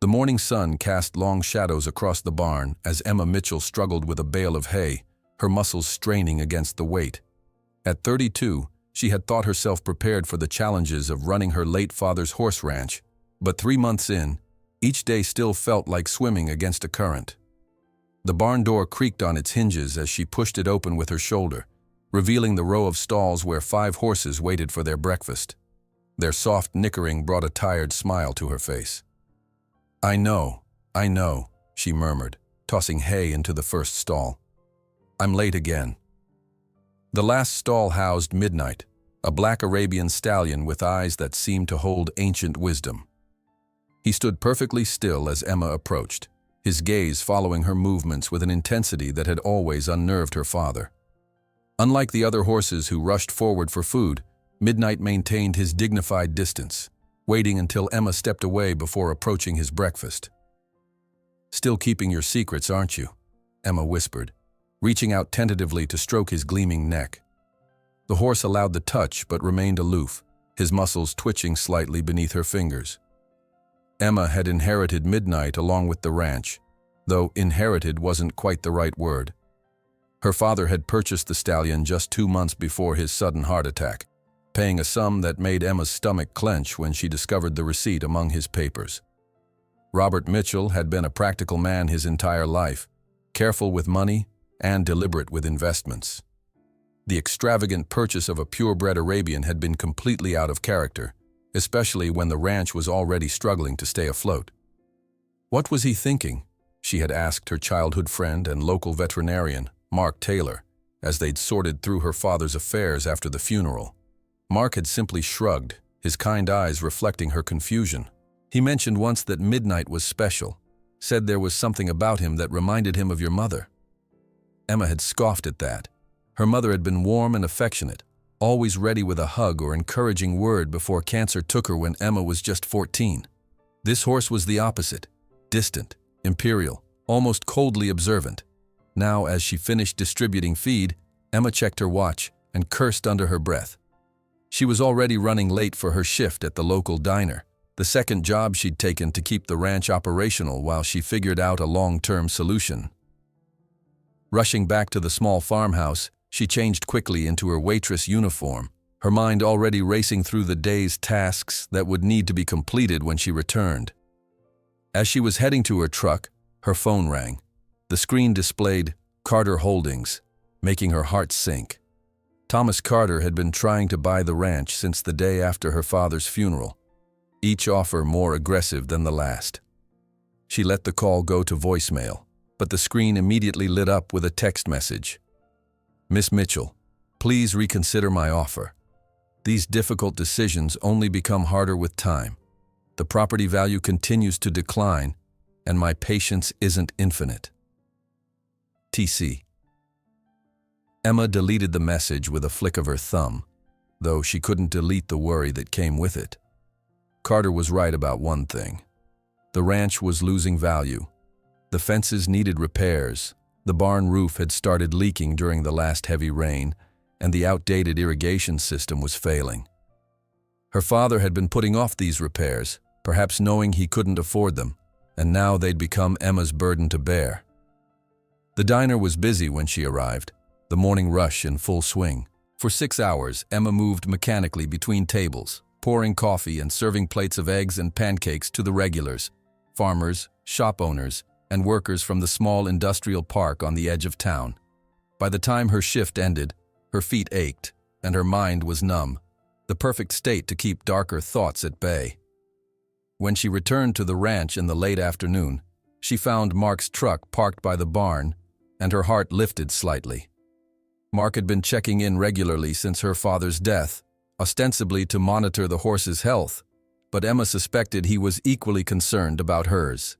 The morning sun cast long shadows across the barn as Emma Mitchell struggled with a bale of hay, her muscles straining against the weight. At 32, she had thought herself prepared for the challenges of running her late father's horse ranch, but 3 months in, each day still felt like swimming against a current. The barn door creaked on its hinges as she pushed it open with her shoulder, revealing the row of stalls where 5 horses waited for their breakfast. Their soft nickering brought a tired smile to her face. I know, she murmured, tossing hay into the first stall. I'm late again. The last stall housed Midnight, a black Arabian stallion with eyes that seemed to hold ancient wisdom. He stood perfectly still as Emma approached, his gaze following her movements with an intensity that had always unnerved her father. Unlike the other horses who rushed forward for food, Midnight maintained his dignified distance, waiting until Emma stepped away before approaching his breakfast. Still keeping your secrets, aren't you? Emma whispered, reaching out tentatively to stroke his gleaming neck. The horse allowed the touch but remained aloof, his muscles twitching slightly beneath her fingers. Emma had inherited Midnight along with the ranch, though inherited wasn't quite the right word. Her father had purchased the stallion just 2 months before his sudden heart attack, paying a sum that made Emma's stomach clench when she discovered the receipt among his papers. Robert Mitchell had been a practical man his entire life, careful with money and deliberate with investments. The extravagant purchase of a purebred Arabian had been completely out of character, especially when the ranch was already struggling to stay afloat. What was he thinking? She had asked her childhood friend and local veterinarian, Mark Taylor, as they'd sorted through her father's affairs after the funeral. Mark had simply shrugged, his kind eyes reflecting her confusion. He mentioned once that Midnight was special, said there was something about him that reminded him of your mother. Emma had scoffed at that. Her mother had been warm and affectionate, always ready with a hug or encouraging word before cancer took her when Emma was just 14. This horse was the opposite, distant, imperial, almost coldly observant. Now, as she finished distributing feed, Emma checked her watch and cursed under her breath. She was already running late for her shift at the local diner, the second job she'd taken to keep the ranch operational while she figured out a long-term solution. Rushing back to the small farmhouse, she changed quickly into her waitress uniform, her mind already racing through the day's tasks that would need to be completed when she returned. As she was heading to her truck, her phone rang. The screen displayed Carter Holdings, making her heart sink. Thomas Carter had been trying to buy the ranch since the day after her father's funeral, each offer more aggressive than the last. She let the call go to voicemail, but the screen immediately lit up with a text message. Miss Mitchell, please reconsider my offer. These difficult decisions only become harder with time. The property value continues to decline, and my patience isn't infinite. TC. Emma deleted the message with a flick of her thumb, though she couldn't delete the worry that came with it. Carter was right about one thing. The ranch was losing value. The fences needed repairs, the barn roof had started leaking during the last heavy rain, and the outdated irrigation system was failing. Her father had been putting off these repairs, perhaps knowing he couldn't afford them, and now they'd become Emma's burden to bear. The diner was busy when she arrived, the morning rush in full swing. For 6 hours, Emma moved mechanically between tables, pouring coffee and serving plates of eggs and pancakes to the regulars, farmers, shop owners, and workers from the small industrial park on the edge of town. By the time her shift ended, her feet ached, and her mind was numb, the perfect state to keep darker thoughts at bay. When she returned to the ranch in the late afternoon, she found Mark's truck parked by the barn, and her heart lifted slightly. Mark had been checking in regularly since her father's death, ostensibly to monitor the horse's health, but Emma suspected he was equally concerned about hers.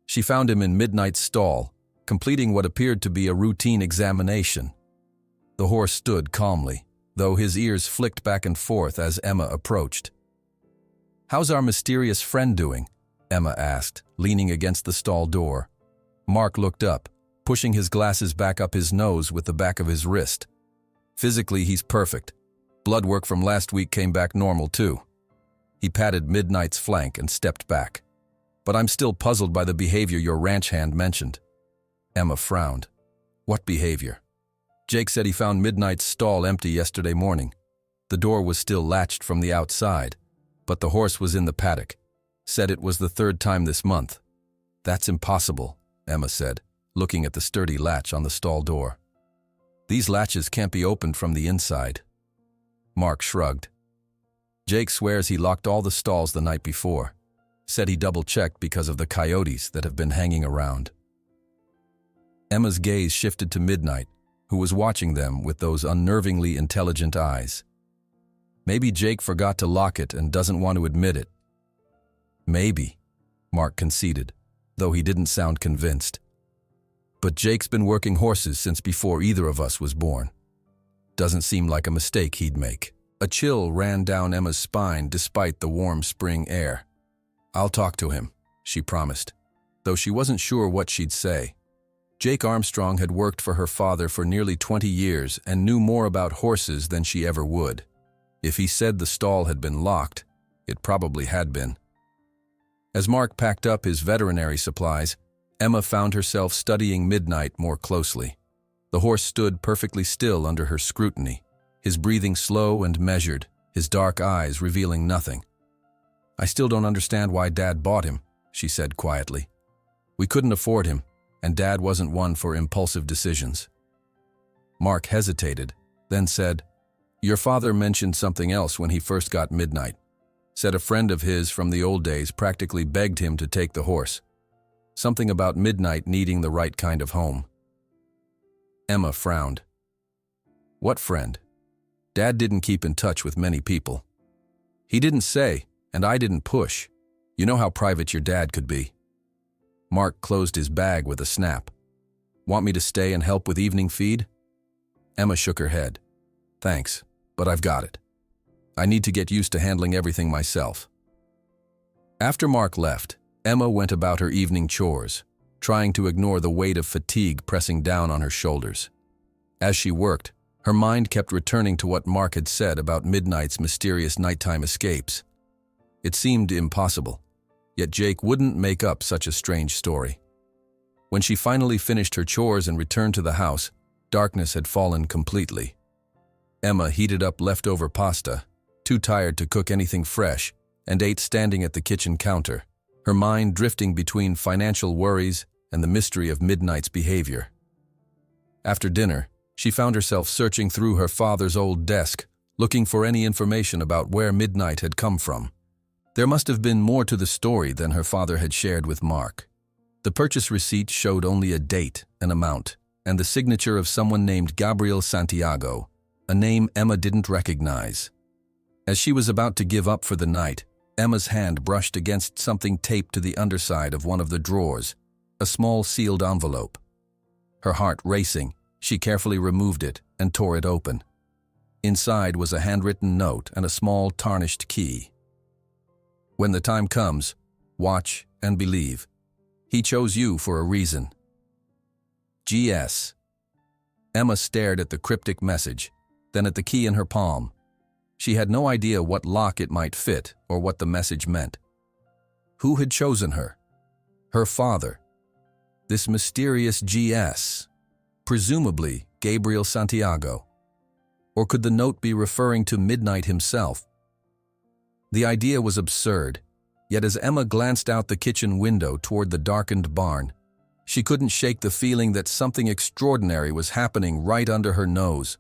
She found him in Midnight's stall, completing what appeared to be a routine examination. The horse stood calmly, though his ears flicked back and forth as Emma approached. "How's our mysterious friend doing?" Emma asked, leaning against the stall door. Mark looked up, pushing his glasses back up his nose with the back of his wrist. "Physically, he's perfect. Blood work from last week came back normal, too." He patted Midnight's flank and stepped back. but I'm still puzzled by the behavior your ranch hand mentioned. Emma frowned. What behavior? Jake said he found Midnight's stall empty yesterday morning. The door was still latched from the outside, but the horse was in the paddock. Said it was the third time this month. That's impossible, Emma said, looking at the sturdy latch on the stall door. These latches can't be opened from the inside. Mark shrugged. Jake swears he locked all the stalls the night before. Said he double-checked because of the coyotes that have been hanging around. Emma's gaze shifted to Midnight, who was watching them with those unnervingly intelligent eyes. Maybe Jake forgot to lock it and doesn't want to admit it. Maybe, Mark conceded, though he didn't sound convinced. But Jake's been working horses since before either of us was born. Doesn't seem like a mistake he'd make. A chill ran down Emma's spine despite the warm spring air. I'll talk to him, she promised, though she wasn't sure what she'd say. Jake Armstrong had worked for her father for nearly 20 years and knew more about horses than she ever would. If he said the stall had been locked, it probably had been. As Mark packed up his veterinary supplies, Emma found herself studying Midnight more closely. The horse stood perfectly still under her scrutiny, his breathing slow and measured, his dark eyes revealing nothing. I still don't understand why Dad bought him, she said quietly. We couldn't afford him, and Dad wasn't one for impulsive decisions. Mark hesitated, then said, Your father mentioned something else when he first got Midnight. Said a friend of his from the old days practically begged him to take the horse. Something about Midnight needing the right kind of home. Emma frowned. What friend? Dad didn't keep in touch with many people. He didn't say, and I didn't push. You know how private your dad could be. Mark closed his bag with a snap. Want me to stay and help with evening feed? Emma shook her head. Thanks, but I've got it. I need to get used to handling everything myself. After Mark left, Emma went about her evening chores, trying to ignore the weight of fatigue pressing down on her shoulders. As she worked, her mind kept returning to what Mark had said about Midnight's mysterious nighttime escapes. It seemed impossible, yet Jake wouldn't make up such a strange story. When she finally finished her chores and returned to the house, darkness had fallen completely. Emma heated up leftover pasta, too tired to cook anything fresh, and ate standing at the kitchen counter, her mind drifting between financial worries and the mystery of Midnight's behavior. After dinner, she found herself searching through her father's old desk, looking for any information about where Midnight had come from. There must have been more to the story than her father had shared with Mark. The purchase receipt showed only a date, an amount, and the signature of someone named Gabriel Santiago, a name Emma didn't recognize. As she was about to give up for the night, Emma's hand brushed against something taped to the underside of one of the drawers, a small sealed envelope. Her heart racing, she carefully removed it and tore it open. Inside was a handwritten note and a small tarnished key. When the time comes, watch and believe. He chose you for a reason. G.S. Emma stared at the cryptic message, then at the key in her palm. She had no idea what lock it might fit or what the message meant. Who had chosen her? Her father. This mysterious G.S. Presumably Gabriel Santiago. Or could the note be referring to Midnight himself? The idea was absurd, yet as Emma glanced out the kitchen window toward the darkened barn, she couldn't shake the feeling that something extraordinary was happening right under her nose.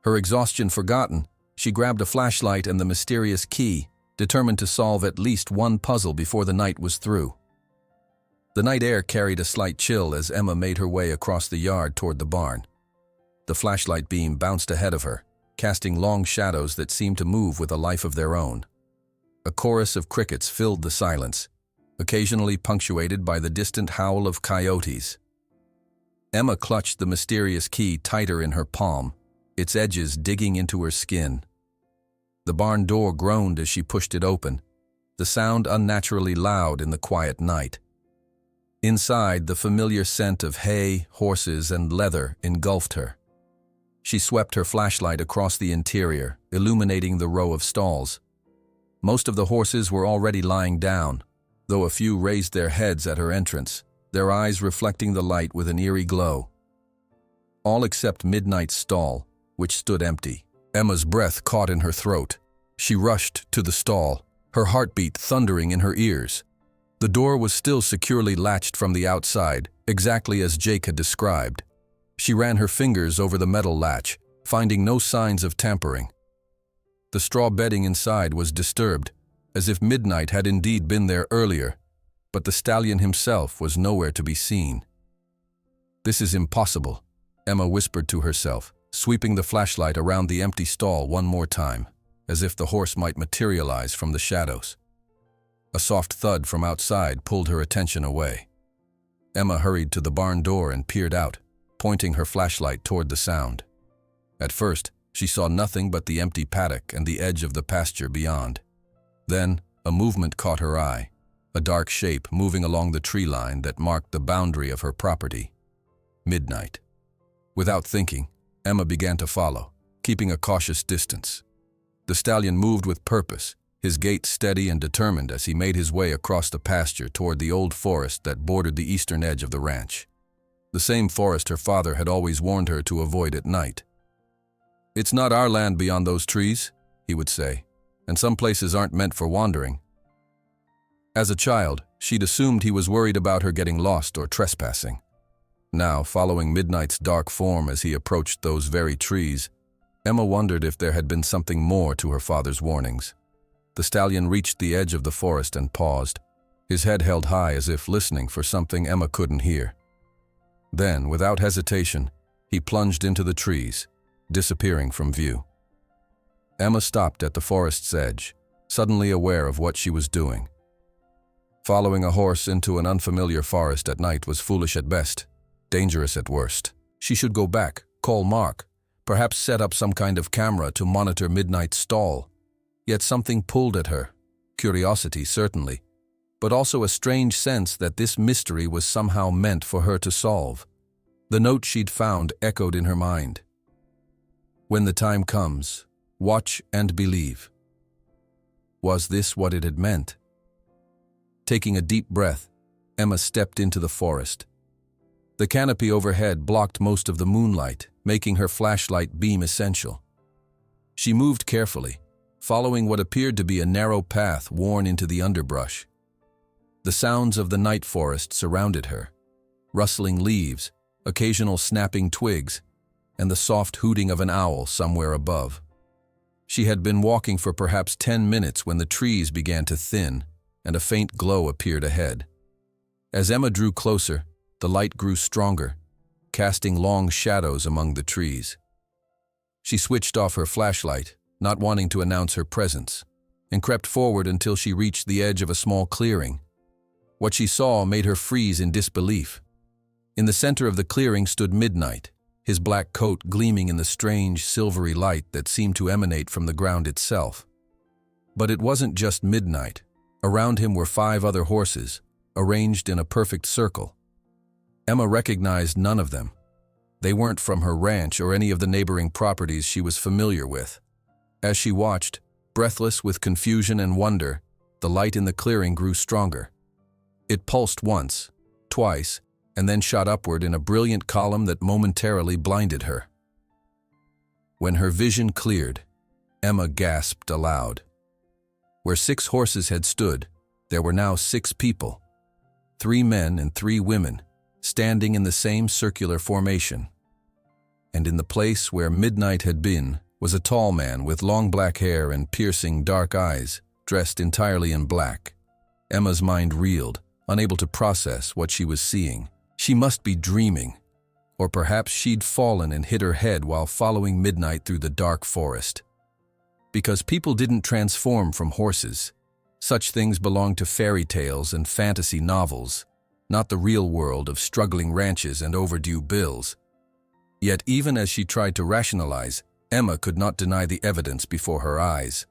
Her exhaustion forgotten, she grabbed a flashlight and the mysterious key, determined to solve at least one puzzle before the night was through. The night air carried a slight chill as Emma made her way across the yard toward the barn. The flashlight beam bounced ahead of her, casting long shadows that seemed to move with a life of their own. A chorus of crickets filled the silence, occasionally punctuated by the distant howl of coyotes. Emma clutched the mysterious key tighter in her palm, its edges digging into her skin. The barn door groaned as she pushed it open, the sound unnaturally loud in the quiet night. Inside, the familiar scent of hay, horses, and leather engulfed her. She swept her flashlight across the interior, illuminating the row of stalls. Most of the horses were already lying down, though a few raised their heads at her entrance, their eyes reflecting the light with an eerie glow. All except Midnight's stall, which stood empty. Emma's breath caught in her throat. She rushed to the stall, her heartbeat thundering in her ears. The door was still securely latched from the outside, exactly as Jake had described. She ran her fingers over the metal latch, finding no signs of tampering. The straw bedding inside was disturbed, as if Midnight had indeed been there earlier, but the stallion himself was nowhere to be seen. "This is impossible," Emma whispered to herself, sweeping the flashlight around the empty stall one more time, as if the horse might materialize from the shadows. A soft thud from outside pulled her attention away. Emma hurried to the barn door and peered out, pointing her flashlight toward the sound. At first, she saw nothing but the empty paddock and the edge of the pasture beyond. Then, a movement caught her eye, a dark shape moving along the tree line that marked the boundary of her property. Midnight. Without thinking, Emma began to follow, keeping a cautious distance. The stallion moved with purpose, his gait steady and determined as he made his way across the pasture toward the old forest that bordered the eastern edge of the ranch. The same forest her father had always warned her to avoid at night. "It's not our land beyond those trees," he would say, "and some places aren't meant for wandering." As a child, she'd assumed he was worried about her getting lost or trespassing. Now, following Midnight's dark form as he approached those very trees, Emma wondered if there had been something more to her father's warnings. The stallion reached the edge of the forest and paused, his head held high as if listening for something Emma couldn't hear. Then, without hesitation, he plunged into the trees, disappearing from view. Emma stopped at the forest's edge, suddenly aware of what she was doing. Following a horse into an unfamiliar forest at night was foolish at best, dangerous at worst. She should go back, call Mark, perhaps set up some kind of camera to monitor Midnight's stall. Yet something pulled at her, curiosity certainly, but also a strange sense that this mystery was somehow meant for her to solve. The note she'd found echoed in her mind. "When the time comes, watch and believe." Was this what it had meant? Taking a deep breath, Emma stepped into the forest. The canopy overhead blocked most of the moonlight, making her flashlight beam essential. She moved carefully, following what appeared to be a narrow path worn into the underbrush. The sounds of the night forest surrounded her, rustling leaves, occasional snapping twigs, and the soft hooting of an owl somewhere above. She had been walking for perhaps 10 minutes when the trees began to thin, and a faint glow appeared ahead. As Emma drew closer, the light grew stronger, casting long shadows among the trees. She switched off her flashlight, not wanting to announce her presence, and crept forward until she reached the edge of a small clearing. What she saw made her freeze in disbelief. In the center of the clearing stood Midnight, his black coat gleaming in the strange, silvery light that seemed to emanate from the ground itself. But it wasn't just Midnight. Around him were 5 other horses, arranged in a perfect circle. Emma recognized none of them. They weren't from her ranch or any of the neighboring properties she was familiar with. As she watched, breathless with confusion and wonder, the light in the clearing grew stronger. It pulsed once, twice, and then shot upward in a brilliant column that momentarily blinded her. When her vision cleared, Emma gasped aloud. Where 6 horses had stood, there were now 6 people, 3 men and 3 women, standing in the same circular formation. And in the place where Midnight had been was a tall man with long black hair and piercing dark eyes, dressed entirely in black. Emma's mind reeled, unable to process what she was seeing. She must be dreaming, or perhaps she'd fallen and hit her head while following Midnight through the dark forest. Because people didn't transform from horses. Such things belonged to fairy tales and fantasy novels, not the real world of struggling ranches and overdue bills. Yet even as she tried to rationalize, Emma could not deny the evidence before her eyes.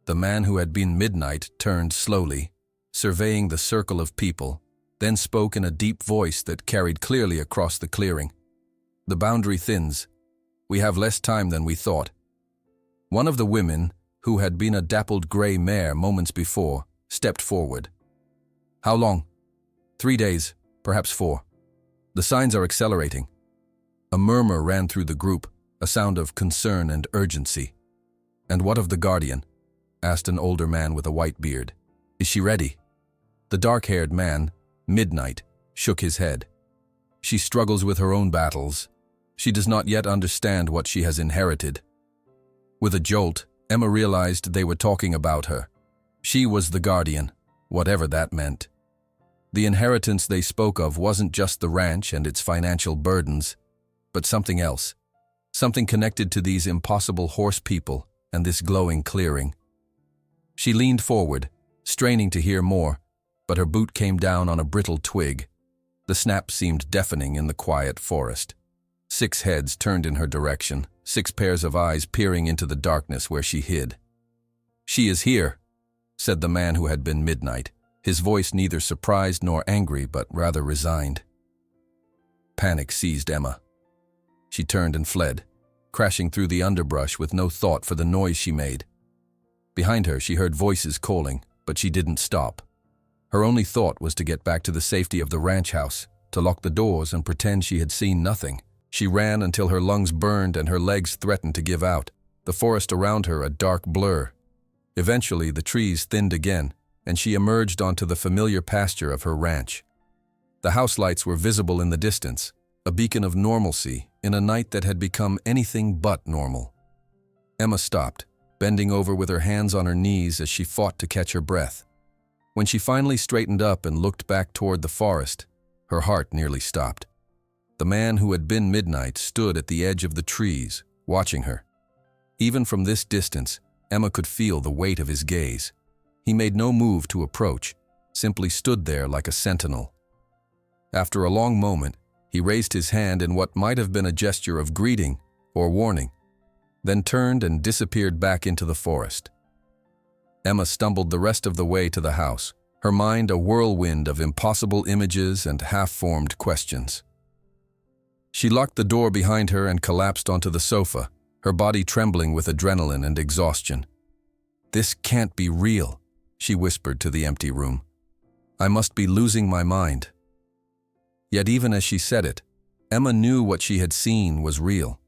The man who had been Midnight turned slowly, surveying the circle of people, then spoke in a deep voice that carried clearly across the clearing. "The boundary thins. We have less time than we thought." One of the women, who had been a dappled gray mare moments before, stepped forward. How long? 3 days, perhaps 4. The signs are accelerating. A murmur ran through the group, a sound of concern and urgency. And what of the guardian? Asked an older man with a white beard. Is she ready? The dark-haired man, Midnight, shook his head. She struggles with her own battles. She does not yet understand what she has inherited. With a jolt, Emma realized they were talking about her. She was the guardian, whatever that meant. The inheritance they spoke of wasn't just the ranch and its financial burdens, but something else. Something connected to these impossible horse people and this glowing clearing. She leaned forward, straining to hear more, but her boot came down on a brittle twig. The snap seemed deafening in the quiet forest. 6 heads turned in her direction, 6 pairs of eyes peering into the darkness where she hid. "She is here," said the man who had been Midnight, his voice neither surprised nor angry but rather resigned. Panic seized Emma. She turned and fled, crashing through the underbrush with no thought for the noise she made. Behind her she heard voices calling, but she didn't stop. Her only thought was to get back to the safety of the ranch house, to lock the doors and pretend she had seen nothing. She ran until her lungs burned and her legs threatened to give out, the forest around her a dark blur. Eventually the trees thinned again, and she emerged onto the familiar pasture of her ranch. The house lights were visible in the distance, a beacon of normalcy in a night that had become anything but normal. Emma stopped, bending over with her hands on her knees as she fought to catch her breath. When she finally straightened up and looked back toward the forest, her heart nearly stopped. The man who had been Midnight stood at the edge of the trees, watching her. Even from this distance, Emma could feel the weight of his gaze. He made no move to approach, simply stood there like a sentinel. After a long moment, he raised his hand in what might have been a gesture of greeting or warning, then turned and disappeared back into the forest. Emma stumbled the rest of the way to the house, her mind a whirlwind of impossible images and half-formed questions. She locked the door behind her and collapsed onto the sofa, her body trembling with adrenaline and exhaustion. "This can't be real," she whispered to the empty room. "I must be losing my mind." Yet even as she said it, Emma knew what she had seen was real.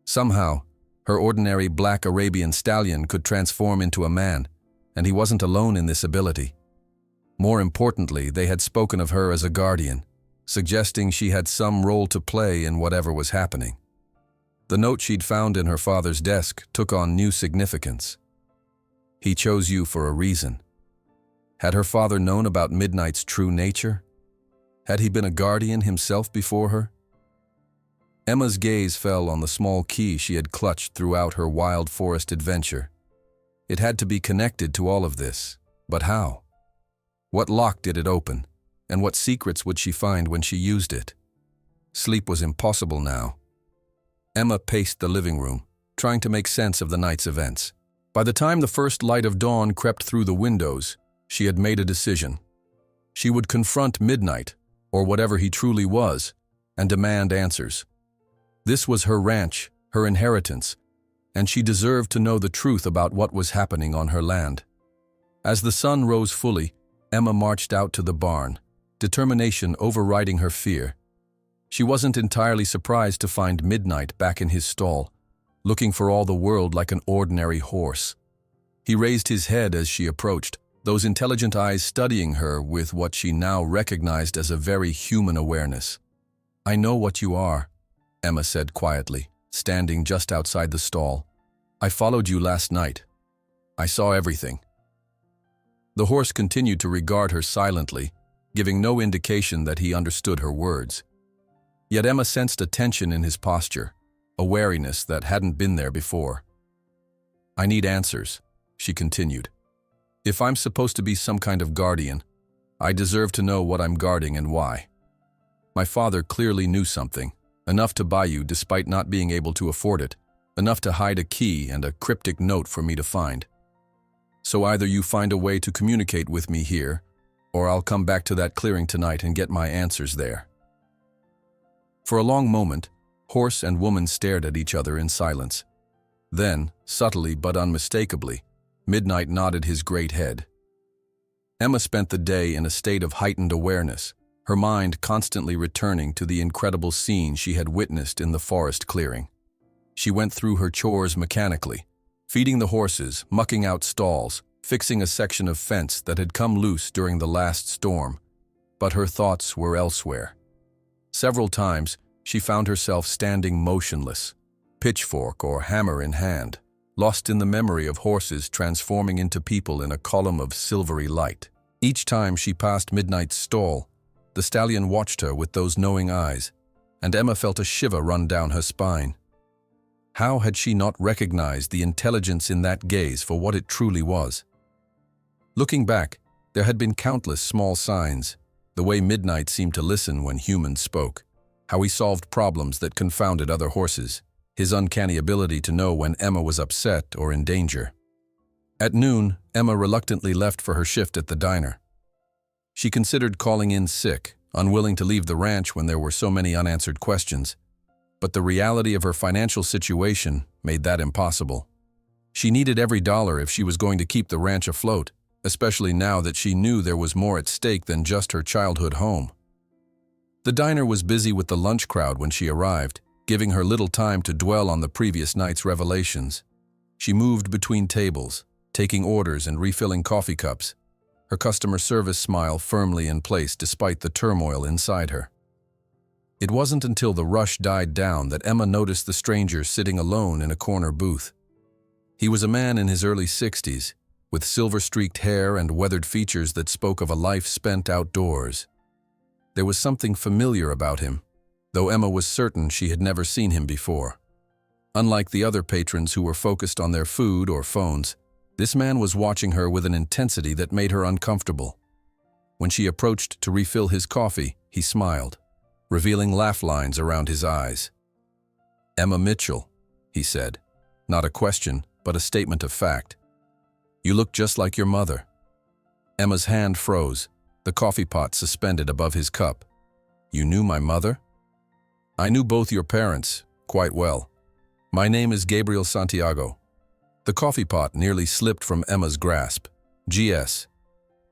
Somehow, her ordinary black Arabian stallion could transform into a man, and he wasn't alone in this ability. More importantly, they had spoken of her as a guardian, suggesting she had some role to play in whatever was happening. The note she'd found in her father's desk took on new significance. "He chose you for a reason." Had her father known about Midnight's true nature? Had he been a guardian himself before her? Emma's gaze fell on the small key she had clutched throughout her wild forest adventure. It had to be connected to all of this, but how? What lock did it open, and what secrets would she find when she used it? Sleep was impossible now. Emma paced the living room, trying to make sense of the night's events. By the time the first light of dawn crept through the windows, she had made a decision. She would confront Midnight, or whatever he truly was, and demand answers. This was her ranch, her inheritance, and she deserved to know the truth about what was happening on her land. As the sun rose fully, Emma marched out to the barn, determination overriding her fear. She wasn't entirely surprised to find Midnight back in his stall, looking for all the world like an ordinary horse. He raised his head as she approached, those intelligent eyes studying her with what she now recognized as a very human awareness. "I know what you are," Emma said quietly, standing just outside the stall. "I followed you last night. I saw everything." The horse continued to regard her silently, giving no indication that he understood her words. Yet Emma sensed a tension in his posture, a wariness that hadn't been there before. "I need answers," she continued. "If I'm supposed to be some kind of guardian, I deserve to know what I'm guarding and why. My father clearly knew something, enough to buy you despite not being able to afford it, enough to hide a key and a cryptic note for me to find. So either you find a way to communicate with me here, or I'll come back to that clearing tonight and get my answers there." For a long moment, horse and woman stared at each other in silence. Then, subtly but unmistakably, Midnight nodded his great head. Emma spent the day in a state of heightened awareness, her mind constantly returning to the incredible scene she had witnessed in the forest clearing. She went through her chores mechanically, feeding the horses, mucking out stalls, fixing a section of fence that had come loose during the last storm. But her thoughts were elsewhere. Several times, she found herself standing motionless, pitchfork or hammer in hand, lost in the memory of horses transforming into people in a column of silvery light. Each time she passed Midnight's stall, the stallion watched her with those knowing eyes, and Emma felt a shiver run down her spine. How had she not recognized the intelligence in that gaze for what it truly was? Looking back, there had been countless small signs, the way Midnight seemed to listen when humans spoke, how he solved problems that confounded other horses, his uncanny ability to know when Emma was upset or in danger. At noon, Emma reluctantly left for her shift at the diner. She considered calling in sick, unwilling to leave the ranch when there were so many unanswered questions. But the reality of her financial situation made that impossible. She needed every dollar if she was going to keep the ranch afloat, especially now that she knew there was more at stake than just her childhood home. The diner was busy with the lunch crowd when she arrived, giving her little time to dwell on the previous night's revelations. She moved between tables, taking orders and refilling coffee cups, her customer service smile firmly in place despite the turmoil inside her. It wasn't until the rush died down that Emma noticed the stranger sitting alone in a corner booth. He was a man in his early 60s, with silver-streaked hair and weathered features that spoke of a life spent outdoors. There was something familiar about him, though Emma was certain she had never seen him before. Unlike the other patrons who were focused on their food or phones, this man was watching her with an intensity that made her uncomfortable. When she approached to refill his coffee, he smiled, revealing laugh lines around his eyes. "Emma Mitchell," he said, not a question, but a statement of fact. "You look just like your mother." Emma's hand froze, the coffee pot suspended above his cup. "You knew my mother?" "I knew both your parents, quite well. My name is Gabriel Santiago." The coffee pot nearly slipped from Emma's grasp. GS.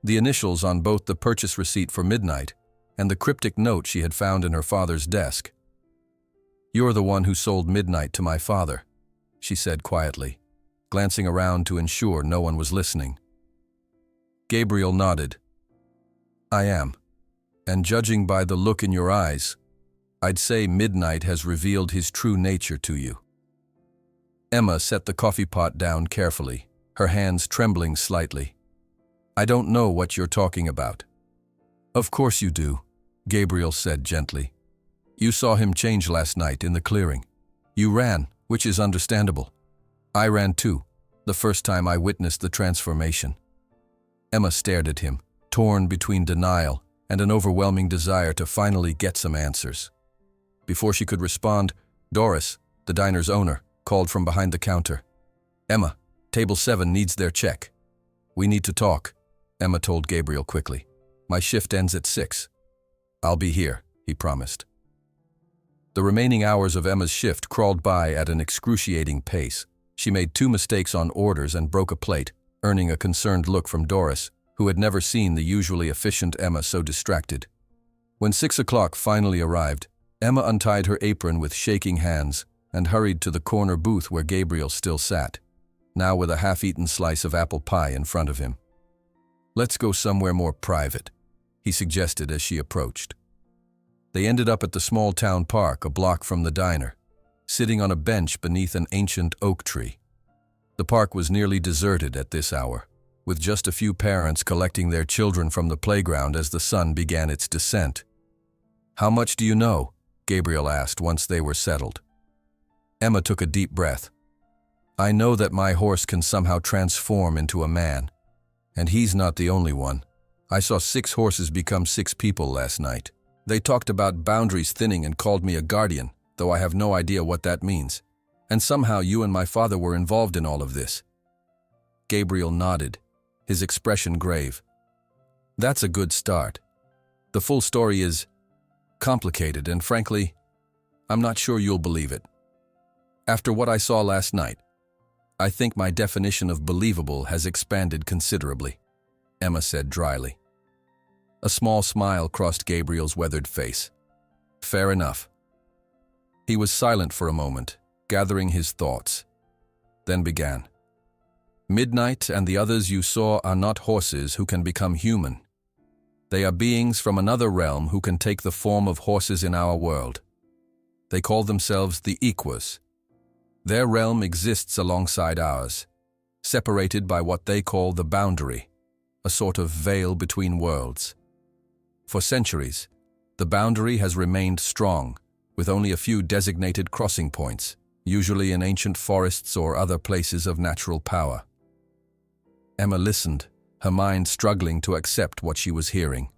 The initials on both the purchase receipt for Midnight and the cryptic note she had found in her father's desk. "You're the one who sold Midnight to my father," she said quietly, glancing around to ensure no one was listening. Gabriel nodded. "I am. And judging by the look in your eyes, I'd say Midnight has revealed his true nature to you." Emma set the coffee pot down carefully, her hands trembling slightly. "I don't know what you're talking about." "Of course you do," Gabriel said gently. "You saw him change last night in the clearing. You ran, which is understandable. I ran too, the first time I witnessed the transformation." Emma stared at him, torn between denial and an overwhelming desire to finally get some answers. Before she could respond, Doris, the diner's owner, called from behind the counter. "Emma, table 7 needs their check." "We need to talk," Emma told Gabriel quickly. "My shift ends at 6. "I'll be here," he promised. The remaining hours of Emma's shift crawled by at an excruciating pace. She made 2 mistakes on orders and broke a plate, earning a concerned look from Doris, who had never seen the usually efficient Emma so distracted. When 6 o'clock finally arrived, Emma untied her apron with shaking hands and hurried to the corner booth where Gabriel still sat, now with a half-eaten slice of apple pie in front of him. "Let's go somewhere more private," he suggested as she approached. They ended up at the small town park a block from the diner, sitting on a bench beneath an ancient oak tree. The park was nearly deserted at this hour, with just a few parents collecting their children from the playground as the sun began its descent. "How much do you know?" Gabriel asked once they were settled. Emma took a deep breath. "I know that my horse can somehow transform into a man. And he's not the only one. I saw 6 horses become 6 people last night. They talked about boundaries thinning and called me a guardian, though I have no idea what that means. And somehow you and my father were involved in all of this." Gabriel nodded, his expression grave. "That's a good start. The full story is complicated, and frankly, I'm not sure you'll believe it. After what I saw last night, I think my definition of believable has expanded considerably." Emma said dryly. A small smile crossed Gabriel's weathered face. Fair enough. He was silent for a moment, gathering his thoughts, then began. Midnight and the others you saw are not horses who can become human. They are beings from another realm who can take the form of horses in our world. They call themselves the Equus. Their realm exists alongside ours, separated by what they call the boundary, a sort of veil between worlds. For centuries, the boundary has remained strong, with only a few designated crossing points, usually in ancient forests or other places of natural power. Emma listened, her mind struggling to accept what she was hearing.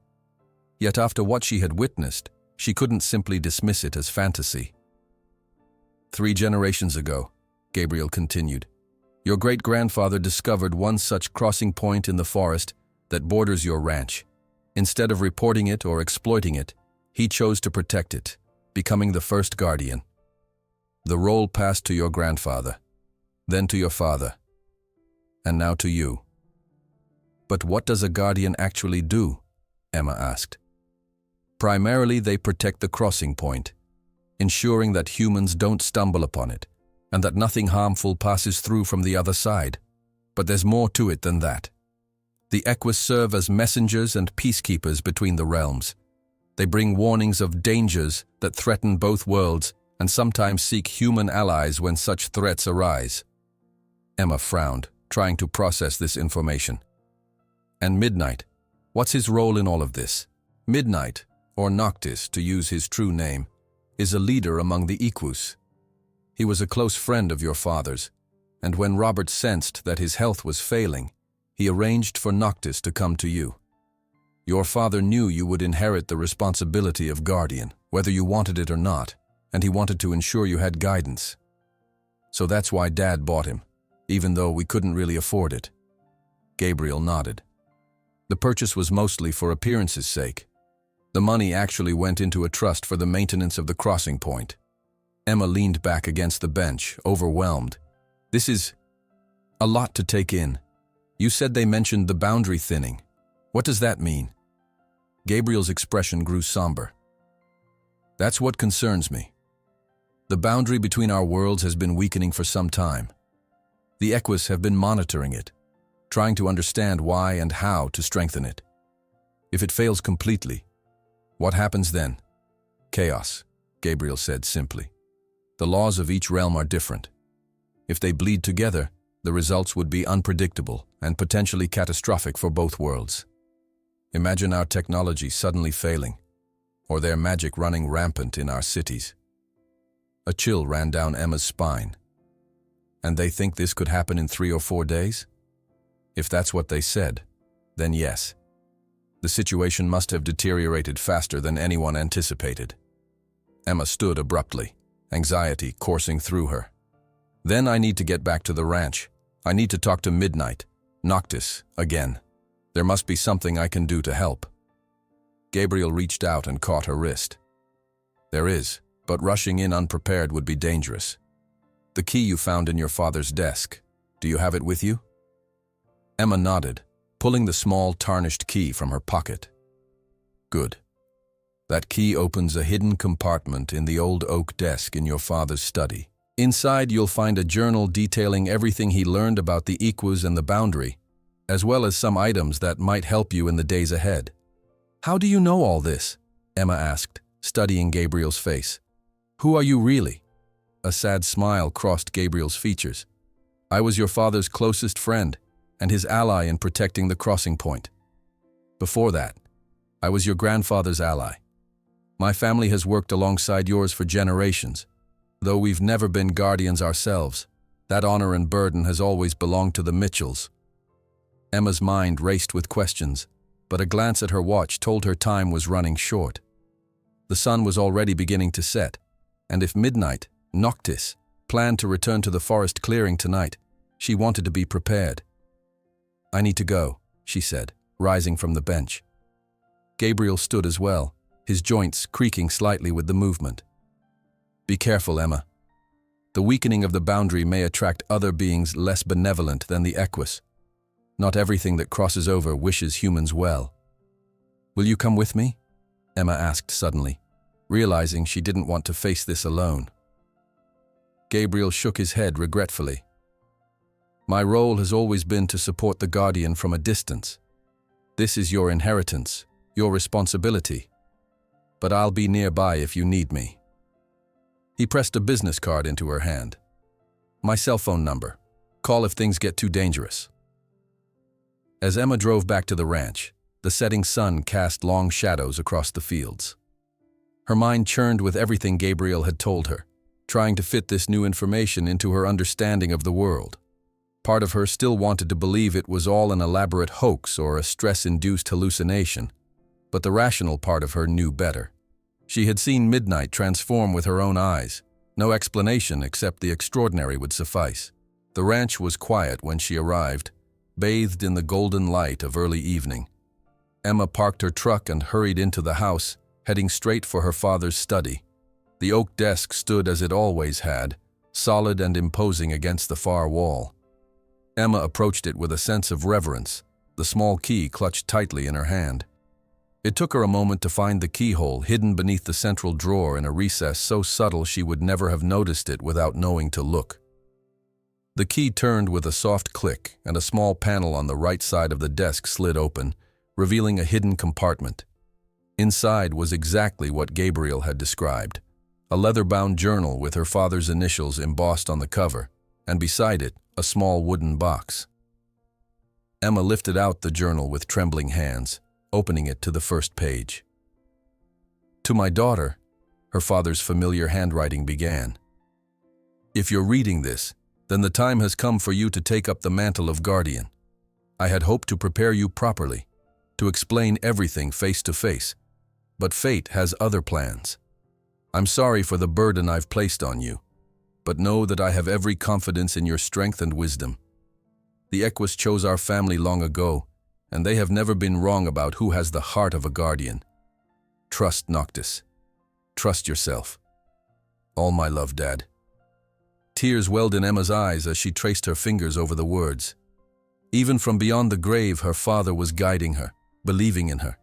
Yet after what she had witnessed, she couldn't simply dismiss it as fantasy. 3 generations ago, Gabriel continued, your great-grandfather discovered one such crossing point in the forest that borders your ranch. Instead of reporting it or exploiting it, he chose to protect it, becoming the first guardian. The role passed to your grandfather, then to your father, and now to you. But what does a guardian actually do? Emma asked. Primarily, they protect the crossing point, ensuring that humans don't stumble upon it, and that nothing harmful passes through from the other side. But there's more to it than that. The Equus serve as messengers and peacekeepers between the realms. They bring warnings of dangers that threaten both worlds and sometimes seek human allies when such threats arise. Emma frowned, trying to process this information. And Midnight, what's his role in all of this? Midnight, or Noctis to use his true name, is a leader among the Equus. He was a close friend of your father's, and when Robert sensed that his health was failing, he arranged for Noctis to come to you. Your father knew you would inherit the responsibility of guardian, whether you wanted it or not, and he wanted to ensure you had guidance. So that's why Dad bought him, even though we couldn't really afford it. Gabriel nodded. The purchase was mostly for appearance's sake. The money actually went into a trust for the maintenance of the crossing point. Emma leaned back against the bench, overwhelmed. This is a lot to take in. You said they mentioned the boundary thinning. What does that mean? Gabriel's expression grew somber. That's what concerns me. The boundary between our worlds has been weakening for some time. The Equus have been monitoring it, trying to understand why and how to strengthen it. If it fails completely, what happens then? Chaos, Gabriel said simply. The laws of each realm are different. If they bleed together, the results would be unpredictable and potentially catastrophic for both worlds. Imagine our technology suddenly failing, or their magic running rampant in our cities. A chill ran down Emma's spine. And they think this could happen in 3 or 4 days? If that's what they said, then yes. The situation must have deteriorated faster than anyone anticipated. Emma stood abruptly, anxiety coursing through her. Then I need to get back to the ranch. I need to talk to Midnight, Noctis, again. There must be something I can do to help. Gabriel reached out and caught her wrist. There is, but rushing in unprepared would be dangerous. The key you found in your father's desk. Do you have it with you? Emma nodded, pulling the small tarnished key from her pocket. Good. That key opens a hidden compartment in the old oak desk in your father's study. Inside, you'll find a journal detailing everything he learned about the Equus and the boundary, as well as some items that might help you in the days ahead. How do you know all this? Emma asked, studying Gabriel's face. Who are you really? A sad smile crossed Gabriel's features. I was your father's closest friend and his ally in protecting the crossing point. Before that, I was your grandfather's ally. My family has worked alongside yours for generations. Though we've never been guardians ourselves, that honor and burden has always belonged to the Mitchells. Emma's mind raced with questions, but a glance at her watch told her time was running short. The sun was already beginning to set, and if Midnight, Noctis, planned to return to the forest clearing tonight, she wanted to be prepared. I need to go, she said, rising from the bench. Gabriel stood as well, his joints creaking slightly with the movement. Be careful, Emma. The weakening of the boundary may attract other beings less benevolent than the Equus. Not everything that crosses over wishes humans well. Will you come with me? Emma asked suddenly, realizing she didn't want to face this alone. Gabriel shook his head regretfully. My role has always been to support the Guardian from a distance. This is your inheritance, your responsibility. But I'll be nearby if you need me. He pressed a business card into her hand. My cell phone number. Call if things get too dangerous. As Emma drove back to the ranch, the setting sun cast long shadows across the fields. Her mind churned with everything Gabriel had told her, trying to fit this new information into her understanding of the world. Part of her still wanted to believe it was all an elaborate hoax or a stress-induced hallucination, but the rational part of her knew better. She had seen Midnight transform with her own eyes. No explanation except the extraordinary would suffice. The ranch was quiet when she arrived, bathed in the golden light of early evening. Emma parked her truck and hurried into the house, heading straight for her father's study. The oak desk stood as it always had, solid and imposing against the far wall. Emma approached it with a sense of reverence, the small key clutched tightly in her hand. It took her a moment to find the keyhole hidden beneath the central drawer in a recess so subtle she would never have noticed it without knowing to look. The key turned with a soft click, and a small panel on the right side of the desk slid open, revealing a hidden compartment. Inside was exactly what Gabriel had described, a leather-bound journal with her father's initials embossed on the cover, and beside it, a small wooden box. Emma lifted out the journal with trembling hands, opening it to the first page. To my daughter, her father's familiar handwriting began. If you're reading this, then the time has come for you to take up the mantle of guardian. I had hoped to prepare you properly, to explain everything face to face, but fate has other plans. I'm sorry for the burden I've placed on you, but know that I have every confidence in your strength and wisdom. The Equus chose our family long ago, and they have never been wrong about who has the heart of a guardian. Trust Noctis. Trust yourself. All my love, Dad. Tears welled in Emma's eyes as she traced her fingers over the words. Even from beyond the grave, her father was guiding her, believing in her.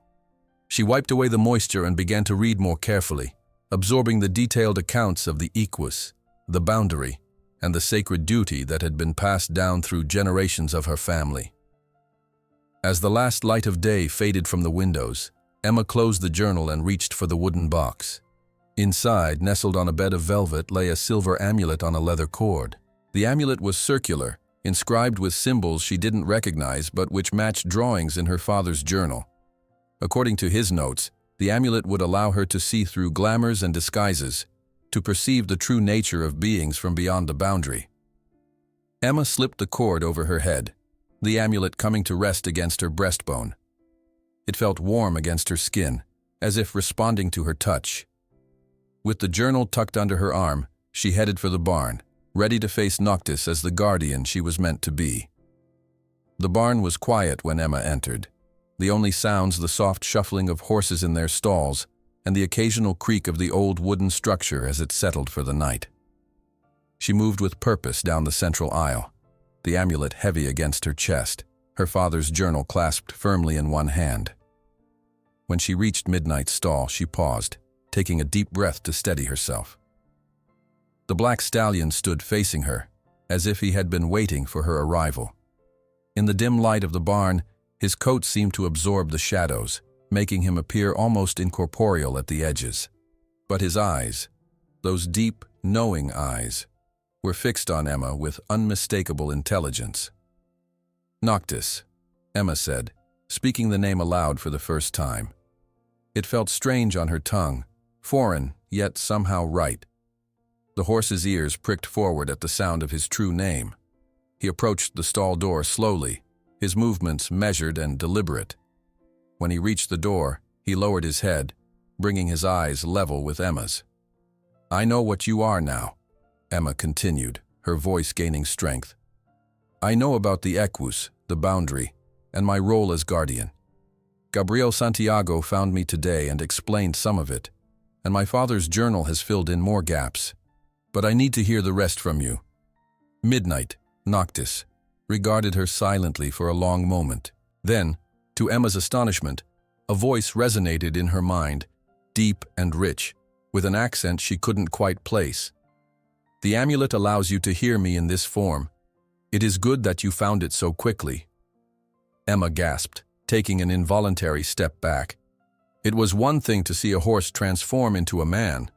She wiped away the moisture and began to read more carefully, absorbing the detailed accounts of the Equus, the boundary, and the sacred duty that had been passed down through generations of her family. As the last light of day faded from the windows, Emma closed the journal and reached for the wooden box. Inside, nestled on a bed of velvet, lay a silver amulet on a leather cord. The amulet was circular, inscribed with symbols she didn't recognize but which matched drawings in her father's journal. According to his notes, the amulet would allow her to see through glamours and disguises, to perceive the true nature of beings from beyond the boundary. Emma slipped the cord over her head, the amulet coming to rest against her breastbone. It felt warm against her skin, as if responding to her touch. With the journal tucked under her arm, she headed for the barn, ready to face Noctis as the guardian she was meant to be. The barn was quiet when Emma entered. The only sounds the soft shuffling of horses in their stalls and the occasional creak of the old wooden structure as it settled for the night. She moved with purpose down the central aisle, the amulet heavy against her chest, her father's journal clasped firmly in one hand. When she reached Midnight's stall, she paused, taking a deep breath to steady herself. The black stallion stood facing her, as if he had been waiting for her arrival. In the dim light of the barn, his coat seemed to absorb the shadows, making him appear almost incorporeal at the edges. But his eyes, those deep, knowing eyes, were fixed on Emma with unmistakable intelligence. Noctis, Emma said, speaking the name aloud for the first time. It felt strange on her tongue, foreign, yet somehow right. The horse's ears pricked forward at the sound of his true name. He approached the stall door slowly, his movements measured and deliberate. When he reached the door, he lowered his head, bringing his eyes level with Emma's. I know what you are now, Emma continued, her voice gaining strength. I know about the Equus, the boundary, and my role as guardian. Gabriel Santiago found me today and explained some of it, and my father's journal has filled in more gaps. But I need to hear the rest from you. Midnight, Noctis, regarded her silently for a long moment. Then, to Emma's astonishment, a voice resonated in her mind, deep and rich, with an accent she couldn't quite place. "The amulet allows you to hear me in this form. It is good that you found it so quickly." Emma gasped, taking an involuntary step back. It was one thing to see a horse transform into a man.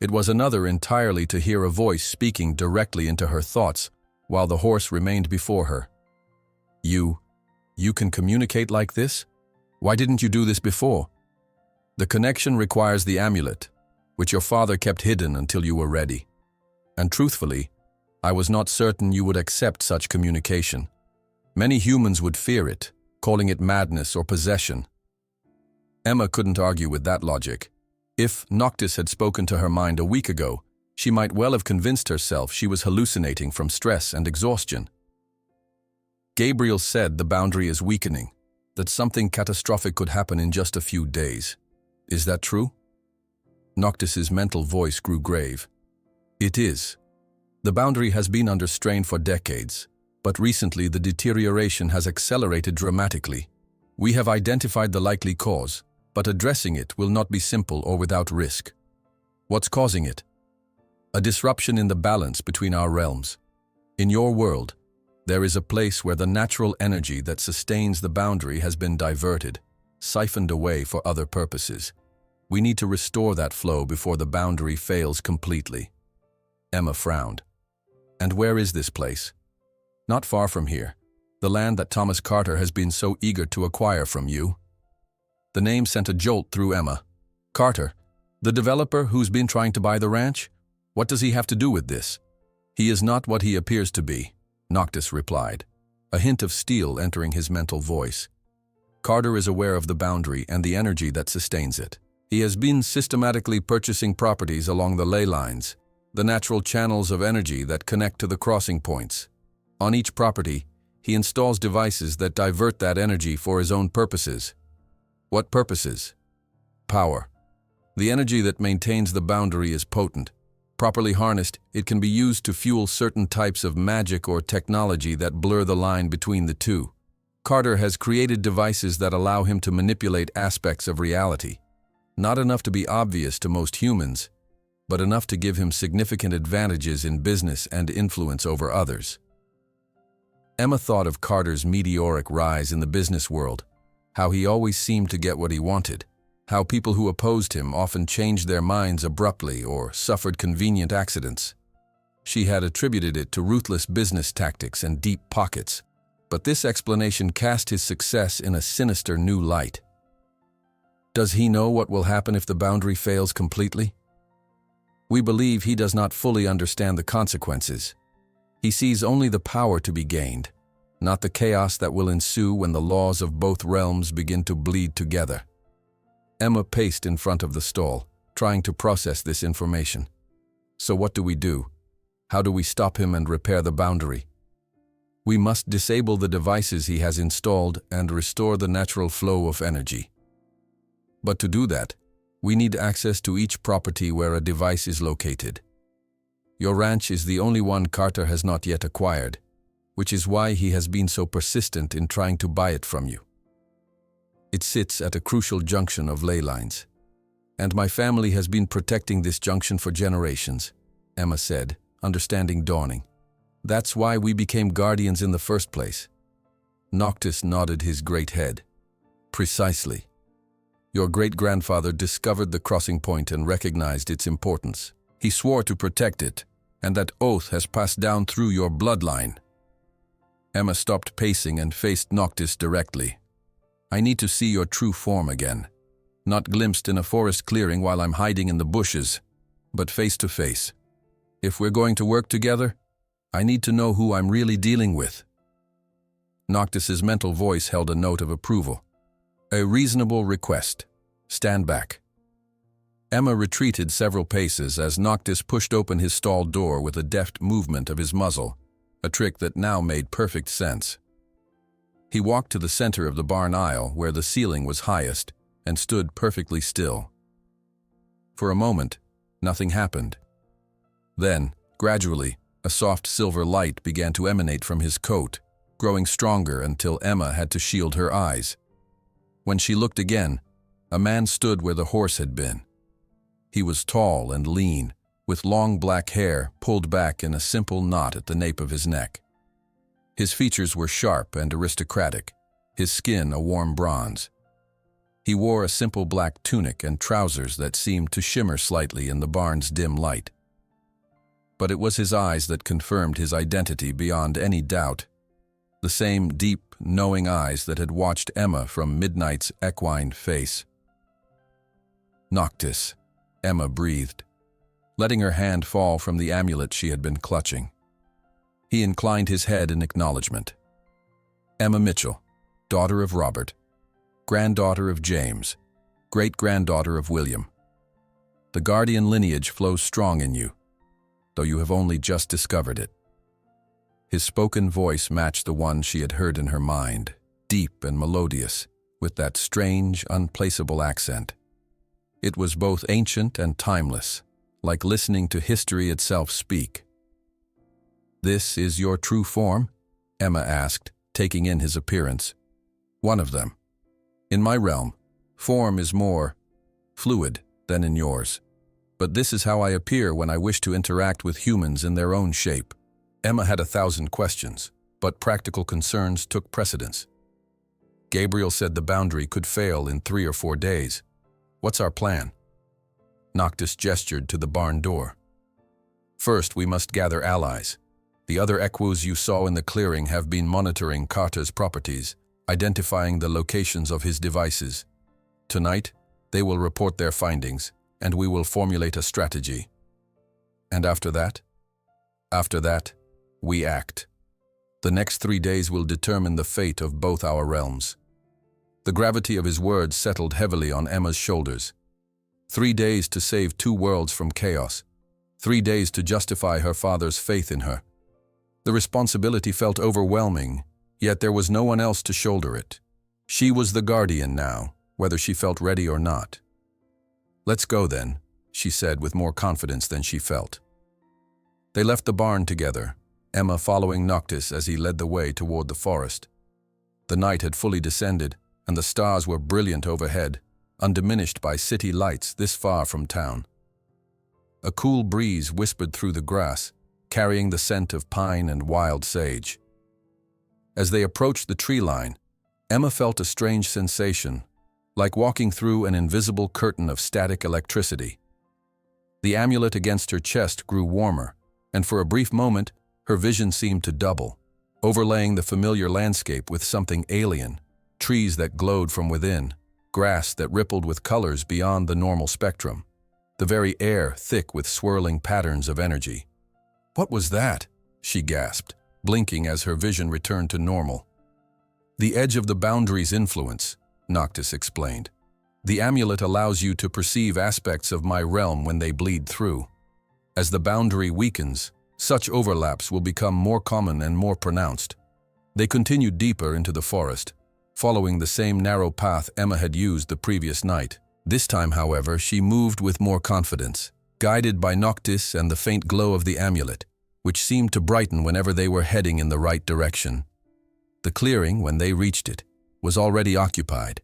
It was another entirely to hear a voice speaking directly into her thoughts while the horse remained before her. You can communicate like this? Why didn't you do this before?" "The connection requires the amulet, which your father kept hidden until you were ready. And truthfully, I was not certain you would accept such communication. Many humans would fear it, calling it madness or possession." Emma couldn't argue with that logic. If Noctis had spoken to her mind a week ago, she might well have convinced herself she was hallucinating from stress and exhaustion. "Gabriel said the boundary is weakening, that something catastrophic could happen in just a few days. Is that true?" Noctis's mental voice grew grave. "It is. The boundary has been under strain for decades, but recently the deterioration has accelerated dramatically. We have identified the likely cause, but addressing it will not be simple or without risk." "What's causing it?" "A disruption in the balance between our realms. In your world, there is a place where the natural energy that sustains the boundary has been diverted, siphoned away for other purposes. We need to restore that flow before the boundary fails completely." Emma frowned. "And where is this place?" "Not far from here. The land that Thomas Carter has been so eager to acquire from you." The name sent a jolt through Emma. "Carter? The developer who's been trying to buy the ranch? What does he have to do with this?" "He is not what he appears to be," Noctis replied, a hint of steel entering his mental voice. "Carter is aware of the boundary and the energy that sustains it. He has been systematically purchasing properties along the ley lines, the natural channels of energy that connect to the crossing points. On each property, he installs devices that divert that energy for his own purposes." "What purposes?" "Power. The energy that maintains the boundary is potent. Properly harnessed, it can be used to fuel certain types of magic or technology that blur the line between the two. Carter has created devices that allow him to manipulate aspects of reality. Not enough to be obvious to most humans, but enough to give him significant advantages in business and influence over others." Emma thought of Carter's meteoric rise in the business world, how he always seemed to get what he wanted, how people who opposed him often changed their minds abruptly or suffered convenient accidents. She had attributed it to ruthless business tactics and deep pockets, but this explanation cast his success in a sinister new light. "Does he know what will happen if the boundary fails completely?" "We believe he does not fully understand the consequences. He sees only the power to be gained, not the chaos that will ensue when the laws of both realms begin to bleed together." Emma paced in front of the stall, trying to process this information. "So what do we do? How do we stop him and repair the boundary?" "We must disable the devices he has installed and restore the natural flow of energy. But to do that, we need access to each property where a device is located. Your ranch is the only one Carter has not yet acquired, which is why he has been so persistent in trying to buy it from you. It sits at a crucial junction of ley lines, and my family has been protecting this junction for generations," Emma said, understanding dawning. "That's why we became guardians in the first place." Noctis nodded his great head. "Precisely. Your great-grandfather discovered the crossing point and recognized its importance. He swore to protect it, and that oath has passed down through your bloodline." Emma stopped pacing and faced Noctis directly. "I need to see your true form again. Not glimpsed in a forest clearing while I'm hiding in the bushes, but face to face. If we're going to work together, I need to know who I'm really dealing with." Noctis's mental voice held a note of approval. "A reasonable request. Stand back." Emma retreated several paces as Noctis pushed open his stall door with a deft movement of his muzzle, a trick that now made perfect sense. He walked to the center of the barn aisle where the ceiling was highest and stood perfectly still. For a moment, nothing happened. Then, gradually, a soft silver light began to emanate from his coat, growing stronger until Emma had to shield her eyes. When she looked again, a man stood where the horse had been. He was tall and lean, with long black hair pulled back in a simple knot at the nape of his neck. His features were sharp and aristocratic, his skin a warm bronze. He wore a simple black tunic and trousers that seemed to shimmer slightly in the barn's dim light. But it was his eyes that confirmed his identity beyond any doubt. The same deep, knowing eyes that had watched Emma from midnight's equine face. Noctis, Emma breathed, letting her hand fall from the amulet she had been clutching. He inclined his head in acknowledgement. Emma Mitchell, daughter of Robert, granddaughter of James, great-granddaughter of William. The guardian lineage flows strong in you, though you have only just discovered it. His spoken voice matched the one she had heard in her mind, deep and melodious, with that strange, unplaceable accent. It was both ancient and timeless, like listening to history itself speak. "This is your true form?" Emma asked, taking in his appearance. "One of them. In my realm, form is more fluid than in yours. But this is how I appear when I wish to interact with humans in their own shape." Emma had 1,000 questions, but practical concerns took precedence. Gabriel said the boundary could fail in 3 or 4 days. "What's our plan?" Noctis gestured to the barn door. "First, we must gather allies. The other Equus you saw in the clearing have been monitoring Carter's properties, identifying the locations of his devices. Tonight, they will report their findings, and we will formulate a strategy. And after that? After that, we act. The next 3 days will determine the fate of both our realms." The gravity of his words settled heavily on Emma's shoulders. 3 days to save 2 worlds from chaos. 3 days to justify her father's faith in her. The responsibility felt overwhelming, yet there was no one else to shoulder it. She was the guardian now, whether she felt ready or not. "Let's go then," she said with more confidence than she felt. They left the barn together, Emma following Noctis as he led the way toward the forest. The night had fully descended, and the stars were brilliant overhead, undiminished by city lights this far from town. A cool breeze whispered through the grass, carrying the scent of pine and wild sage. As they approached the tree line, Emma felt a strange sensation, like walking through an invisible curtain of static electricity. The amulet against her chest grew warmer, and for a brief moment, her vision seemed to double, overlaying the familiar landscape with something alien, trees that glowed from within, grass that rippled with colors beyond the normal spectrum, the very air thick with swirling patterns of energy. "What was that?" she gasped, blinking as her vision returned to normal. "The edge of the boundary's influence," Noctis explained. "The amulet allows you to perceive aspects of my realm when they bleed through. As the boundary weakens, such overlaps will become more common and more pronounced." They continued deeper into the forest, following the same narrow path Emma had used the previous night. This time, however, she moved with more confidence, guided by Noctis and the faint glow of the amulet, which seemed to brighten whenever they were heading in the right direction. The clearing, when they reached it, was already occupied.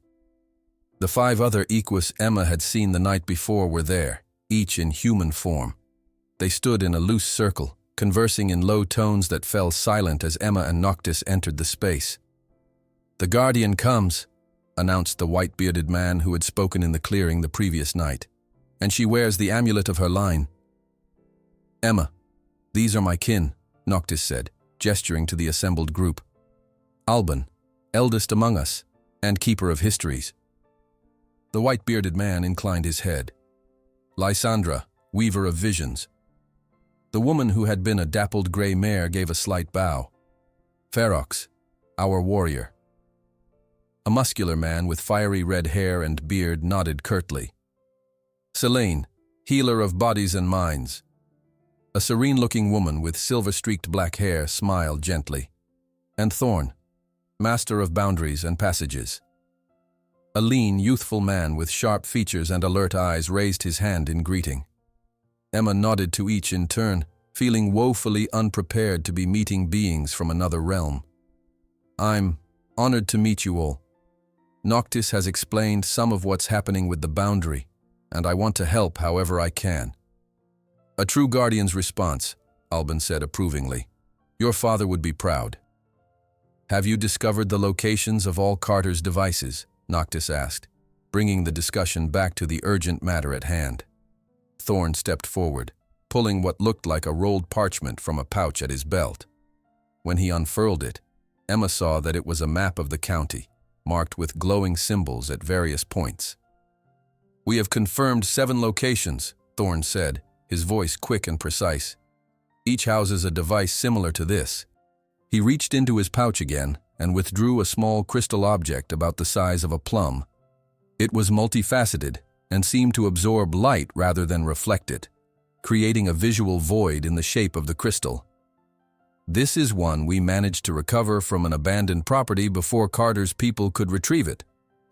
The 5 other Equus Emma had seen the night before were there, each in human form. They stood in a loose circle, conversing in low tones that fell silent as Emma and Noctis entered the space. "The guardian comes," announced the white-bearded man who had spoken in the clearing the previous night, "and she wears the amulet of her line." "Emma, these are my kin," Noctis said, gesturing to the assembled group. "Alban, eldest among us, and keeper of histories." The white-bearded man inclined his head. "Lysandra, weaver of visions." The woman who had been a dappled gray mare gave a slight bow. "Ferox, our warrior." A muscular man with fiery red hair and beard nodded curtly. "Selene, healer of bodies and minds." A serene-looking woman with silver-streaked black hair smiled gently. "And Thorn, master of boundaries and passages." A lean, youthful man with sharp features and alert eyes raised his hand in greeting. Emma nodded to each in turn, feeling woefully unprepared to be meeting beings from another realm. I'm honored to meet you all. Noctis has explained some of what's happening with the boundary, and I want to help however I can. A true guardian's response, Albin said approvingly. Your father would be proud. Have you discovered the locations of all Carter's devices? Noctis asked, bringing the discussion back to the urgent matter at hand. Thorn stepped forward, pulling what looked like a rolled parchment from a pouch at his belt. When he unfurled it, Emma saw that it was a map of the county, marked with glowing symbols at various points. We have confirmed 7 locations, Thorn said, his voice quick and precise. Each houses a device similar to this. He reached into his pouch again and withdrew a small crystal object about the size of a plum. It was multifaceted and seemed to absorb light rather than reflect it, creating a visual void in the shape of the crystal. This is one we managed to recover from an abandoned property before Carter's people could retrieve it,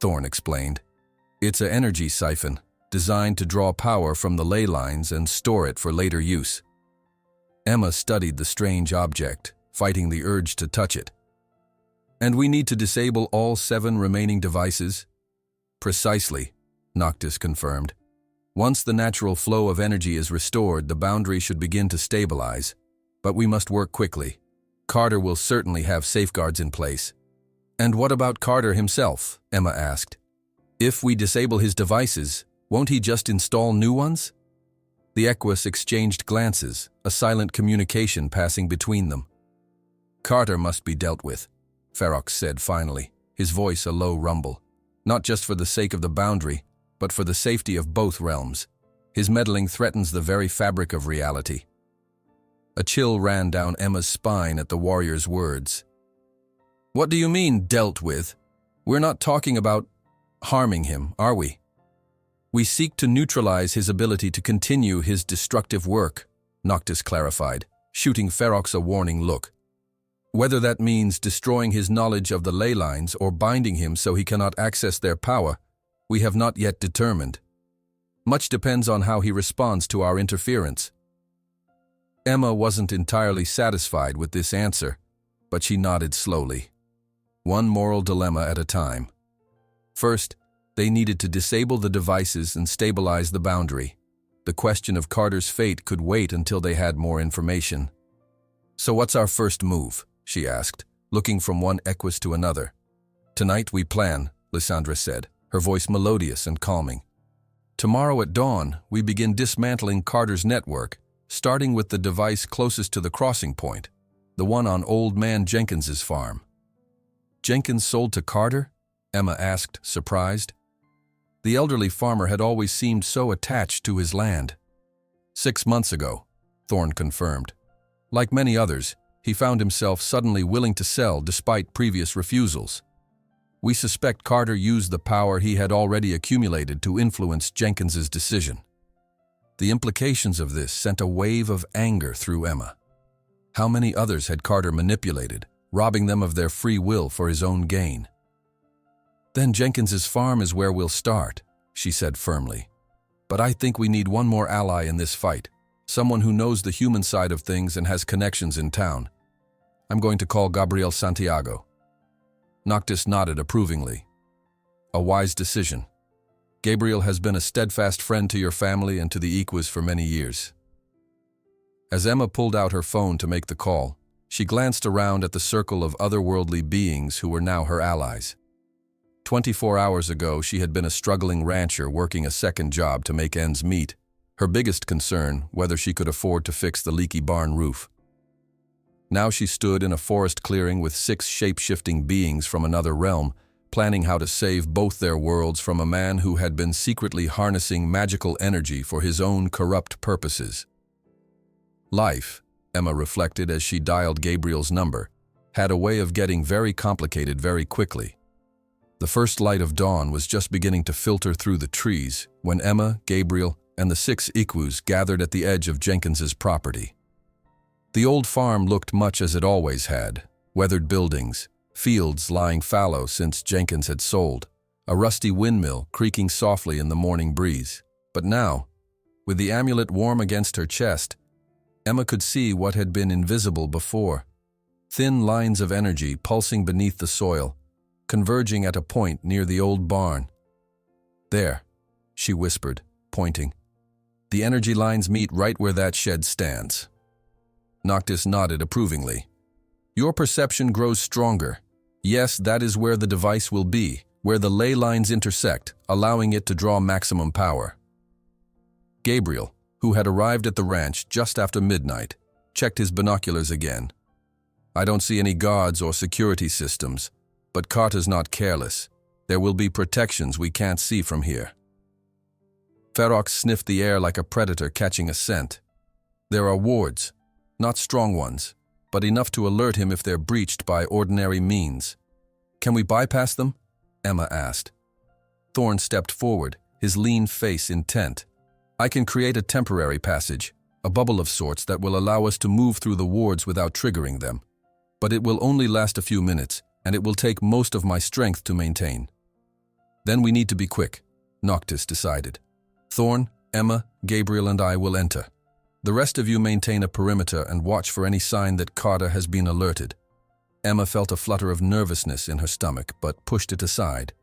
Thorn explained. It's an energy siphon, designed to draw power from the ley lines and store it for later use. Emma studied the strange object, fighting the urge to touch it. And we need to disable all 7 remaining devices? Precisely, Noctis confirmed. Once the natural flow of energy is restored, the boundary should begin to stabilize. But we must work quickly. Carter will certainly have safeguards in place. And what about Carter himself? Emma asked. If we disable his devices, won't he just install new ones? The Equus exchanged glances, a silent communication passing between them. Carter must be dealt with, Ferox said finally, his voice a low rumble. Not just for the sake of the boundary, but for the safety of both realms. His meddling threatens the very fabric of reality. A chill ran down Emma's spine at the warrior's words. What do you mean, dealt with? We're not talking about harming him, are we? We seek to neutralize his ability to continue his destructive work, Noctis clarified, shooting Ferox a warning look. Whether that means destroying his knowledge of the ley lines or binding him so he cannot access their power, we have not yet determined. Much depends on how he responds to our interference. Emma wasn't entirely satisfied with this answer, but she nodded slowly. One moral dilemma at a time. First, they needed to disable the devices and stabilize the boundary. The question of Carter's fate could wait until they had more information. So what's our first move? She asked, looking from one Equus to another. Tonight we plan, Lysandra said, her voice melodious and calming. Tomorrow at dawn, we begin dismantling Carter's network, starting with the device closest to the crossing point, the one on Old Man Jenkins's farm. Jenkins sold to Carter? Emma asked, surprised. The elderly farmer had always seemed so attached to his land. 6 months ago, Thorn confirmed. Like many others, he found himself suddenly willing to sell despite previous refusals. We suspect Carter used the power he had already accumulated to influence Jenkins's decision. The implications of this sent a wave of anger through Emma. How many others had Carter manipulated, robbing them of their free will for his own gain? Then Jenkins's farm is where we'll start, she said firmly. But I think we need one more ally in this fight, someone who knows the human side of things and has connections in town. I'm going to call Gabriel Santiago. Noctis nodded approvingly. A wise decision. Gabriel has been a steadfast friend to your family and to the Equus for many years. As Emma pulled out her phone to make the call, she glanced around at the circle of otherworldly beings who were now her allies. 24 hours ago, she had been a struggling rancher working a second job to make ends meet, her biggest concern whether she could afford to fix the leaky barn roof. Now she stood in a forest clearing with 6 shape-shifting beings from another realm, planning how to save both their worlds from a man who had been secretly harnessing magical energy for his own corrupt purposes. Life, Emma reflected as she dialed Gabriel's number, had a way of getting very complicated very quickly. The first light of dawn was just beginning to filter through the trees when Emma, Gabriel, and the 6 Equus gathered at the edge of Jenkins's property. The old farm looked much as it always had, weathered buildings, fields lying fallow since Jenkins had sold, a rusty windmill creaking softly in the morning breeze. But now, with the amulet warm against her chest, Emma could see what had been invisible before. thin lines of energy pulsing beneath the soil, converging at a point near the old barn. "There," she whispered, pointing. "The energy lines meet right where that shed stands." Noctis nodded approvingly. "Your perception grows stronger. Yes, that is where the device will be, where the ley lines intersect, allowing it to draw maximum power." Gabriel, who had arrived at the ranch just after midnight, checked his binoculars again. "I don't see any guards or security systems, but Carter's not careless. There will be protections we can't see from here." Ferox sniffed the air like a predator catching a scent. "There are wards, not strong ones, but enough to alert him if they're breached by ordinary means." "Can we bypass them?" Emma asked. Thorn stepped forward, his lean face intent. "I can create a temporary passage, a bubble of sorts that will allow us to move through the wards without triggering them. But it will only last a few minutes, and it will take most of my strength to maintain." "Then we need to be quick," Noctis decided. "Thorn, Emma, Gabriel, and I will enter. The rest of you maintain a perimeter and watch for any sign that Carter has been alerted." Emma felt a flutter of nervousness in her stomach, but pushed it aside.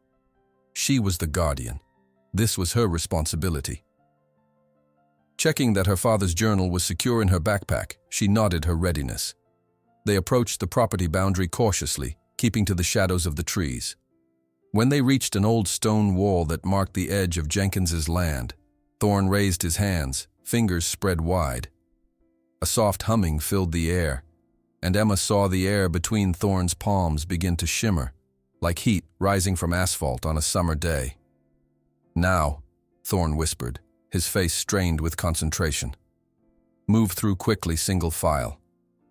She was the guardian. This was her responsibility. Checking that her father's journal was secure in her backpack, she nodded her readiness. They approached the property boundary cautiously, keeping to the shadows of the trees. When they reached an old stone wall that marked the edge of Jenkins's land, Thorn raised his hands, fingers spread wide. A soft humming filled the air, and Emma saw the air between Thorn's palms begin to shimmer, like heat rising from asphalt on a summer day. "Now," Thorn whispered, his face strained with concentration. "Move through quickly, single file.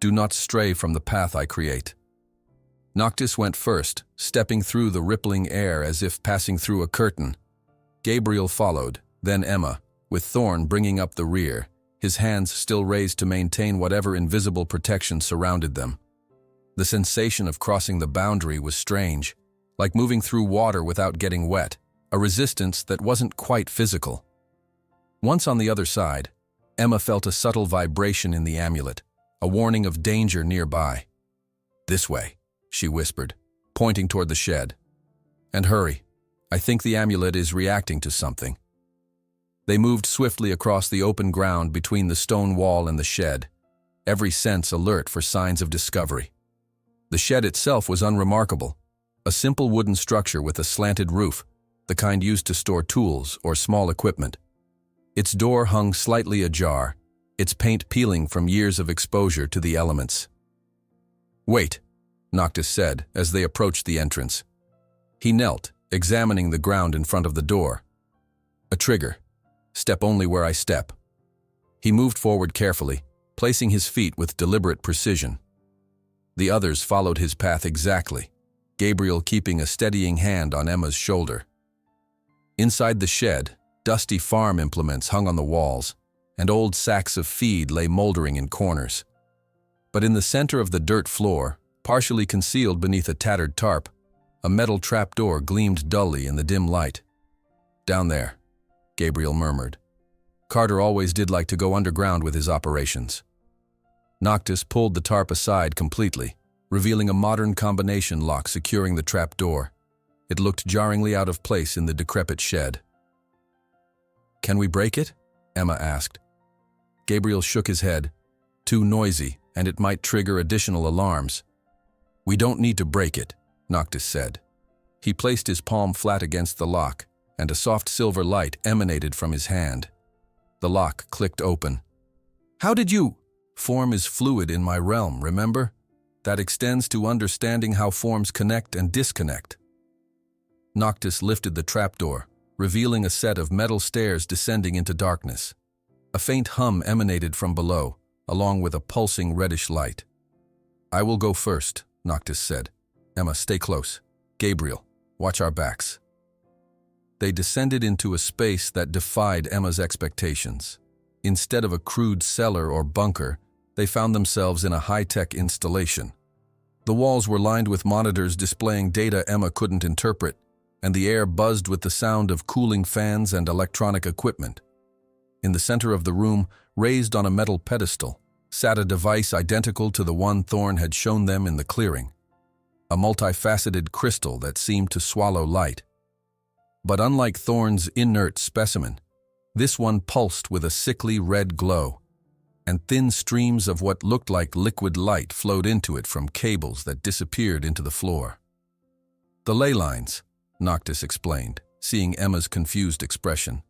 Do not stray from the path I create." Noctis went first, stepping through the rippling air as if passing through a curtain. Gabriel followed, then Emma, with Thorn bringing up the rear, his hands still raised to maintain whatever invisible protection surrounded them. The sensation of crossing the boundary was strange, like moving through water without getting wet, a resistance that wasn't quite physical. Once on the other side, Emma felt a subtle vibration in the amulet, a warning of danger nearby. "This way," she whispered, pointing toward the shed. "And hurry. I think the amulet is reacting to something." They moved swiftly across the open ground between the stone wall and the shed, every sense alert for signs of discovery. The shed itself was unremarkable, a simple wooden structure with a slanted roof, the kind used to store tools or small equipment. Its door hung slightly ajar, its paint peeling from years of exposure to the elements. "Wait," Noctis said as they approached the entrance. He knelt, examining the ground in front of the door. "A trigger. Step only where I step." He moved forward carefully, placing his feet with deliberate precision. The others followed his path exactly, Gabriel keeping a steadying hand on Emma's shoulder. Inside the shed, dusty farm implements hung on the walls, and old sacks of feed lay moldering in corners. But in the center of the dirt floor, partially concealed beneath a tattered tarp, a metal trapdoor gleamed dully in the dim light. "Down there," Gabriel murmured. Carter always did like to go underground with his operations. Noctis pulled the tarp aside completely, revealing a modern combination lock securing the trapdoor. It looked jarringly out of place in the decrepit shed. "Can we break it?" Emma asked. Gabriel shook his head. "Too noisy, and it might trigger additional alarms." "We don't need to break it," Noctis said. He placed his palm flat against the lock, and a soft silver light emanated from his hand. The lock clicked open. "How did you—" "Form is fluid in my realm, remember? That extends to understanding how forms connect and disconnect." Noctis lifted the trapdoor, revealing a set of metal stairs descending into darkness. A faint hum emanated from below, along with a pulsing reddish light. "I will go first," Noctis said. "Emma, stay close. Gabriel, watch our backs." They descended into a space that defied Emma's expectations. Instead of a crude cellar or bunker, they found themselves in a high-tech installation. The walls were lined with monitors displaying data Emma couldn't interpret, and the air buzzed with the sound of cooling fans and electronic equipment. In the center of the room, raised on a metal pedestal, sat a device identical to the one Thorn had shown them in the clearing, a multifaceted crystal that seemed to swallow light. But unlike Thorn's inert specimen, this one pulsed with a sickly red glow, and thin streams of what looked like liquid light flowed into it from cables that disappeared into the floor. "The ley lines," Noctis explained, seeing Emma's confused expression.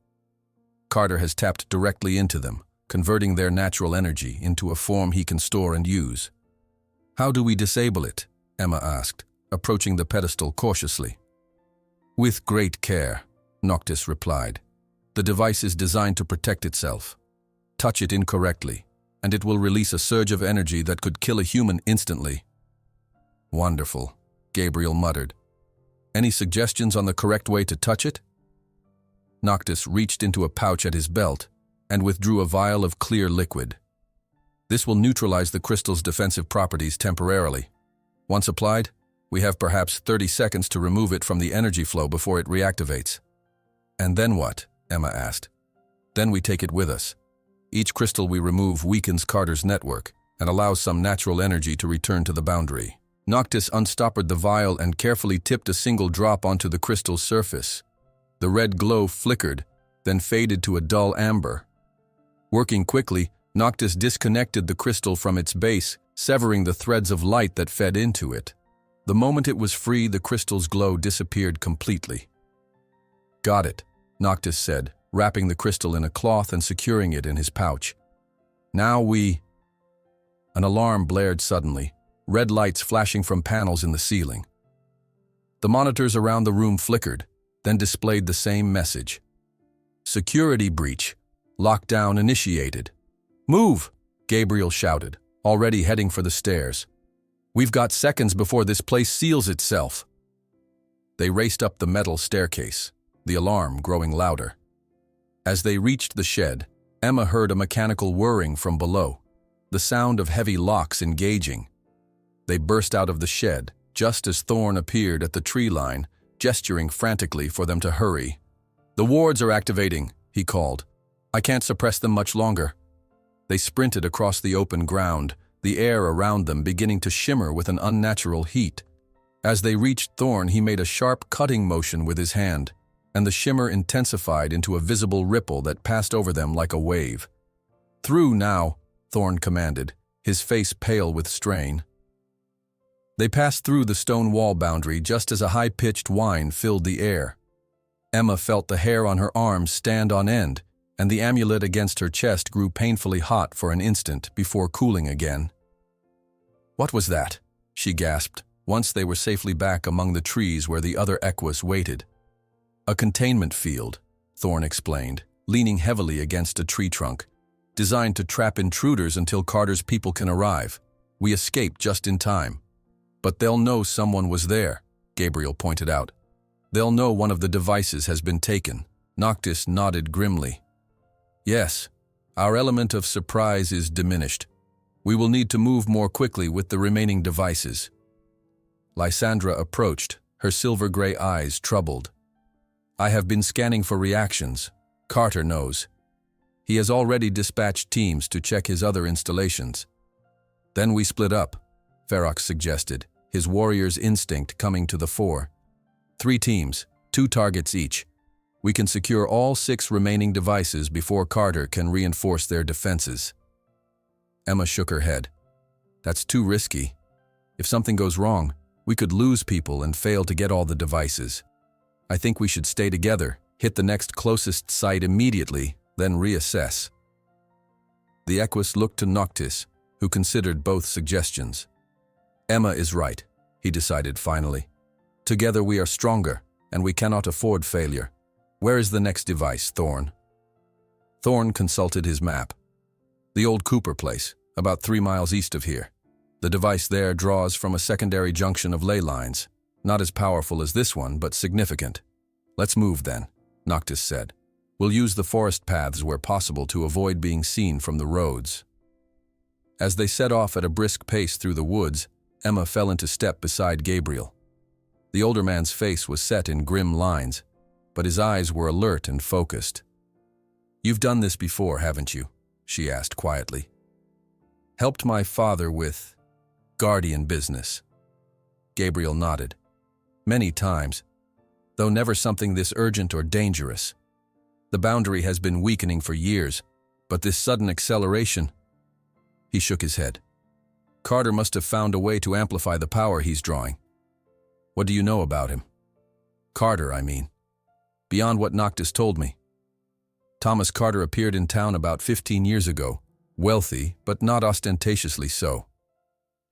"Carter has tapped directly into them, converting their natural energy into a form he can store and use." "How do we disable it?" Emma asked, approaching the pedestal cautiously. "With great care," Noctis replied. "The device is designed to protect itself. Touch it incorrectly, and it will release a surge of energy that could kill a human instantly." "Wonderful," Gabriel muttered. "Any suggestions on the correct way to touch it?" Noctis reached into a pouch at his belt and withdrew a vial of clear liquid. "This will neutralize the crystal's defensive properties temporarily. Once applied, we have perhaps 30 seconds to remove it from the energy flow before it reactivates." "And then what?" Emma asked. "Then we take it with us. Each crystal we remove weakens Carter's network and allows some natural energy to return to the boundary." Noctis unstoppered the vial and carefully tipped a single drop onto the crystal's surface. The red glow flickered, then faded to a dull amber. Working quickly, Noctis disconnected the crystal from its base, severing the threads of light that fed into it. The moment it was free, the crystal's glow disappeared completely. "Got it," Noctis said, wrapping the crystal in a cloth and securing it in his pouch. "Now we—" An alarm blared suddenly, red lights flashing from panels in the ceiling. The monitors around the room flickered, then displayed the same message. "Security breach. Lockdown initiated." "Move!" Gabriel shouted, already heading for the stairs. "We've got seconds before this place seals itself." They raced up the metal staircase, the alarm growing louder. As they reached the shed, Emma heard a mechanical whirring from below, the sound of heavy locks engaging. They burst out of the shed, just as Thorn appeared at the tree line, gesturing frantically for them to hurry. "The wards are activating," he called. "I can't suppress them much longer." They sprinted across the open ground, the air around them beginning to shimmer with an unnatural heat. As they reached Thorn, he made a sharp cutting motion with his hand, and the shimmer intensified into a visible ripple that passed over them like a wave. "Through now," Thorn commanded, his face pale with strain. They passed through the stone wall boundary just as a high-pitched whine filled the air. Emma felt the hair on her arms stand on end, and the amulet against her chest grew painfully hot for an instant before cooling again. "What was that?" she gasped, once they were safely back among the trees where the other Equus waited. "A containment field," Thorn explained, leaning heavily against a tree trunk, "designed to trap intruders until Carter's people can arrive. We escaped just in time." "But they'll know someone was there," Gabriel pointed out. "They'll know one of the devices has been taken." Noctis nodded grimly. "Yes, our element of surprise is diminished. We will need to move more quickly with the remaining devices." Lysandra approached, her silver-gray eyes troubled. "I have been scanning for reactions. Carter knows. He has already dispatched teams to check his other installations." "Then we split up," Ferox suggested, his warrior's instinct coming to the fore. 3 teams, 2 targets each. We can secure all 6 remaining devices before Carter can reinforce their defenses." Emma shook her head. "That's too risky. If something goes wrong, we could lose people and fail to get all the devices. I think we should stay together, hit the next closest site immediately, then reassess." The Equus looked to Noctis, who considered both suggestions. "Emma is right," he decided finally. "Together we are stronger, and we cannot afford failure. Where is the next device, Thorn?" Thorn consulted his map. "The old Cooper place, about 3 miles east of here. The device there draws from a secondary junction of ley lines. Not as powerful as this one, but significant." "Let's move then," Noctis said. "We'll use the forest paths where possible to avoid being seen from the roads." As they set off at a brisk pace through the woods, Emma fell into step beside Gabriel. The older man's face was set in grim lines, but his eyes were alert and focused. "You've done this before, haven't you?" she asked quietly. Helped my father with guardian business. Gabriel nodded. Many times, though never something this urgent or dangerous. The boundary has been weakening for years, but this sudden acceleration... He shook his head. Carter must have found a way to amplify the power he's drawing. What do you know about him? Carter, I mean. Beyond what Noctis told me. Thomas Carter appeared in town about 15 years ago, wealthy, but not ostentatiously so.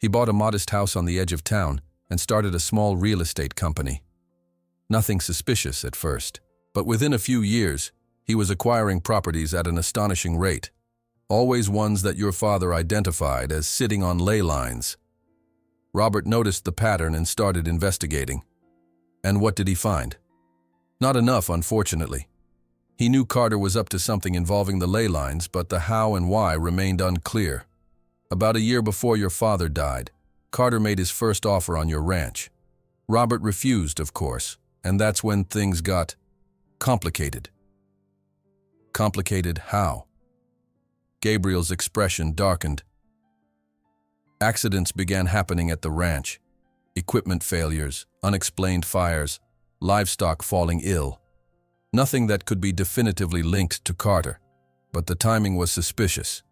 He bought a modest house on the edge of town and started a small real estate company. Nothing suspicious at first, but within a few years, he was acquiring properties at an astonishing rate, always ones that your father identified as sitting on ley lines. Robert noticed the pattern and started investigating. And what did he find? Not enough, unfortunately. He knew Carter was up to something involving the ley lines, but the how and why remained unclear. About a year before your father died, Carter made his first offer on your ranch. Robert refused, of course, and that's when things got complicated. Complicated how? Gabriel's expression darkened. Accidents began happening at the ranch. Equipment failures, unexplained fires, livestock falling ill. Nothing that could be definitively linked to Carter, but the timing was suspicious.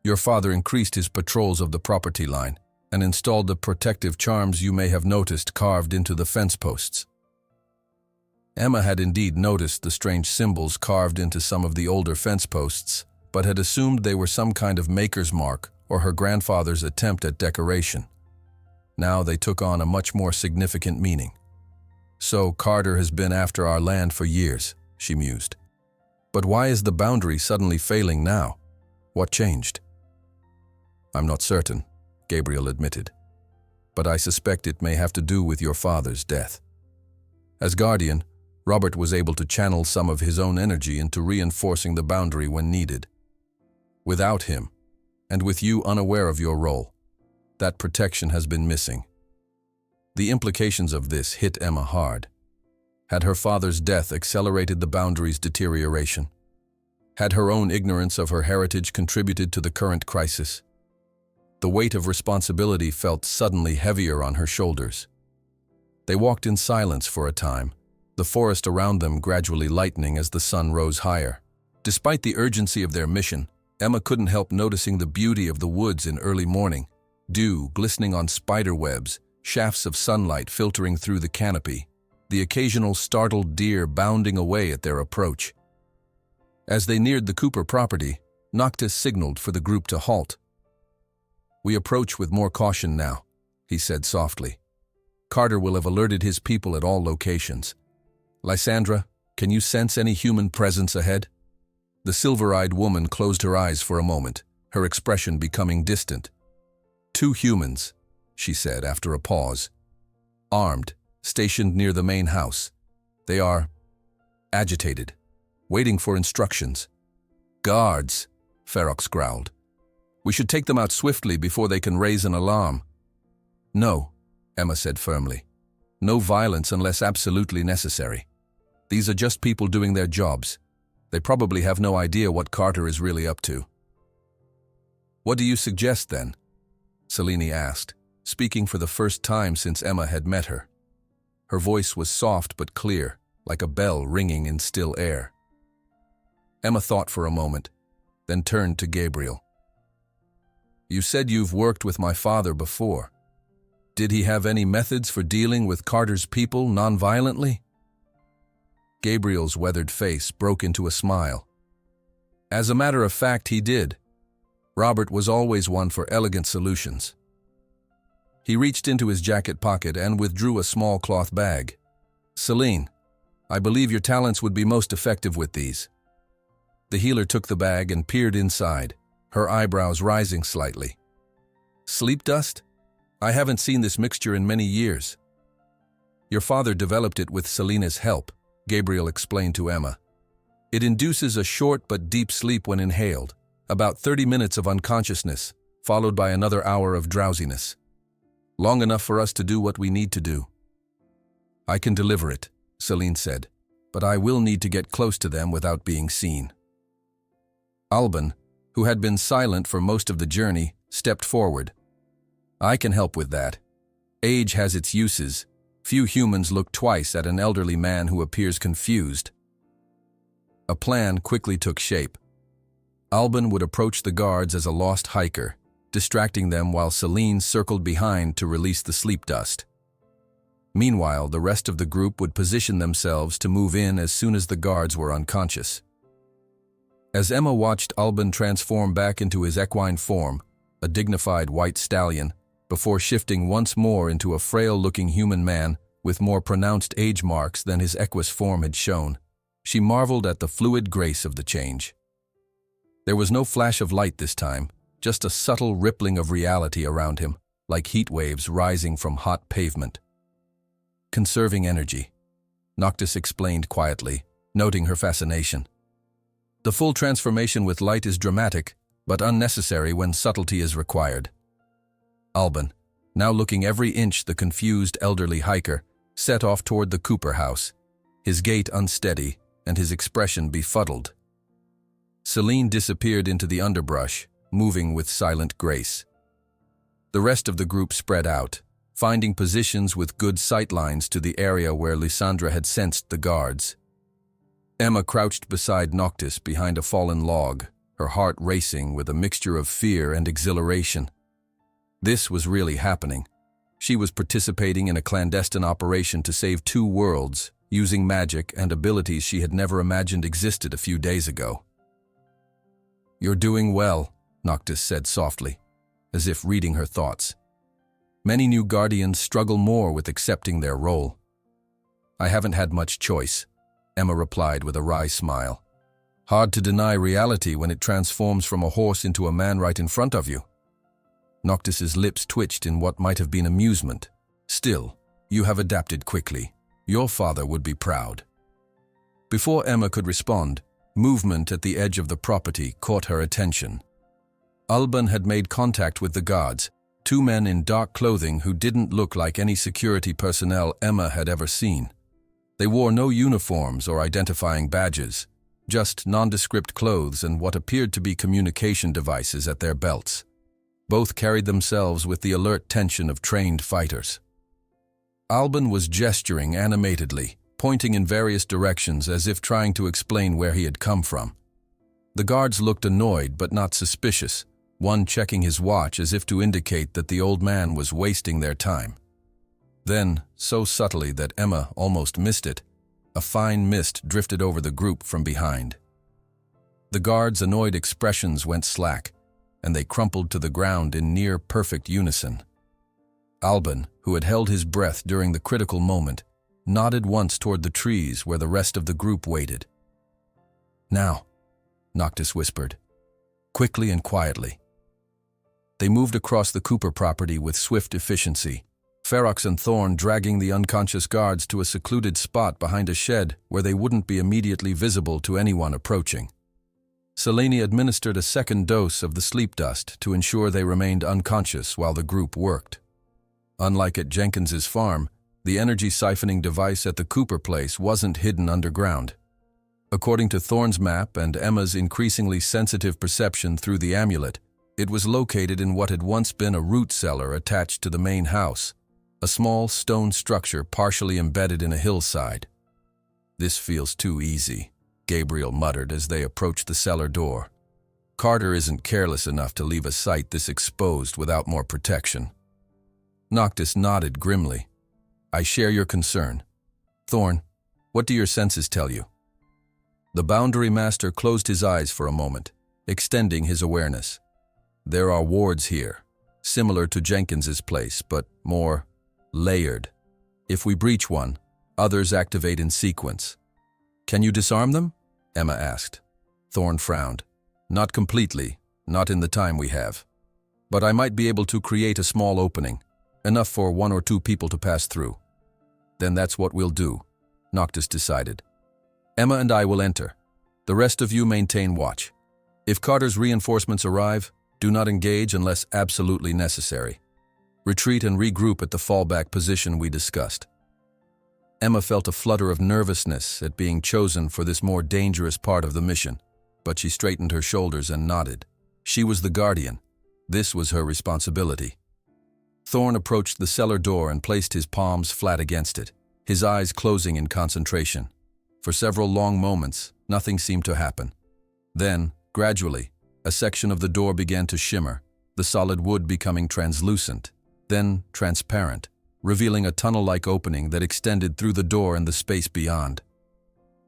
Your father increased his patrols of the property line and installed the protective charms you may have noticed carved into the fence posts. Emma had indeed noticed the strange symbols carved into some of the older fence posts, but had assumed they were some kind of maker's mark or her grandfather's attempt at decoration. Now they took on a much more significant meaning. So Carter has been after our land for years, she mused. But why is the boundary suddenly failing now? What changed? I'm not certain, Gabriel admitted, but I suspect it may have to do with your father's death. As guardian, Robert was able to channel some of his own energy into reinforcing the boundary when needed. Without him, and with you unaware of your role, that protection has been missing. The implications of this hit Emma hard. Had her father's death accelerated the boundary's deterioration? Had her own ignorance of her heritage contributed to the current crisis? The weight of responsibility felt suddenly heavier on her shoulders. They walked in silence for a time, the forest around them gradually lightening as the sun rose higher. Despite the urgency of their mission, Emma couldn't help noticing the beauty of the woods in early morning, dew glistening on spider webs, shafts of sunlight filtering through the canopy, the occasional startled deer bounding away at their approach. As they neared the Cooper property, Noctis signaled for the group to halt. We approach with more caution now, he said softly. Carter will have alerted his people at all locations. Lysandra, can you sense any human presence ahead? The silver-eyed woman closed her eyes for a moment, her expression becoming distant. 2 humans, she said after a pause. Armed, stationed near the main house. They are agitated, waiting for instructions. Guards, Ferox growled. We should take them out swiftly before they can raise an alarm. No, Emma said firmly. No violence unless absolutely necessary. These are just people doing their jobs. They probably have no idea what Carter is really up to. What do you suggest then? Selene asked, speaking for the first time since Emma had met her. Her voice was soft but clear, like a bell ringing in still air. Emma thought for a moment, then turned to Gabriel. You said you've worked with my father before. Did he have any methods for dealing with Carter's people non-violently? Gabriel's weathered face broke into a smile. As a matter of fact, he did. Robert was always one for elegant solutions. He reached into his jacket pocket and withdrew a small cloth bag. Selene, I believe your talents would be most effective with these. The healer took the bag and peered inside, her eyebrows rising slightly. Sleep dust? I haven't seen this mixture in many years. Your father developed it with Selena's help, Gabriel explained to Emma. It induces a short but deep sleep when inhaled, about 30 minutes of unconsciousness, followed by another hour of drowsiness. Long enough for us to do what we need to do. I can deliver it, Selene said, but I will need to get close to them without being seen. Alban, who had been silent for most of the journey, stepped forward. "I can help with that. Age has its uses. Few humans look twice at an elderly man who appears confused." A plan quickly took shape. Alban would approach the guards as a lost hiker, distracting them while Celine circled behind to release the sleep dust. Meanwhile, the rest of the group would position themselves to move in as soon as the guards were unconscious. As Emma watched Alban transform back into his equine form, a dignified white stallion, before shifting once more into a frail-looking human man with more pronounced age marks than his equus form had shown, she marveled at the fluid grace of the change. There was no flash of light this time, just a subtle rippling of reality around him, like heat waves rising from hot pavement. "Conserving energy," Noctis explained quietly, noting her fascination. "The full transformation with light is dramatic, but unnecessary when subtlety is required." Alban, now looking every inch the confused elderly hiker, set off toward the Cooper house, his gait unsteady and his expression befuddled. Celine disappeared into the underbrush, moving with silent grace. The rest of the group spread out, finding positions with good sightlines to the area where Lysandra had sensed the guards. Emma crouched beside Noctis behind a fallen log, her heart racing with a mixture of fear and exhilaration. This was really happening. She was participating in a clandestine operation to save 2 worlds, using magic and abilities she had never imagined existed a few days ago. "You're doing well," Noctis said softly, as if reading her thoughts. "Many new guardians struggle more with accepting their role." "I haven't had much choice," Emma replied with a wry smile. "Hard to deny reality when it transforms from a horse into a man right in front of you." Noctis's lips twitched in what might have been amusement. "Still, you have adapted quickly. Your father would be proud." Before Emma could respond, movement at the edge of the property caught her attention. Alban had made contact with the guards, 2 men in dark clothing who didn't look like any security personnel Emma had ever seen. They wore no uniforms or identifying badges, just nondescript clothes and what appeared to be communication devices at their belts. Both carried themselves with the alert tension of trained fighters. Alban was gesturing animatedly, pointing in various directions as if trying to explain where he had come from. The guards looked annoyed but not suspicious, one checking his watch as if to indicate that the old man was wasting their time. Then, so subtly that Emma almost missed it, a fine mist drifted over the group from behind. The guards' annoyed expressions went slack, and they crumpled to the ground in near-perfect unison. Alban, who had held his breath during the critical moment, nodded once toward the trees where the rest of the group waited. "Now," Noctis whispered, quickly and quietly. They moved across the Cooper property with swift efficiency, Ferox and Thorn dragging the unconscious guards to a secluded spot behind a shed where they wouldn't be immediately visible to anyone approaching. Selene administered a second dose of the sleep dust to ensure they remained unconscious while the group worked. Unlike at Jenkins's farm, the energy siphoning device at the Cooper place wasn't hidden underground. According to Thorn's map and Emma's increasingly sensitive perception through the amulet, it was located in what had once been a root cellar attached to the main house, a small stone structure partially embedded in a hillside. "This feels too easy," Gabriel muttered as they approached the cellar door. "Carter isn't careless enough to leave a site this exposed without more protection." Noctis nodded grimly. "I share your concern. Thorn, what do your senses tell you?" The Boundary Master closed his eyes for a moment, extending his awareness. "There are wards here, similar to Jenkins's place, but more layered. If we breach one, others activate in sequence." "Can you disarm them?" Emma asked. Thorn frowned. "Not completely, not in the time we have. But I might be able to create a small opening, enough for 1 or 2 people to pass through." "Then that's what we'll do," Noctis decided. "Emma and I will enter. The rest of you maintain watch. If Carter's reinforcements arrive, do not engage unless absolutely necessary. Retreat and regroup at the fallback position we discussed." Emma felt a flutter of nervousness at being chosen for this more dangerous part of the mission, but she straightened her shoulders and nodded. She was the guardian. This was her responsibility. Thorn approached the cellar door and placed his palms flat against it, his eyes closing in concentration. For several long moments, nothing seemed to happen. Then, gradually, a section of the door began to shimmer, the solid wood becoming translucent, then transparent, revealing a tunnel-like opening that extended through the door and the space beyond.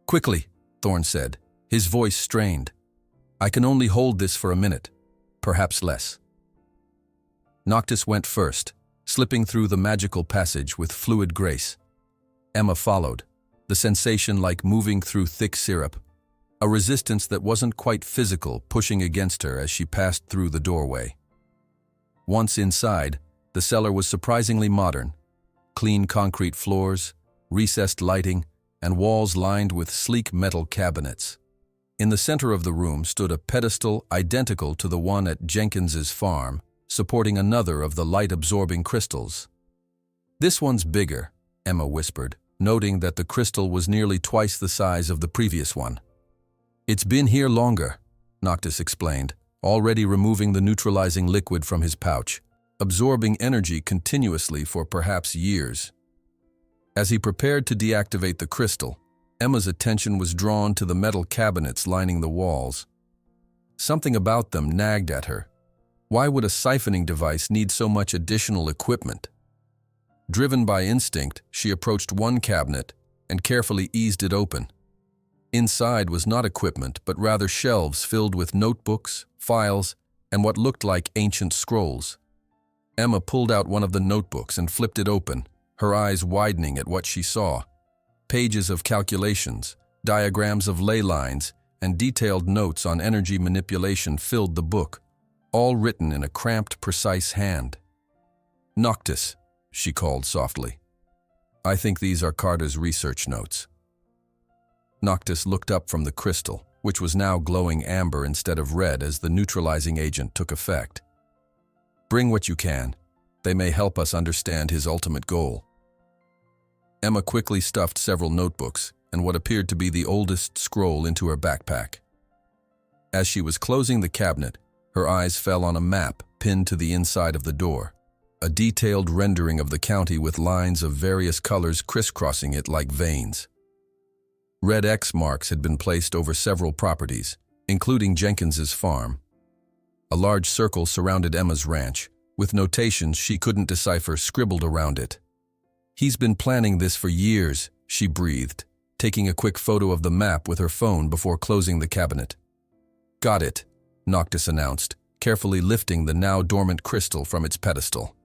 "Quickly," Thorn said, his voice strained. "I can only hold this for a minute, perhaps less." Noctis went first, slipping through the magical passage with fluid grace. Emma followed, the sensation like moving through thick syrup, a resistance that wasn't quite physical pushing against her as she passed through the doorway. Once inside, the cellar was surprisingly modern. Clean concrete floors, recessed lighting, and walls lined with sleek metal cabinets. In the center of the room stood a pedestal identical to the one at Jenkins's farm, supporting another of the light-absorbing crystals. "This one's bigger," Emma whispered, noting that the crystal was nearly twice the size of the previous one. "It's been here longer," Noctis explained, already removing the neutralizing liquid from his pouch, absorbing energy continuously for perhaps years. As he prepared to deactivate the crystal, Emma's attention was drawn to the metal cabinets lining the walls. Something about them nagged at her. Why would a siphoning device need so much additional equipment? Driven by instinct, she approached one cabinet and carefully eased it open. Inside was not equipment, but rather shelves filled with notebooks, files, and what looked like ancient scrolls. Emma pulled out one of the notebooks and flipped it open, her eyes widening at what she saw. Pages of calculations, diagrams of ley lines, and detailed notes on energy manipulation filled the book, all written in a cramped, precise hand. "Noctis," she called softly. "I think these are Carter's research notes." Noctis looked up from the crystal, which was now glowing amber instead of red as the neutralizing agent took effect. "Bring what you can. They may help us understand his ultimate goal." Emma quickly stuffed several notebooks and what appeared to be the oldest scroll into her backpack. As she was closing the cabinet, her eyes fell on a map pinned to the inside of the door, a detailed rendering of the county with lines of various colors crisscrossing it like veins. Red X marks had been placed over several properties, including Jenkins's farm. A large circle surrounded Emma's ranch, with notations she couldn't decipher scribbled around it. "He's been planning this for years," she breathed, taking a quick photo of the map with her phone before closing the cabinet. "Got it," Noctis announced, carefully lifting the now dormant crystal from its pedestal.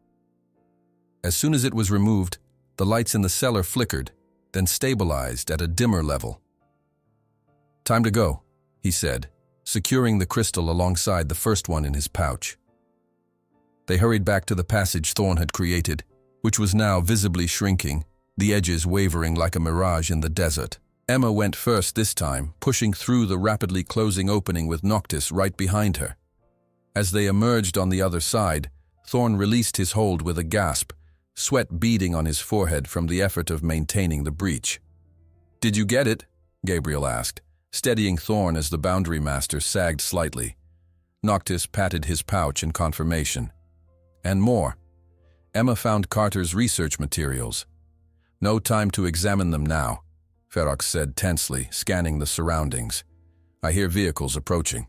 As soon as it was removed, the lights in the cellar flickered, then stabilized at a dimmer level. "Time to go," he said, securing the crystal alongside the first one in his pouch. They hurried back to the passage Thorn had created, which was now visibly shrinking, the edges wavering like a mirage in the desert. Emma went first this time, pushing through the rapidly closing opening with Noctis right behind her. As they emerged on the other side, Thorn released his hold with a gasp, sweat beading on his forehead from the effort of maintaining the breach. "Did you get it?" Gabriel asked, steadying Thorn as the Boundary Master sagged slightly. Noctis patted his pouch in confirmation. "And more." Emma found Carter's research materials. "No time to examine them now," Ferox said tensely, scanning the surroundings. "I hear vehicles approaching."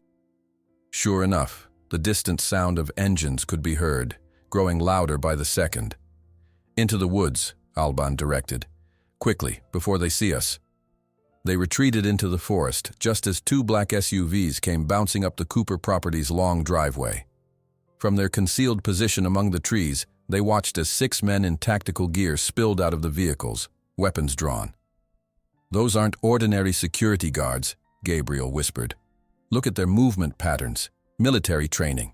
Sure enough, the distant sound of engines could be heard, growing louder by the second. "Into the woods," Alban directed. "Quickly, before they see us." They retreated into the forest just as two black SUVs came bouncing up the Cooper property's long driveway. From their concealed position among the trees, they watched as 6 men in tactical gear spilled out of the vehicles, weapons drawn. "Those aren't ordinary security guards," Gabriel whispered. "Look at their movement patterns, military training."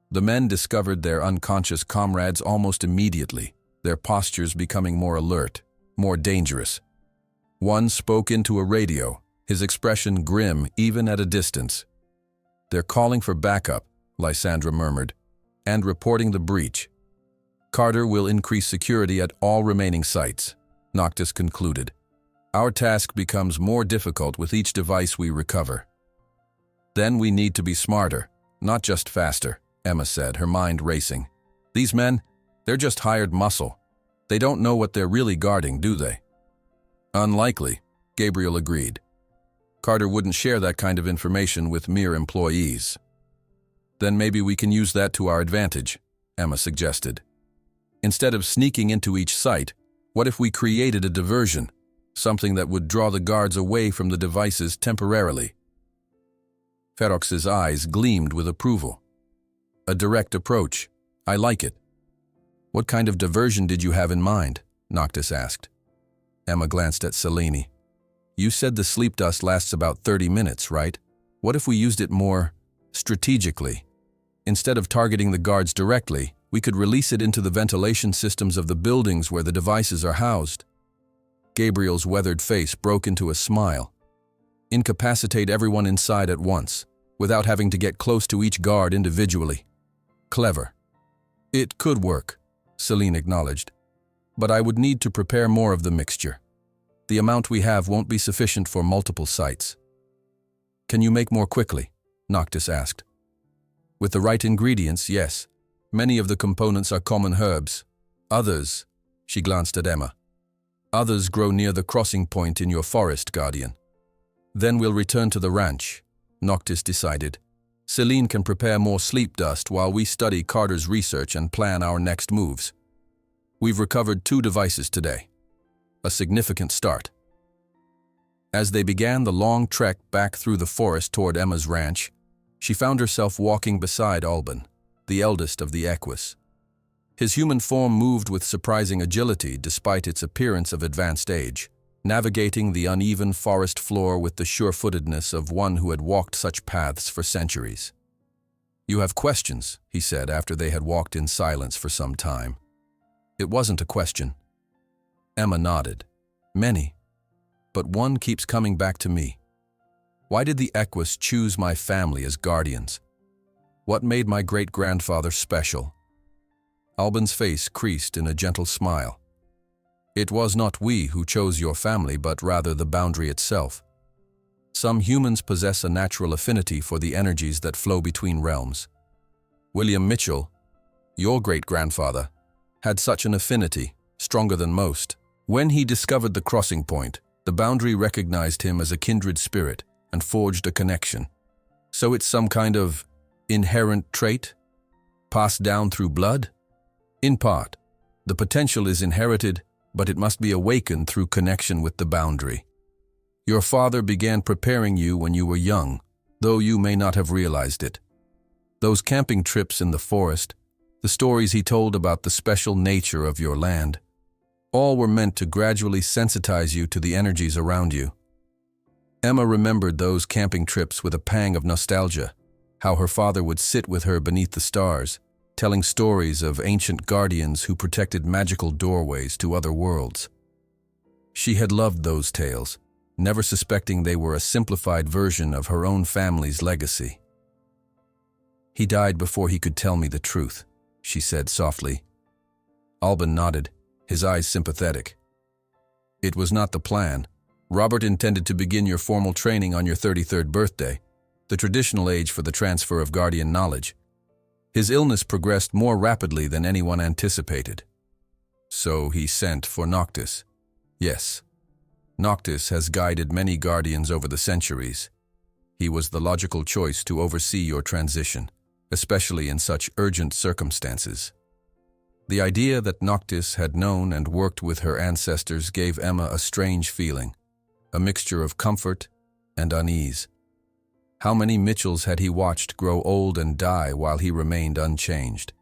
The men discovered their unconscious comrades almost immediately, their postures becoming more alert, more dangerous. One spoke into a radio, his expression grim even at a distance. "They're calling for backup," Lysandra murmured, "and reporting the breach. Carter will increase security at all remaining sites," Noctis concluded. "Our task becomes more difficult with each device we recover." "Then we need to be smarter, not just faster," Emma said, her mind racing. These men, they're just hired muscle. They don't know what they're really guarding, do they? Unlikely, Gabriel agreed. Carter wouldn't share that kind of information with mere employees. Then maybe we can use that to our advantage, Emma suggested. Instead of sneaking into each site, what if we created a diversion, something that would draw the guards away from the devices temporarily? Ferox's eyes gleamed with approval. A direct approach. I like it. What kind of diversion did you have in mind? Noctis asked. Emma glanced at Selene. You said the sleep dust lasts about 30 minutes, right? What if we used it more strategically? Instead of targeting the guards directly, we could release it into the ventilation systems of the buildings where the devices are housed. Gabriel's weathered face broke into a smile. Incapacitate everyone inside at once, without having to get close to each guard individually. Clever. It could work, Selene acknowledged, but I would need to prepare more of the mixture. The amount we have won't be sufficient for multiple sites. Can you make more quickly? Noctis asked. With the right ingredients, yes. Many of the components are common herbs. Others, she glanced at Emma. Others grow near the crossing point in your forest, Guardian. Then we'll return to the ranch, Noctis decided. Selene can prepare more sleep dust while we study Carter's research and plan our next moves. We've recovered 2 devices today. A significant start. As they began the long trek back through the forest toward Emma's ranch, she found herself walking beside Alban, the eldest of the Equus. His human form moved with surprising agility despite its appearance of advanced age, navigating the uneven forest floor with the sure-footedness of one who had walked such paths for centuries. You have questions, he said after they had walked in silence for some time. It wasn't a question. Emma nodded. Many. But one keeps coming back to me. Why did the Equus choose my family as guardians? What made my great-grandfather special? Alban's face creased in a gentle smile. It was not we who chose your family, but rather the boundary itself. Some humans possess a natural affinity for the energies that flow between realms. William Mitchell, your great-grandfather, had such an affinity, stronger than most. When he discovered the crossing point, the boundary recognized him as a kindred spirit and forged a connection. So it's some kind of inherent trait? Passed down through blood? In part. The potential is inherited, but it must be awakened through connection with the boundary. Your father began preparing you when you were young, though you may not have realized it. Those camping trips in the forest, the stories he told about the special nature of your land, all were meant to gradually sensitize you to the energies around you. Emma remembered those camping trips with a pang of nostalgia, how her father would sit with her beneath the stars, telling stories of ancient guardians who protected magical doorways to other worlds. She had loved those tales, never suspecting they were a simplified version of her own family's legacy. He died before he could tell me the truth, she said softly. Alban nodded, his eyes sympathetic. It was not the plan. Robert intended to begin your formal training on your 33rd birthday, the traditional age for the transfer of guardian knowledge. His illness progressed more rapidly than anyone anticipated. So he sent for Noctis. Yes, Noctis has guided many guardians over the centuries. He was the logical choice to oversee your transition, especially in such urgent circumstances. The idea that Noctis had known and worked with her ancestors gave Emma a strange feeling, a mixture of comfort and unease. How many Mitchells had he watched grow old and die while he remained unchanged?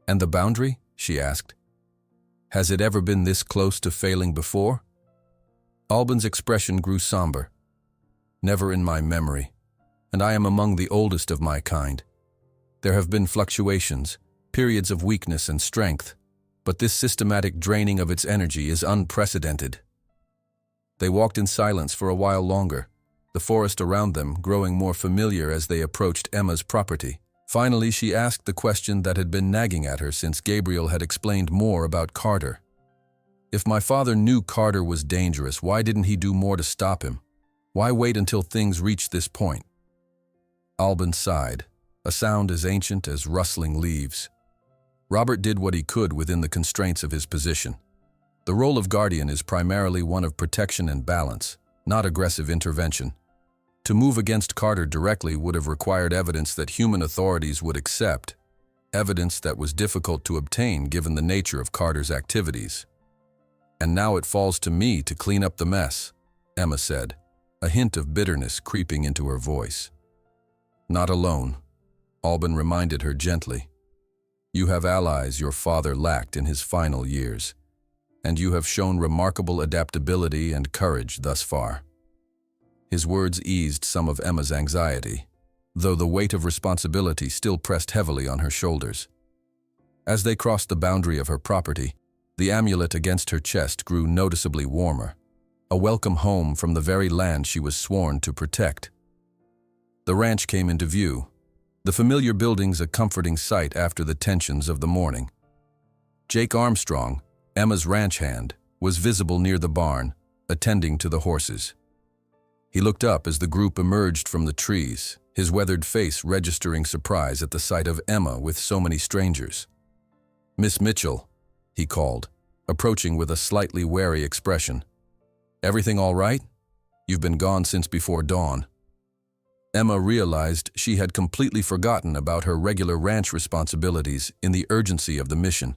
And the boundary? She asked. Has it ever been this close to failing before? Alban's expression grew somber. Never in my memory, and I am among the oldest of my kind. There have been fluctuations, periods of weakness and strength, but this systematic draining of its energy is unprecedented. They walked in silence for a while longer, the forest around them growing more familiar as they approached Emma's property. Finally, she asked the question that had been nagging at her since Gabriel had explained more about Carter. If my father knew Carter was dangerous, why didn't he do more to stop him? Why wait until things reached this point? Alban sighed, a sound as ancient as rustling leaves. Robert did what he could within the constraints of his position. The role of guardian is primarily one of protection and balance, not aggressive intervention. To move against Carter directly would have required evidence that human authorities would accept, evidence that was difficult to obtain given the nature of Carter's activities. "And now it falls to me to clean up the mess," Emma said, a hint of bitterness creeping into her voice. "Not alone," Alban reminded her gently. "You have allies your father lacked in his final years, and you have shown remarkable adaptability and courage thus far." His words eased some of Emma's anxiety, though the weight of responsibility still pressed heavily on her shoulders. As they crossed the boundary of her property, the amulet against her chest grew noticeably warmer, a welcome home from the very land she was sworn to protect. The ranch came into view, the familiar buildings a comforting sight after the tensions of the morning. Jake Armstrong, Emma's ranch hand, was visible near the barn, attending to the horses. He looked up as the group emerged from the trees, his weathered face registering surprise at the sight of Emma with so many strangers. "Miss Mitchell," he called, approaching with a slightly wary expression. "Everything all right? You've been gone since before dawn." Emma realized she had completely forgotten about her regular ranch responsibilities in the urgency of the mission.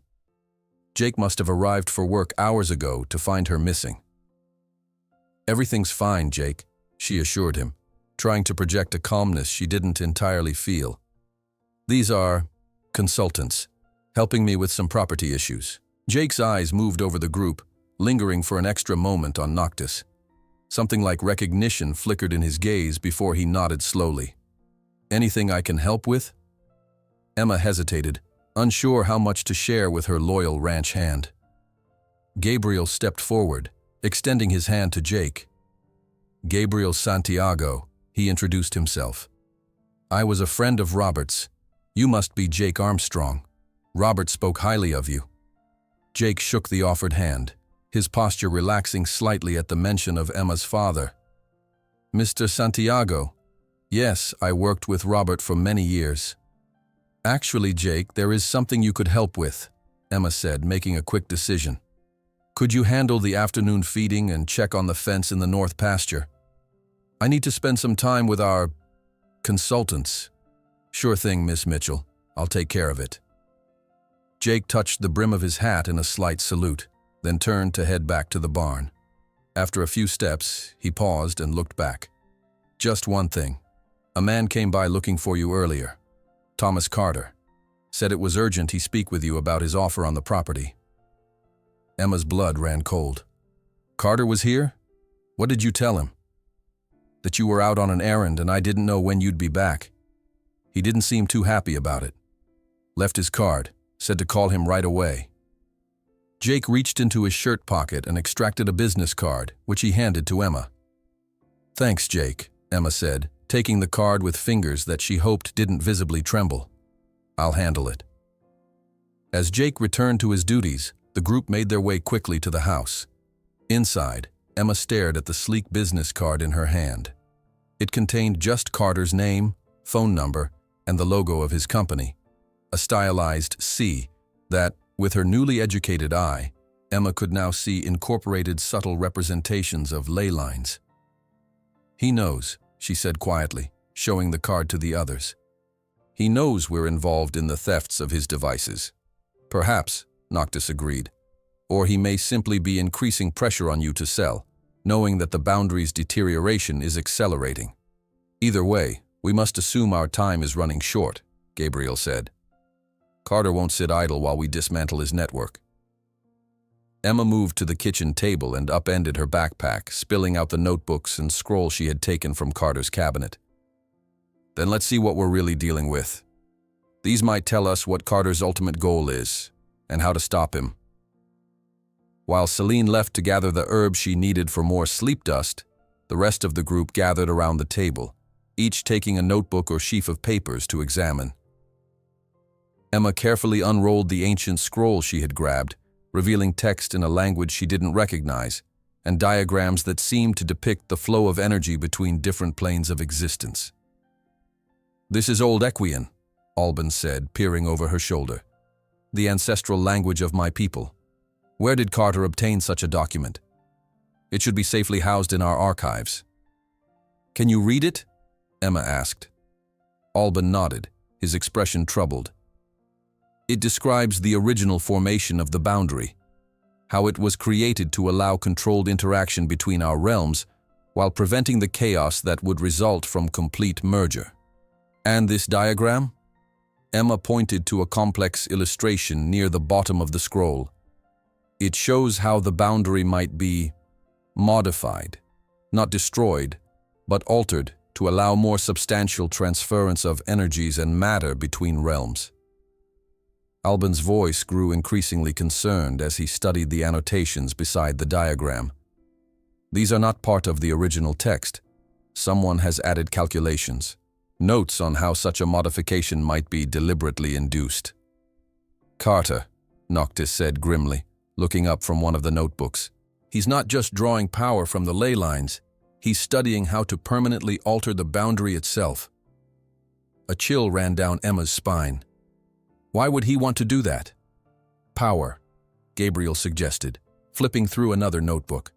Jake must have arrived for work hours ago to find her missing. "Everything's fine, Jake," she assured him, trying to project a calmness she didn't entirely feel. "These are consultants, helping me with some property issues." Jake's eyes moved over the group, lingering for an extra moment on Noctis. Something like recognition flickered in his gaze before he nodded slowly. "Anything I can help with?" Emma hesitated, unsure how much to share with her loyal ranch hand. Gabriel stepped forward, extending his hand to Jake. "Gabriel Santiago," he introduced himself. "I was a friend of Robert's. You must be Jake Armstrong. Robert spoke highly of you." Jake shook the offered hand, his posture relaxing slightly at the mention of Emma's father. "Mr. Santiago, yes, I worked with Robert for many years." "Actually, Jake, there is something you could help with," Emma said, making a quick decision. "Could you handle the afternoon feeding and check on the fence in the north pasture? I need to spend some time with our consultants." "Sure thing, Miss Mitchell. I'll take care of it." Jake touched the brim of his hat in a slight salute, then turned to head back to the barn. After a few steps, he paused and looked back. "Just one thing. A man came by looking for you earlier. Thomas Carter. Said it was urgent he speak with you about his offer on the property." Emma's blood ran cold. "Carter was here? What did you tell him?" "That you were out on an errand and I didn't know when you'd be back. He didn't seem too happy about it. Left his card, said to call him right away." Jake reached into his shirt pocket and extracted a business card, which he handed to Emma. "Thanks, Jake," Emma said, taking the card with fingers that she hoped didn't visibly tremble. "I'll handle it." As Jake returned to his duties, the group made their way quickly to the house. Inside, Emma stared at the sleek business card in her hand. It contained just Carter's name, phone number, and the logo of his company, a stylized C that, with her newly educated eye, Emma could now see incorporated subtle representations of ley lines. "He knows," she said quietly, showing the card to the others. "He knows we're involved in the thefts of his devices." "Perhaps," Noctis agreed. "Or he may simply be increasing pressure on you to sell, knowing that the boundary's deterioration is accelerating. Either way, we must assume our time is running short," Gabriel said. "Carter won't sit idle while we dismantle his network." Emma moved to the kitchen table and upended her backpack, spilling out the notebooks and scroll she had taken from Carter's cabinet. "Then let's see what we're really dealing with. These might tell us what Carter's ultimate goal is, and how to stop him." While Celine left to gather the herbs she needed for more sleep dust, the rest of the group gathered around the table, each taking a notebook or sheaf of papers to examine. Emma carefully unrolled the ancient scroll she had grabbed, revealing text in a language she didn't recognize, and diagrams that seemed to depict the flow of energy between different planes of existence. "This is Old Equian," Alban said, peering over her shoulder. The ancestral language of my people. Where did Carter obtain such a document? It should be safely housed in our archives. Can you read it? Emma asked. Alban nodded, his expression troubled. It describes the original formation of the boundary, how it was created to allow controlled interaction between our realms while preventing the chaos that would result from complete merger. And this diagram? Emma pointed to a complex illustration near the bottom of the scroll. It shows how the boundary might be modified, not destroyed, but altered to allow more substantial transference of energies and matter between realms. Alban's voice grew increasingly concerned as he studied the annotations beside the diagram. These are not part of the original text. Someone has added calculations, notes on how such a modification might be deliberately induced. Carter, Noctis said grimly, looking up from one of the notebooks. He's not just drawing power from the ley lines, he's studying how to permanently alter the boundary itself. A chill ran down Emma's spine. Why would he want to do that? Power, Gabriel suggested, flipping through another notebook.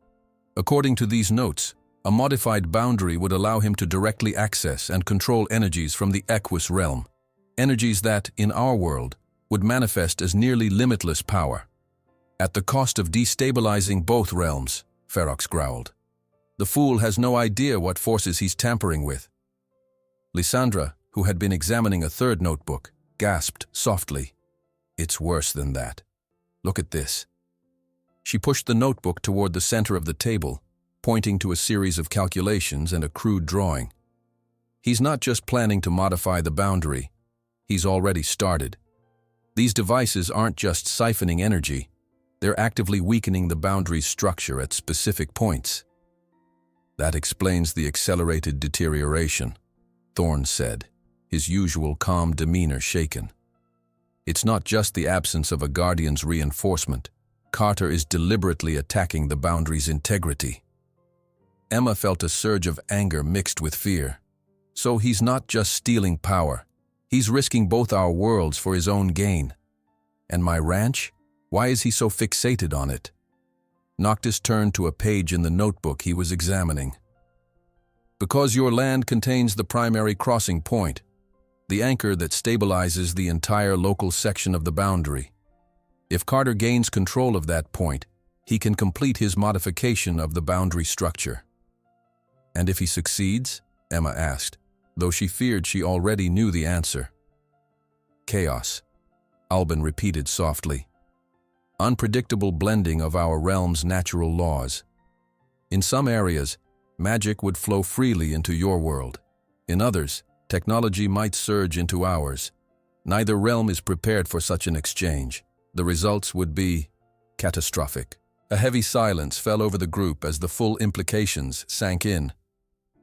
According to these notes, a modified boundary would allow him to directly access and control energies from the Equus realm, energies that, in our world, would manifest as nearly limitless power. At the cost of destabilizing both realms, Ferox growled. The fool has no idea what forces he's tampering with. Lysandra, who had been examining a third notebook, gasped softly. It's worse than that. Look at this. She pushed the notebook toward the center of the table, pointing to a series of calculations and a crude drawing. He's not just planning to modify the boundary. He's already started. These devices aren't just siphoning energy. They're actively weakening the boundary's structure at specific points. That explains the accelerated deterioration, Thorne said, his usual calm demeanor shaken. It's not just the absence of a Guardian's reinforcement. Carter is deliberately attacking the boundary's integrity. Emma felt a surge of anger mixed with fear. So he's not just stealing power. He's risking both our worlds for his own gain. And my ranch? Why is he so fixated on it? Noctis turned to a page in the notebook he was examining. Because your land contains the primary crossing point, the anchor that stabilizes the entire local section of the boundary. If Carter gains control of that point, he can complete his modification of the boundary structure. And if he succeeds? Emma asked, though she feared she already knew the answer. Chaos, Alban repeated softly. Unpredictable blending of our realm's natural laws. In some areas, magic would flow freely into your world. In others, technology might surge into ours. Neither realm is prepared for such an exchange. The results would be catastrophic. A heavy silence fell over the group as the full implications sank in.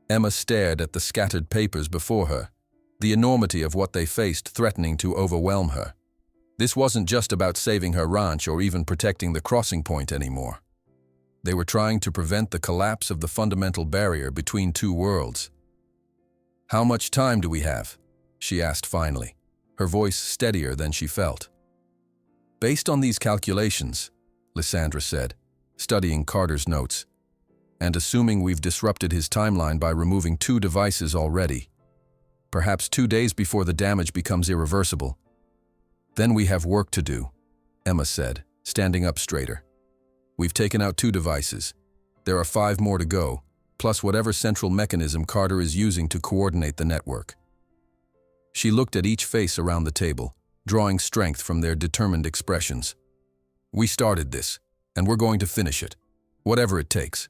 Emma stared at the scattered papers before her, the enormity of what they faced threatening to overwhelm her. This wasn't just about saving her ranch or even protecting the crossing point anymore. They were trying to prevent the collapse of the fundamental barrier between two worlds. How much time do we have? She asked finally, her voice steadier than she felt. Based on these calculations, Lysandra said, studying Carter's notes, and assuming we've disrupted his timeline by removing 2 devices already, perhaps 2 days before the damage becomes irreversible. Then we have work to do, Emma said, standing up straighter. We've taken out 2 devices. There are 5 more to go, plus whatever central mechanism Carter is using to coordinate the network. She looked at each face around the table, drawing strength from their determined expressions. We started this, and we're going to finish it, whatever it takes.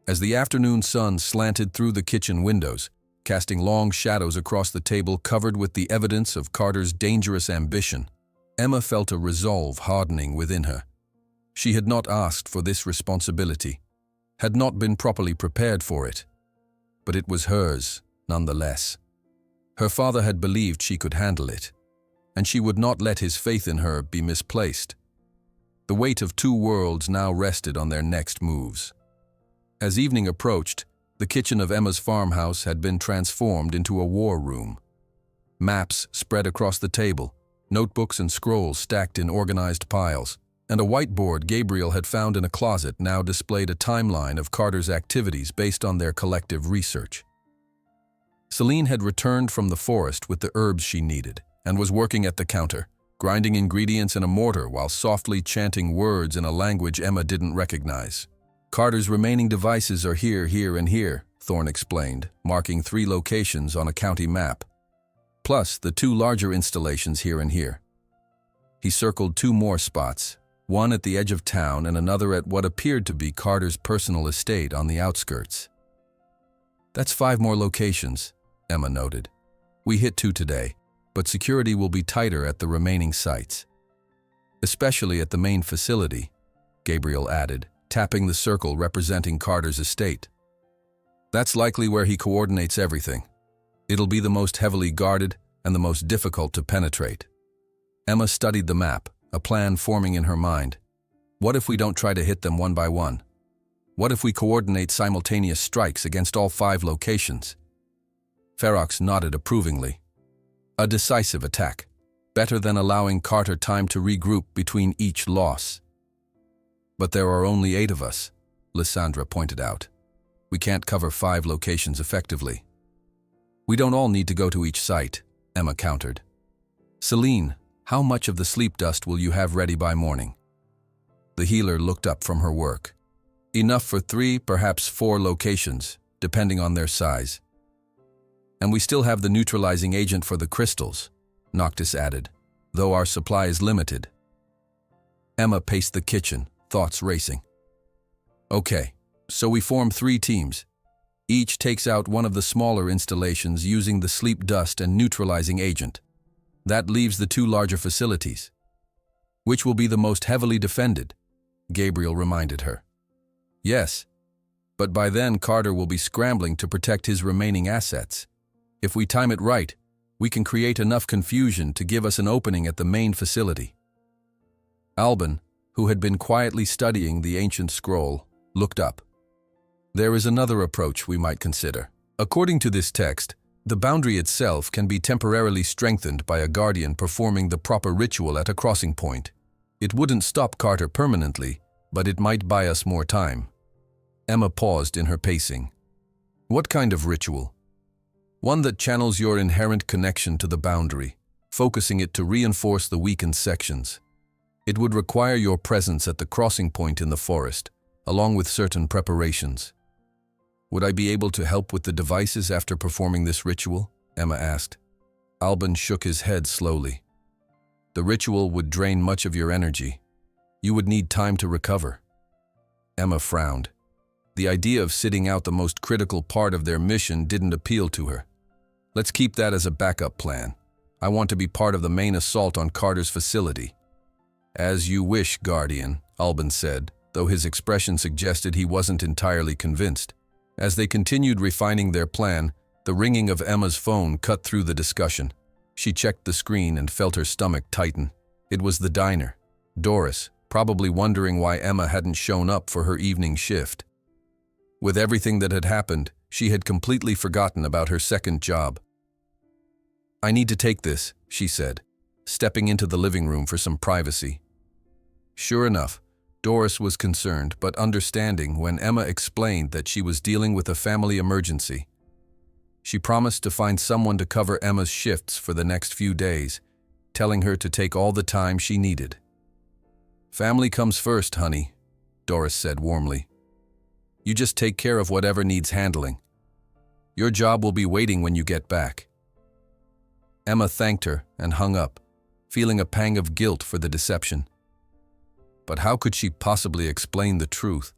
As the afternoon sun slanted through the kitchen windows, casting long shadows across the table covered with the evidence of Carter's dangerous ambition, Emma felt a resolve hardening within her. She had not asked for this responsibility, had not been properly prepared for it, but it was hers, nonetheless. Her father had believed she could handle it, and she would not let his faith in her be misplaced. The weight of 2 worlds now rested on their next moves. As evening approached, the kitchen of Emma's farmhouse had been transformed into a war room. Maps spread across the table, notebooks and scrolls stacked in organized piles, and a whiteboard Gabriel had found in a closet now displayed a timeline of Carter's activities based on their collective research. Celine had returned from the forest with the herbs she needed and was working at the counter, grinding ingredients in a mortar while softly chanting words in a language Emma didn't recognize. Carter's remaining devices are here, here, and here, Thorne explained, marking 3 locations on a county map, plus the 2 larger installations here and here. He circled 2 more spots, one at the edge of town and another at what appeared to be Carter's personal estate on the outskirts. That's 5 more locations, Emma noted. We hit 2 today, but security will be tighter at the remaining sites. Especially at the main facility, Gabriel added, tapping the circle representing Carter's estate. That's likely where he coordinates everything. It'll be the most heavily guarded and the most difficult to penetrate. Emma studied the map, a plan forming in her mind. What if we don't try to hit them one by one? What if we coordinate simultaneous strikes against all 5 locations? Ferox nodded approvingly. A decisive attack, better than allowing Carter time to regroup between each loss. But there are only 8 of us, Lysandra pointed out. We can't cover 5 locations effectively. We don't all need to go to each site, Emma countered. Celine, how much of the sleep dust will you have ready by morning? The healer looked up from her work. Enough for 3, perhaps 4 locations, depending on their size. And we still have the neutralizing agent for the crystals, Noctis added, though our supply is limited. Emma paced the kitchen, thoughts racing. Okay, so we form 3 teams. Each takes out one of the smaller installations using the sleep dust and neutralizing agent. That leaves the 2 larger facilities. Which will be the most heavily defended? Gabriel reminded her. Yes, but by then Carter will be scrambling to protect his remaining assets. If we time it right, we can create enough confusion to give us an opening at the main facility. Alban, who had been quietly studying the ancient scroll, looked up. There is another approach we might consider. According to this text, the boundary itself can be temporarily strengthened by a guardian performing the proper ritual at a crossing point. It wouldn't stop Carter permanently, but it might buy us more time. Emma paused in her pacing. What kind of ritual? One that channels your inherent connection to the boundary, focusing it to reinforce the weakened sections. It would require your presence at the crossing point in the forest, along with certain preparations. Would I be able to help with the devices after performing this ritual? Emma asked. Alban shook his head slowly. The ritual would drain much of your energy. You would need time to recover. Emma frowned. The idea of sitting out the most critical part of their mission didn't appeal to her. Let's keep that as a backup plan. I want to be part of the main assault on Carter's facility. As you wish, Guardian, Alban said, though his expression suggested he wasn't entirely convinced. As they continued refining their plan, the ringing of Emma's phone cut through the discussion. She checked the screen and felt her stomach tighten. It was the diner. Doris, probably wondering why Emma hadn't shown up for her evening shift. With everything that had happened, she had completely forgotten about her second job. I need to take this, she said, stepping into the living room for some privacy. Sure enough, Doris was concerned but understanding when Emma explained that she was dealing with a family emergency. She promised to find someone to cover Emma's shifts for the next few days, telling her to take all the time she needed. Family comes first, honey, Doris said warmly. You just take care of whatever needs handling. Your job will be waiting when you get back. Emma thanked her and hung up, feeling a pang of guilt for the deception. But how could she possibly explain the truth?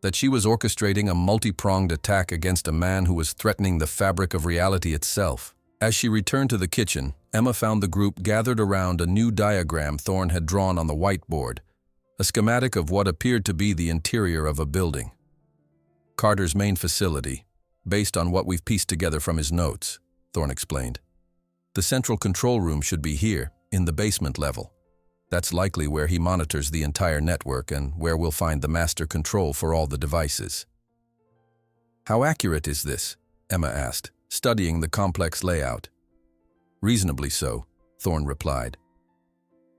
That she was orchestrating a multi-pronged attack against a man who was threatening the fabric of reality itself. As she returned to the kitchen, Emma found the group gathered around a new diagram Thorne had drawn on the whiteboard, a schematic of what appeared to be the interior of a building. Carter's main facility, based on what we've pieced together from his notes, Thorne explained. The central control room should be here, in the basement level. That's likely where he monitors the entire network and where we'll find the master control for all the devices. How accurate is this? Emma asked, studying the complex layout. Reasonably so, Thorne replied.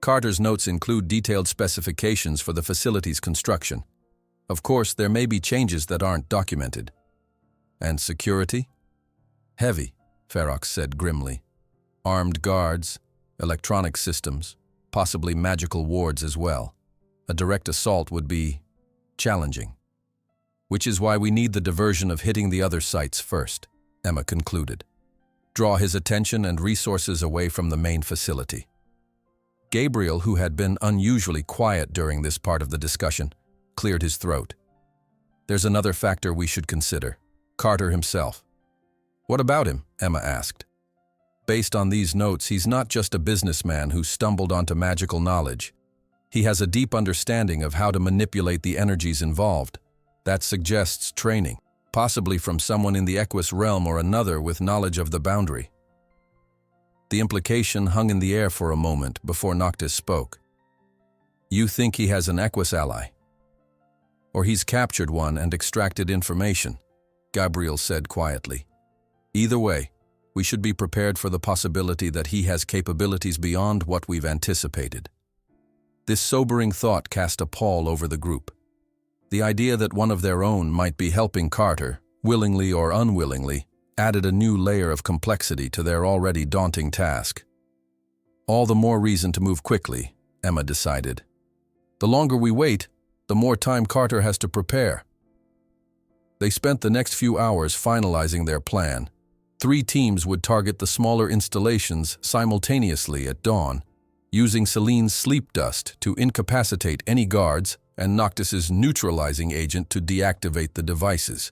Carter's notes include detailed specifications for the facility's construction. Of course, there may be changes that aren't documented. And security? Heavy, Ferox said grimly. Armed guards, electronic systems, possibly magical wards as well. A direct assault would be challenging. Which is why we need the diversion of hitting the other sites first, Emma concluded. Draw his attention and resources away from the main facility. Gabriel, who had been unusually quiet during this part of the discussion, cleared his throat. There's another factor we should consider. Carter himself. What about him? Emma asked. Based on these notes, he's not just a businessman who stumbled onto magical knowledge. He has a deep understanding of how to manipulate the energies involved. That suggests training, possibly from someone in the Equus realm or another with knowledge of the boundary. The implication hung in the air for a moment before Noctis spoke. You think he has an Equus ally? Or he's captured one and extracted information, Gabriel said quietly. Either way, we should be prepared for the possibility that he has capabilities beyond what we've anticipated. This sobering thought cast a pall over the group. The idea that one of their own might be helping Carter, willingly or unwillingly, added a new layer of complexity to their already daunting task. All the more reason to move quickly, Emma decided. The longer we wait, the more time Carter has to prepare. They spent the next few hours finalizing their plan. 3 teams would target the smaller installations simultaneously at dawn, using Celine's sleep dust to incapacitate any guards and Noctis's neutralizing agent to deactivate the devices.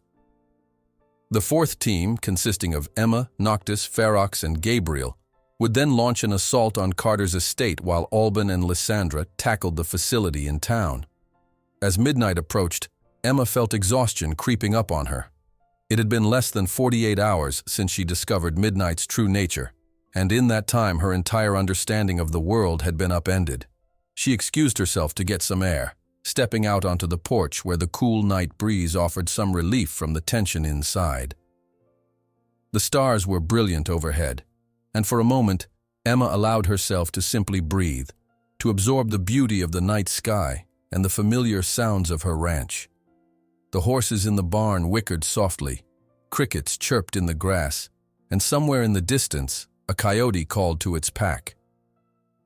The 4th team, consisting of Emma, Noctis, Ferox, and Gabriel, would then launch an assault on Carter's estate while Alban and Lysandra tackled the facility in town. As midnight approached, Emma felt exhaustion creeping up on her. It had been less than 48 hours since she discovered Midnight's true nature, and in that time her entire understanding of the world had been upended. She excused herself to get some air, stepping out onto the porch where the cool night breeze offered some relief from the tension inside. The stars were brilliant overhead, and for a moment, Emma allowed herself to simply breathe, to absorb the beauty of the night sky and the familiar sounds of her ranch. The horses in the barn whickered softly, crickets chirped in the grass, and somewhere in the distance, a coyote called to its pack.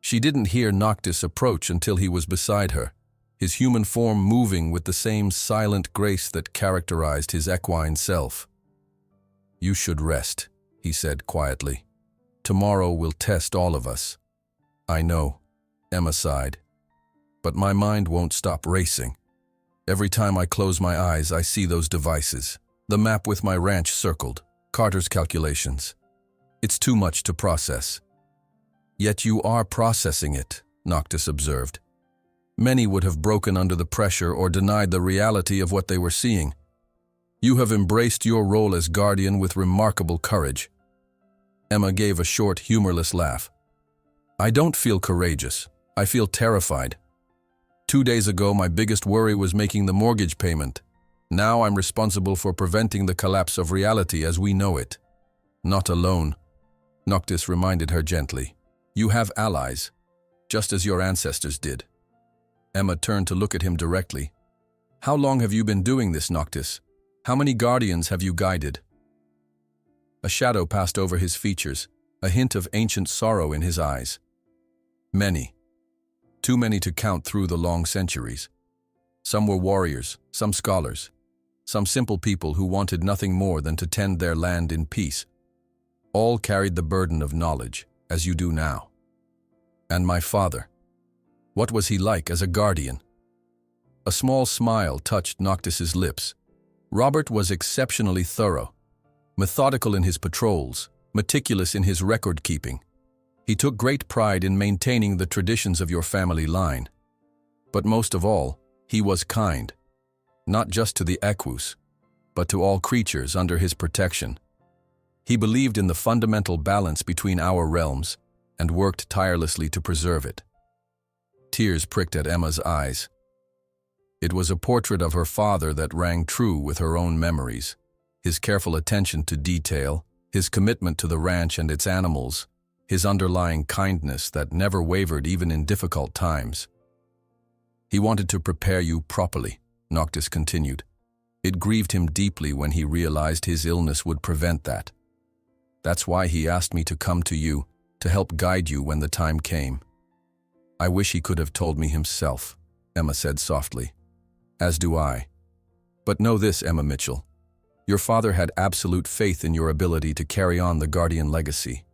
She didn't hear Noctis approach until he was beside her, his human form moving with the same silent grace that characterized his equine self. You should rest, he said quietly. Tomorrow will test all of us. I know, Emma sighed. But my mind won't stop racing. Every time I close my eyes, I see those devices. The map with my ranch circled, Carter's calculations. It's too much to process. Yet you are processing it, Noctis observed. Many would have broken under the pressure or denied the reality of what they were seeing. You have embraced your role as guardian with remarkable courage. Emma gave a short, humorless laugh. I don't feel courageous. I feel terrified. 2 days ago, my biggest worry was making the mortgage payment. Now I'm responsible for preventing the collapse of reality as we know it. Not alone, Noctis reminded her gently. You have allies, just as your ancestors did. Emma turned to look at him directly. How long have you been doing this, Noctis? How many guardians have you guided? A shadow passed over his features, a hint of ancient sorrow in his eyes. Many. Too many to count through the long centuries. Some were warriors, some scholars, some simple people who wanted nothing more than to tend their land in peace. All carried the burden of knowledge, as you do now. And my father. What was he like as a guardian? A small smile touched Noctis's lips. Robert was exceptionally thorough, methodical in his patrols, meticulous in his record-keeping. He took great pride in maintaining the traditions of your family line. But most of all, he was kind, not just to the Equus, but to all creatures under his protection. He believed in the fundamental balance between our realms and worked tirelessly to preserve it. Tears pricked at Emma's eyes. It was a portrait of her father that rang true with her own memories. His careful attention to detail, his commitment to the ranch and its animals, his underlying kindness that never wavered even in difficult times. He wanted to prepare you properly, Noctis continued. It grieved him deeply when he realized his illness would prevent that. That's why he asked me to come to you, to help guide you when the time came. I wish he could have told me himself, Emma said softly. As do I. But know this, Emma Mitchell. Your father had absolute faith in your ability to carry on the Guardian legacy.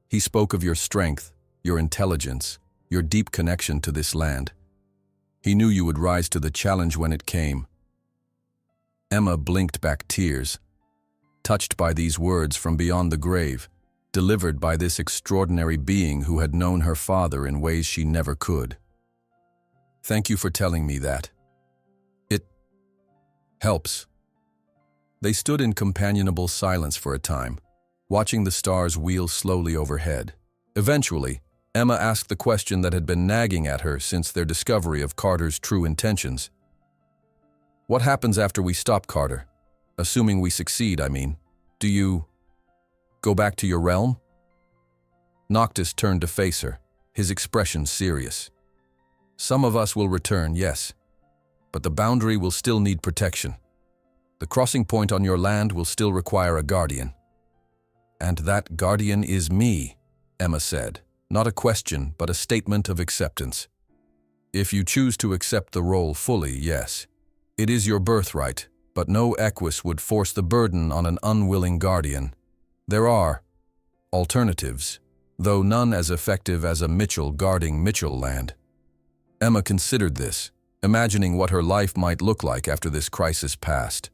He spoke of your strength, your intelligence, your deep connection to this land. He knew you would rise to the challenge when it came. Emma blinked back tears, touched by these words from beyond the grave, delivered by this extraordinary being who had known her father in ways she never could. Thank you for telling me that. It helps. They stood in companionable silence for a time, watching the stars wheel slowly overhead. Eventually, Emma asked the question that had been nagging at her since their discovery of Carter's true intentions. What happens after we stop Carter? Assuming we succeed, I mean. Do you go back to your realm? Noctis turned to face her, his expression serious. Some of us will return, yes, but the boundary will still need protection. The crossing point on your land will still require a guardian. And that guardian is me, Emma said, not a question, but a statement of acceptance. If you choose to accept the role fully, yes. It is your birthright, but no Equus would force the burden on an unwilling guardian. There are alternatives, though none as effective as a Mitchell guarding Mitchell land. Emma considered this, imagining what her life might look like after this crisis passed.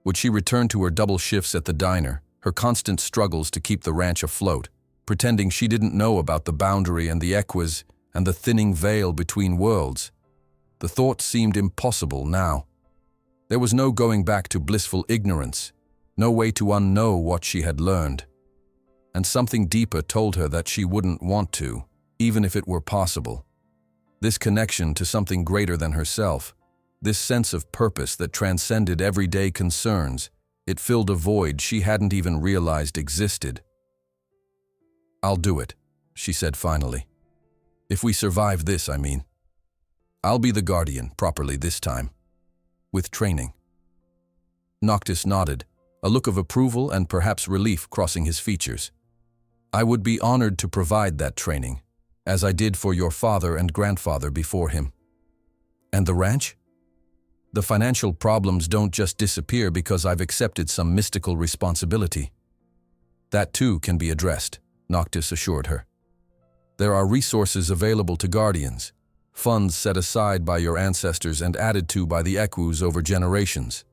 Would she return to her double shifts at the diner, her constant struggles to keep the ranch afloat, pretending she didn't know about the boundary and the Equus and the thinning veil between worlds? The thought seemed impossible now. There was no going back to blissful ignorance, no way to unknow what she had learned. And something deeper told her that she wouldn't want to, even if it were possible. This connection to something greater than herself, this sense of purpose that transcended everyday concerns, it filled a void she hadn't even realized existed. I'll do it, she said finally. If we survive this, I mean. I'll be the guardian properly this time. With training. Noctis nodded, a look of approval and perhaps relief crossing his features. I would be honored to provide that training, as I did for your father and grandfather before him. And the ranch? The financial problems don't just disappear because I've accepted some mystical responsibility. That too can be addressed, Noctis assured her. There are resources available to guardians, funds set aside by your ancestors and added to by the Equus over generations.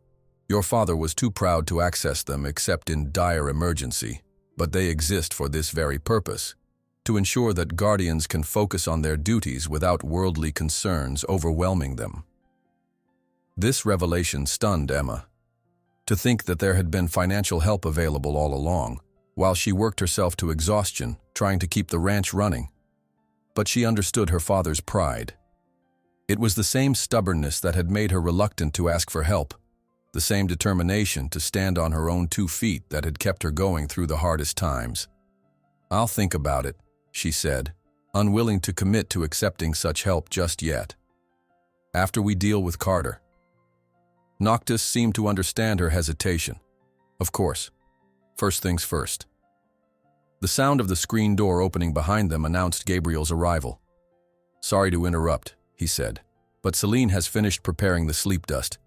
Your father was too proud to access them except in dire emergency, but they exist for this very purpose, to ensure that guardians can focus on their duties without worldly concerns overwhelming them. This revelation stunned Emma. To think that there had been financial help available all along, while she worked herself to exhaustion, trying to keep the ranch running. But she understood her father's pride. It was the same stubbornness that had made her reluctant to ask for help, the same determination to stand on her own 2 feet that had kept her going through the hardest times. I'll think about it, she said, unwilling to commit to accepting such help just yet. After we deal with Carter. Noctis seemed to understand her hesitation. Of course. First things first. The sound of the screen door opening behind them announced Gabriel's arrival. Sorry to interrupt, he said, but Celine has finished preparing the sleep dust,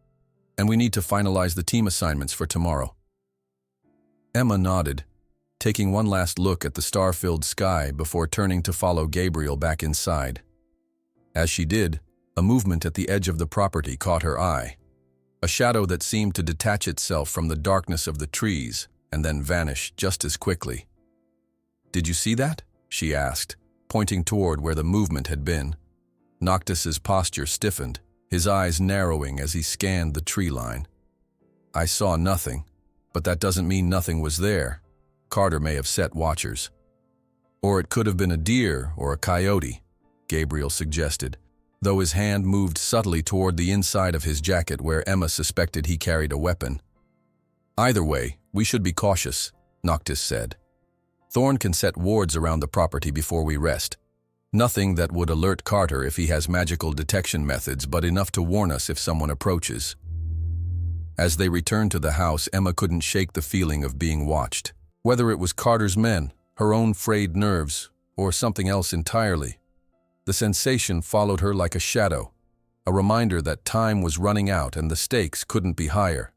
and we need to finalize the team assignments for tomorrow. Emma nodded, taking one last look at the star-filled sky before turning to follow Gabriel back inside. As she did, a movement at the edge of the property caught her eye, a shadow that seemed to detach itself from the darkness of the trees and then vanish just as quickly. Did you see that? She asked, pointing toward where the movement had been. Noctis's posture stiffened, his eyes narrowing as he scanned the tree line. I saw nothing, but that doesn't mean nothing was there. Carter may have set watchers. Or it could have been a deer or a coyote, Gabriel suggested, though his hand moved subtly toward the inside of his jacket where Emma suspected he carried a weapon. Either way, we should be cautious, Noctis said. Thorn can set wards around the property before we rest. Nothing that would alert Carter if he has magical detection methods, but enough to warn us if someone approaches. As they returned to the house, Emma couldn't shake the feeling of being watched. Whether it was Carter's men, her own frayed nerves, or something else entirely, the sensation followed her like a shadow, a reminder that time was running out and the stakes couldn't be higher.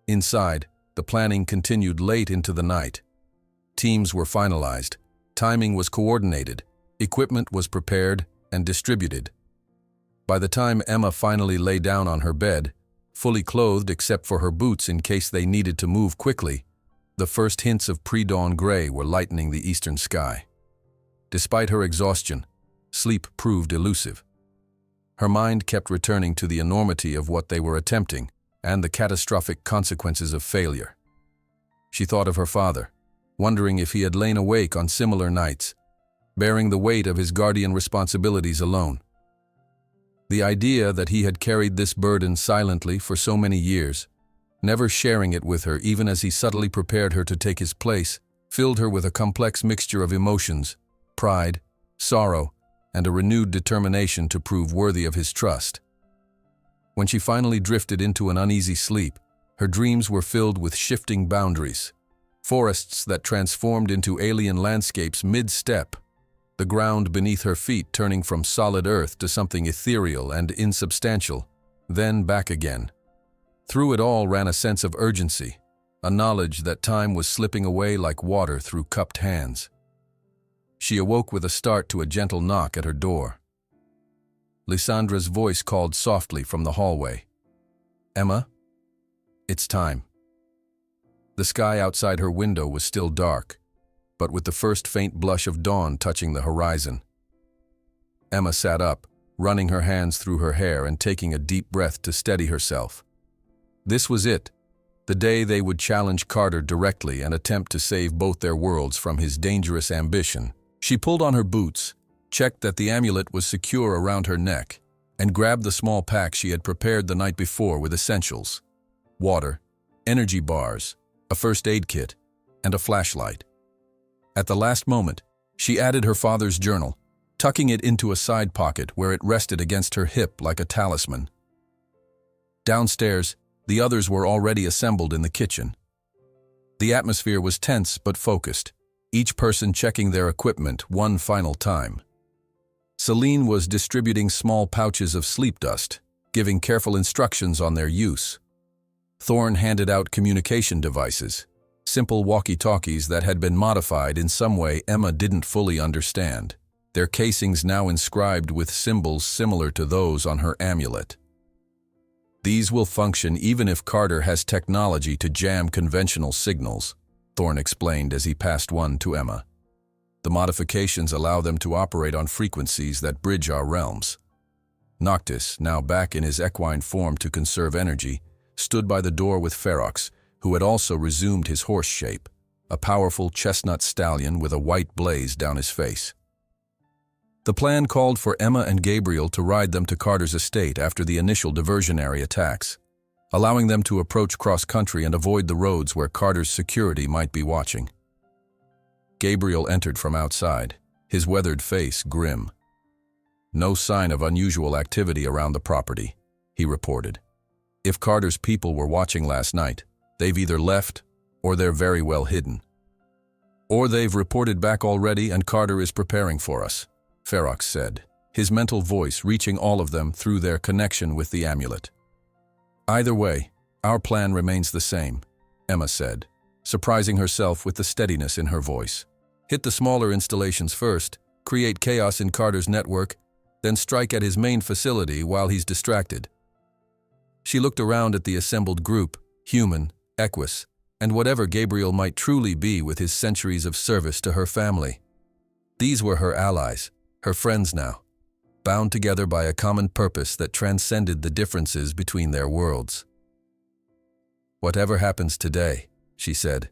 Inside, the planning continued late into the night. Teams were finalized, timing was coordinated, equipment was prepared and distributed. By the time Emma finally lay down on her bed, fully clothed except for her boots in case they needed to move quickly, the first hints of pre-dawn gray were lightening the eastern sky. Despite her exhaustion, sleep proved elusive. Her mind kept returning to the enormity of what they were attempting and the catastrophic consequences of failure. She thought of her father, wondering if he had lain awake on similar nights, bearing the weight of his guardian responsibilities alone. The idea that he had carried this burden silently for so many years, never sharing it with her even as he subtly prepared her to take his place, filled her with a complex mixture of emotions, pride, sorrow, and a renewed determination to prove worthy of his trust. When she finally drifted into an uneasy sleep, her dreams were filled with shifting boundaries, forests that transformed into alien landscapes mid-step, the ground beneath her feet turning from solid earth to something ethereal and insubstantial, then back again. Through it all ran a sense of urgency, a knowledge that time was slipping away like water through cupped hands. She awoke with a start to a gentle knock at her door. Lysandra's voice called softly from the hallway. "Emma, it's time." The sky outside her window was still dark, but with the first faint blush of dawn touching the horizon. Emma sat up, running her hands through her hair and taking a deep breath to steady herself. This was it, the day they would challenge Carter directly and attempt to save both their worlds from his dangerous ambition. She pulled on her boots, checked that the amulet was secure around her neck, and grabbed the small pack she had prepared the night before with essentials: water, energy bars, a first aid kit, and a flashlight. At the last moment, she added her father's journal, tucking it into a side pocket where it rested against her hip like a talisman. Downstairs, the others were already assembled in the kitchen. The atmosphere was tense but focused, each person checking their equipment one final time. Celine was distributing small pouches of sleep dust, giving careful instructions on their use. Thorn handed out communication devices, simple walkie-talkies that had been modified in some way Emma didn't fully understand, their casings now inscribed with symbols similar to those on her amulet. "These will function even if Carter has technology to jam conventional signals," Thorn explained as he passed one to Emma. "The modifications allow them to operate on frequencies that bridge our realms." Noctis, now back in his equine form to conserve energy, stood by the door with Ferox, who had also resumed his horse shape, a powerful chestnut stallion with a white blaze down his face. The plan called for Emma and Gabriel to ride them to Carter's estate after the initial diversionary attacks, allowing them to approach cross-country and avoid the roads where Carter's security might be watching. Gabriel entered from outside, his weathered face grim. "No sign of unusual activity around the property," he reported. "If Carter's people were watching last night, they've either left or they're very well hidden. Or they've reported back already and Carter is preparing for us," Ferox said, his mental voice reaching all of them through their connection with the amulet. "Either way, our plan remains the same," Emma said, surprising herself with the steadiness in her voice. "Hit the smaller installations first, create chaos in Carter's network, then strike at his main facility while he's distracted." She looked around at the assembled group, human, Equus, and whatever Gabriel might truly be with his centuries of service to her family. These were her allies, her friends now, bound together by a common purpose that transcended the differences between their worlds. "Whatever happens today," she said,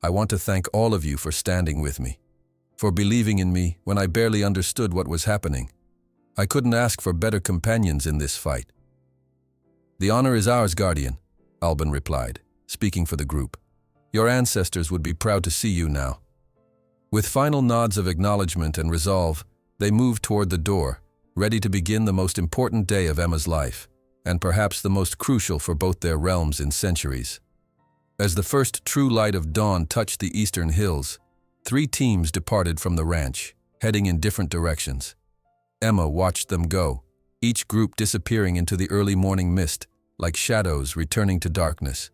"I want to thank all of you for standing with me, for believing in me when I barely understood what was happening. I couldn't ask for better companions in this fight." "The honor is ours, Guardian," Alban replied, speaking for the group. "Your ancestors would be proud to see you now, With final nods of acknowledgement and resolve, they moved toward the door, ready to begin the most important day of Emma's life, and perhaps the most crucial for both their realms in centuries. As the first true light of dawn touched the eastern hills, 3 teams departed from the ranch, heading in different directions. Emma watched them go, each group disappearing into the early morning mist, like shadows returning to darkness.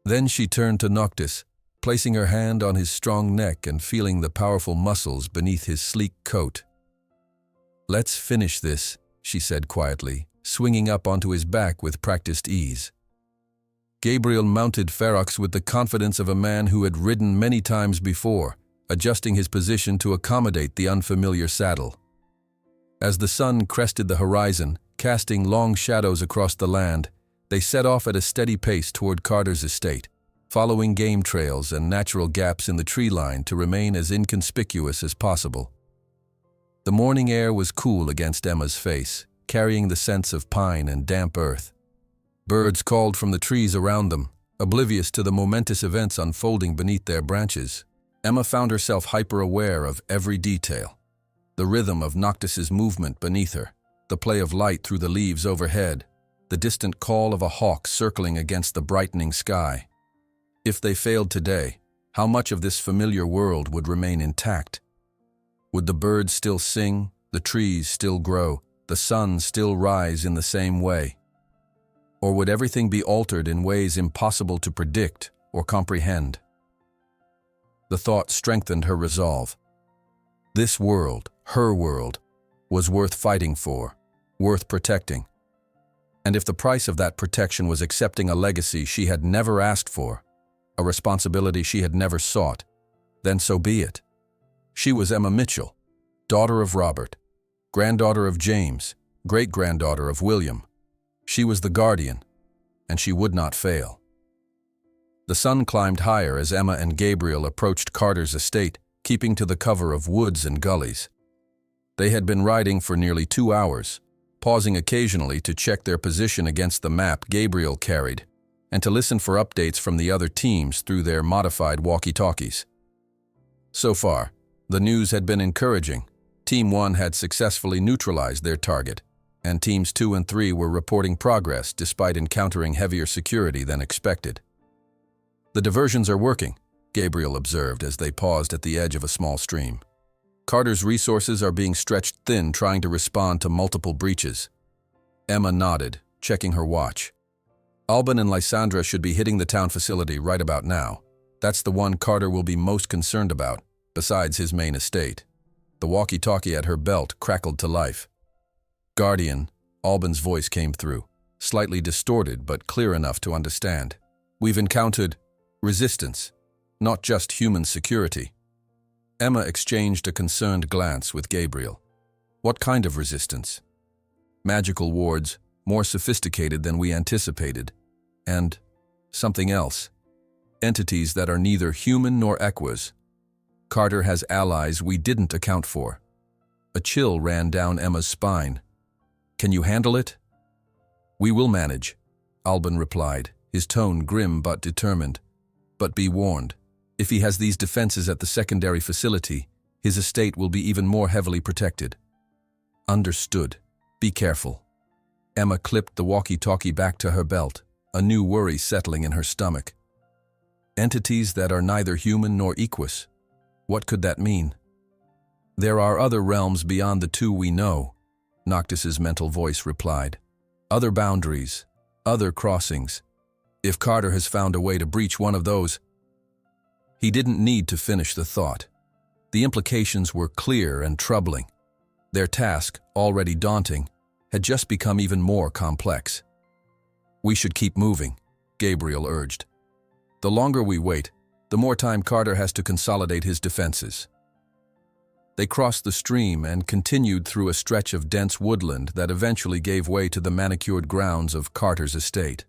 Then she turned to Noctis, placing her hand on his strong neck and feeling the powerful muscles beneath his sleek coat. "Let's finish this," she said quietly, swinging up onto his back with practiced ease. Gabriel mounted Ferox with the confidence of a man who had ridden many times before, adjusting his position to accommodate the unfamiliar saddle. As the sun crested the horizon, casting long shadows across the land, they set off at a steady pace toward Carter's estate, following game trails and natural gaps in the tree line to remain as inconspicuous as possible. The morning air was cool against Emma's face, carrying the scents of pine and damp earth. Birds called from the trees around them, oblivious to the momentous events unfolding beneath their branches. Emma found herself hyper-aware of every detail. The rhythm of Noctis's movement beneath her, the play of light through the leaves overhead, the distant call of a hawk circling against the brightening sky. If they failed today, how much of this familiar world would remain intact? Would the birds still sing, the trees still grow, the sun still rise in the same way? Or would everything be altered in ways impossible to predict or comprehend? The thought strengthened her resolve. This world, her world, was worth fighting for, worth protecting. And if the price of that protection was accepting a legacy she had never asked for, a responsibility she had never sought, then so be it. She was Emma Mitchell, daughter of Robert, granddaughter of James, great-granddaughter of William. She was the guardian, and she would not fail. The sun climbed higher as Emma and Gabriel approached Carter's estate, keeping to the cover of woods and gullies. They had been riding for nearly 2 hours, pausing occasionally to check their position against the map Gabriel carried, and to listen for updates from the other teams through their modified walkie-talkies. So far, the news had been encouraging. Team 1 had successfully neutralized their target, and Teams 2 and 3 were reporting progress despite encountering heavier security than expected. "The diversions are working," Gabriel observed as they paused at the edge of a small stream. "Carter's resources are being stretched thin trying to respond to multiple breaches." Emma nodded, checking her watch. "Alban and Lysandra should be hitting the town facility right about now. That's the one Carter will be most concerned about, besides his main estate." The walkie-talkie at her belt crackled to life. "Guardian," Alban's voice came through, slightly distorted but clear enough to understand. "We've encountered resistance, not just human security." Emma exchanged a concerned glance with Gabriel. "What kind of resistance?" "Magical wards, more sophisticated than we anticipated. And something else. Entities that are neither human nor Equus. Carter has allies we didn't account for." A chill ran down Emma's spine. "Can you handle it?" "We will manage," Alban replied, his tone grim but determined. "But be warned, if he has these defenses at the secondary facility, his estate will be even more heavily protected." "Understood. Be careful." Emma clipped the walkie-talkie back to her belt, a new worry settling in her stomach. Entities that are neither human nor Equus. What could that mean? "There are other realms beyond the 2 we know," Noctis's mental voice replied. "Other boundaries, other crossings. If Carter has found a way to breach one of those—" He didn't need to finish the thought. The implications were clear and troubling. Their task, already daunting, had just become even more complex. "We should keep moving," Gabriel urged. "The longer we wait, the more time Carter has to consolidate his defenses." They crossed the stream and continued through a stretch of dense woodland that eventually gave way to the manicured grounds of Carter's estate.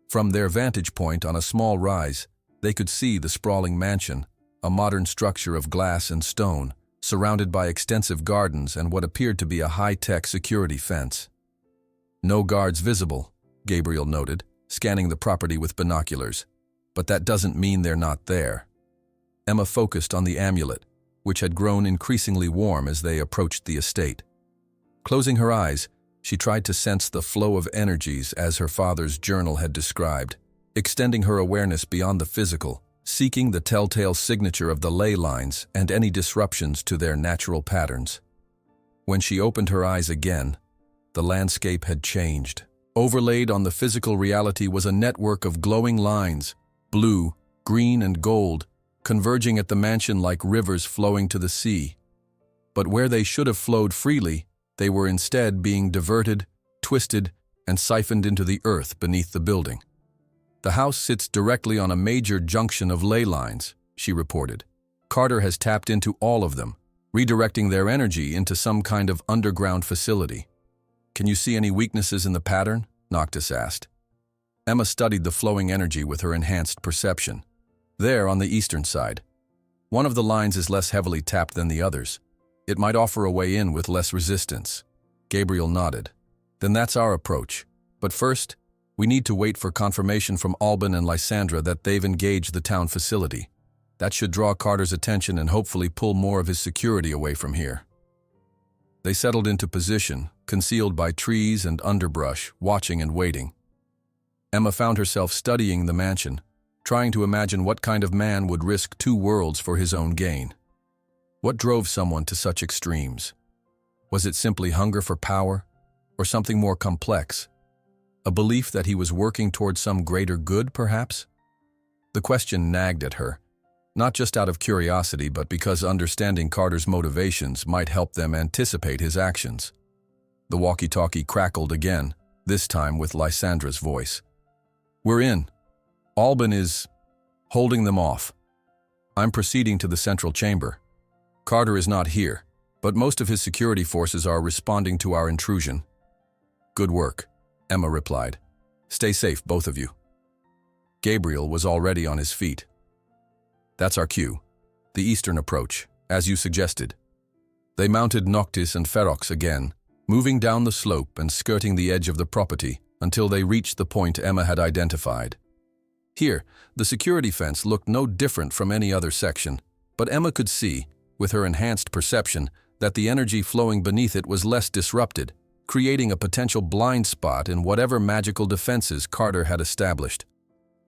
From their vantage point on a small rise, they could see the sprawling mansion, a modern structure of glass and stone, surrounded by extensive gardens and what appeared to be a high-tech security fence. "No guards visible," Gabriel noted, scanning the property with binoculars. "But that doesn't mean they're not there." Emma focused on the amulet, which had grown increasingly warm as they approached the estate. Closing her eyes, she tried to sense the flow of energies as her father's journal had described, extending her awareness beyond the physical, seeking the telltale signature of the ley lines and any disruptions to their natural patterns. When she opened her eyes again, the landscape had changed. Overlaid on the physical reality was a network of glowing lines, blue, green, and gold, converging at the mansion like rivers flowing to the sea. But where they should have flowed freely, they were instead being diverted, twisted, and siphoned into the earth beneath the building. "The house sits directly on a major junction of ley lines," she reported. "Carter has tapped into all of them, redirecting their energy into some kind of underground facility." "Can you see any weaknesses in the pattern?" Noctis asked. Emma studied the flowing energy with her enhanced perception. "There, on the eastern side. One of the lines is less heavily tapped than the others. It might offer a way in with less resistance." Gabriel nodded. "Then that's our approach. But first, we need to wait for confirmation from Alban and Lysandra that they've engaged the town facility. That should draw Carter's attention and hopefully pull more of his security away from here." They settled into position, concealed by trees and underbrush, watching and waiting. Emma found herself studying the mansion, trying to imagine what kind of man would risk two worlds for his own gain. What drove someone to such extremes? Was it simply hunger for power, or something more complex? A belief that he was working toward some greater good, perhaps? The question nagged at her, not just out of curiosity, but because understanding Carter's motivations might help them anticipate his actions. The walkie-talkie crackled again, this time with Lysandra's voice. "We're in. Alban is holding them off. I'm proceeding to the central chamber. Carter is not here, but most of his security forces are responding to our intrusion." "Good work," Emma replied. "Stay safe, both of you." Gabriel was already on his feet. "That's our cue. The eastern approach, as you suggested." They mounted Noctis and Ferox again, moving down the slope and skirting the edge of the property until they reached the point Emma had identified. Here, the security fence looked no different from any other section, but Emma could see, with her enhanced perception, that the energy flowing beneath it was less disrupted, creating a potential blind spot in whatever magical defenses Carter had established.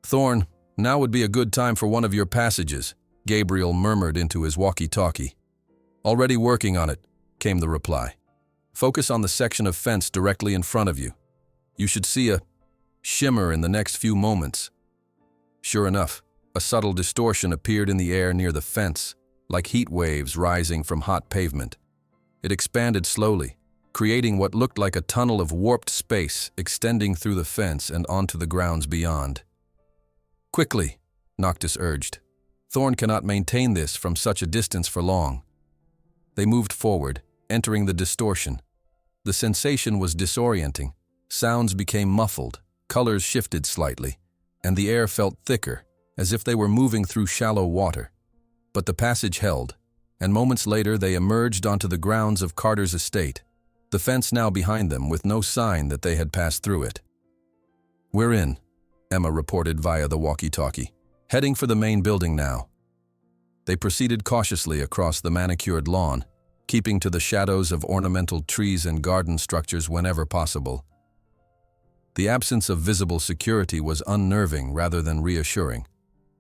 "Thorn, now would be a good time for one of your passages," Gabriel murmured into his walkie-talkie. "Already working on it," came the reply. "Focus on the section of fence directly in front of you. You should see a shimmer in the next few moments." Sure enough, a subtle distortion appeared in the air near the fence, like heat waves rising from hot pavement. It expanded slowly, creating what looked like a tunnel of warped space extending through the fence and onto the grounds beyond. "Quickly," Noctis urged. "Thorn cannot maintain this from such a distance for long." They moved forward, entering the distortion. The sensation was disorienting. Sounds became muffled, colors shifted slightly, and the air felt thicker, as if they were moving through shallow water. But the passage held, and moments later they emerged onto the grounds of Carter's estate, the fence now behind them with no sign that they had passed through it. "We're in," Emma reported via the walkie-talkie, "heading for the main building now." They proceeded cautiously across the manicured lawn, keeping to the shadows of ornamental trees and garden structures whenever possible. The absence of visible security was unnerving rather than reassuring.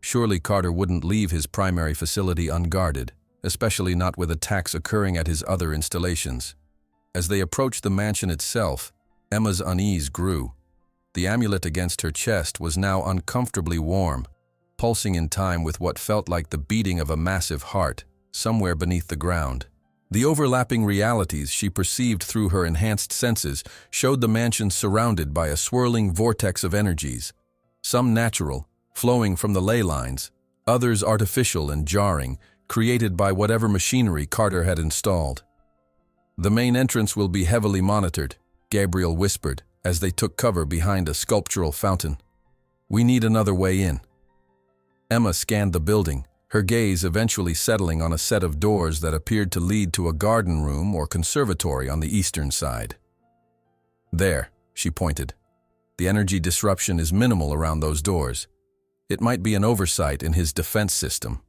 Surely Carter wouldn't leave his primary facility unguarded, especially not with attacks occurring at his other installations. As they approached the mansion itself, Emma's unease grew. The amulet against her chest was now uncomfortably warm, pulsing in time with what felt like the beating of a massive heart, somewhere beneath the ground. The overlapping realities she perceived through her enhanced senses showed the mansion surrounded by a swirling vortex of energies, some natural, flowing from the ley lines, others artificial and jarring, created by whatever machinery Carter had installed. "The main entrance will be heavily monitored," Gabriel whispered as they took cover behind a sculptural fountain. "We need another way in." Emma scanned the building, her gaze eventually settling on a set of doors that appeared to lead to a garden room or conservatory on the eastern side. "There," she pointed. "The energy disruption is minimal around those doors. It might be an oversight in his defense system."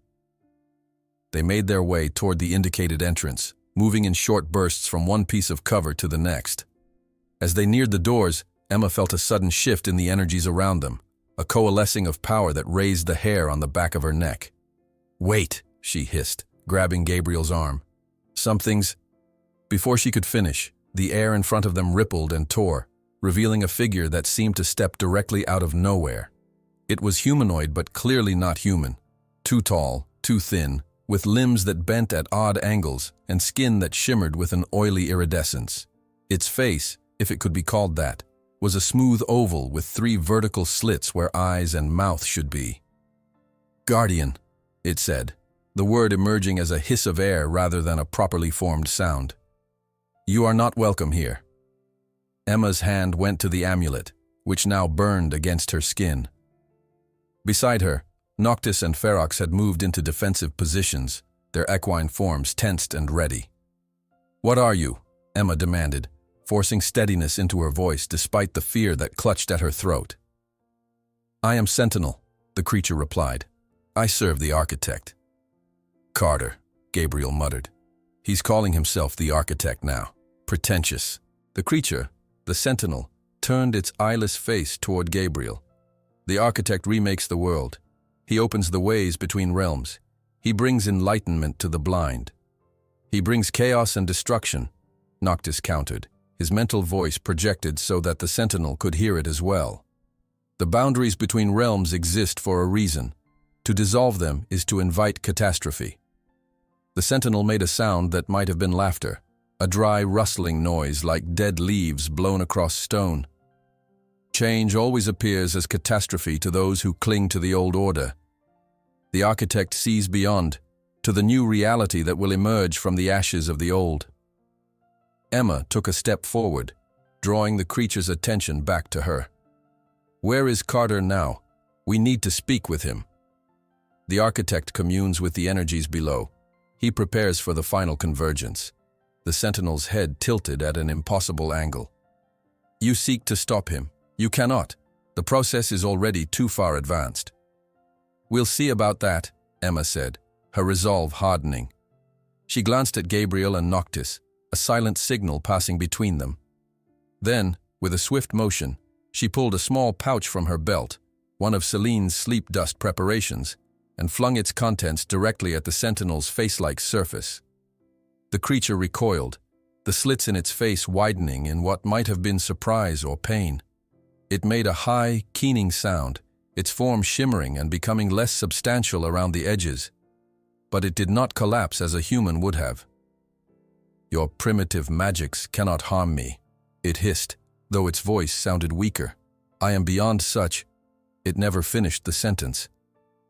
They made their way toward the indicated entrance, moving in short bursts from one piece of cover to the next. As they neared the doors, Emma felt a sudden shift in the energies around them, a coalescing of power that raised the hair on the back of her neck. "Wait," she hissed, grabbing Gabriel's arm. "Something's—" Before she could finish, the air in front of them rippled and tore, revealing a figure that seemed to step directly out of nowhere. It was humanoid but clearly not human. Too tall, too thin, with limbs that bent at odd angles and skin that shimmered with an oily iridescence. Its face, if it could be called that, was a smooth oval with 3 vertical slits where eyes and mouth should be. "Guardian," it said, the word emerging as a hiss of air rather than a properly formed sound. "You are not welcome here." Emma's hand went to the amulet, which now burned against her skin. Beside her, Noctis and Ferox had moved into defensive positions, their equine forms tensed and ready. "What are you?" Emma demanded, forcing steadiness into her voice despite the fear that clutched at her throat. "I am Sentinel," the creature replied. "I serve the Architect." "Carter," Gabriel muttered. "He's calling himself the Architect now. Pretentious." The creature, the Sentinel, turned its eyeless face toward Gabriel. "The Architect remakes the world. He opens the ways between realms. He brings enlightenment to the blind. He brings chaos and destruction," Noctis countered, his mental voice projected so that the Sentinel could hear it as well. "The boundaries between realms exist for a reason. To dissolve them is to invite catastrophe." The Sentinel made a sound that might have been laughter, a dry rustling noise like dead leaves blown across stone. "Change always appears as catastrophe to those who cling to the old order. The Architect sees beyond, to the new reality that will emerge from the ashes of the old." Emma took a step forward, drawing the creature's attention back to her. "Where is Carter now? We need to speak with him." The Architect communes with the energies below. He prepares for the final convergence. The Sentinel's head tilted at an impossible angle. "You seek to stop him. You cannot. The process is already too far advanced." "We'll see about that," Emma said, her resolve hardening. She glanced at Gabriel and Noctis, a silent signal passing between them. Then, with a swift motion, she pulled a small pouch from her belt, one of Celine's sleep dust preparations, and flung its contents directly at the Sentinel's face-like surface. The creature recoiled, the slits in its face widening in what might have been surprise or pain. It made a high, keening sound, its form shimmering and becoming less substantial around the edges. But it did not collapse as a human would have. "Your primitive magics cannot harm me," it hissed, though its voice sounded weaker. "I am beyond such." It never finished the sentence.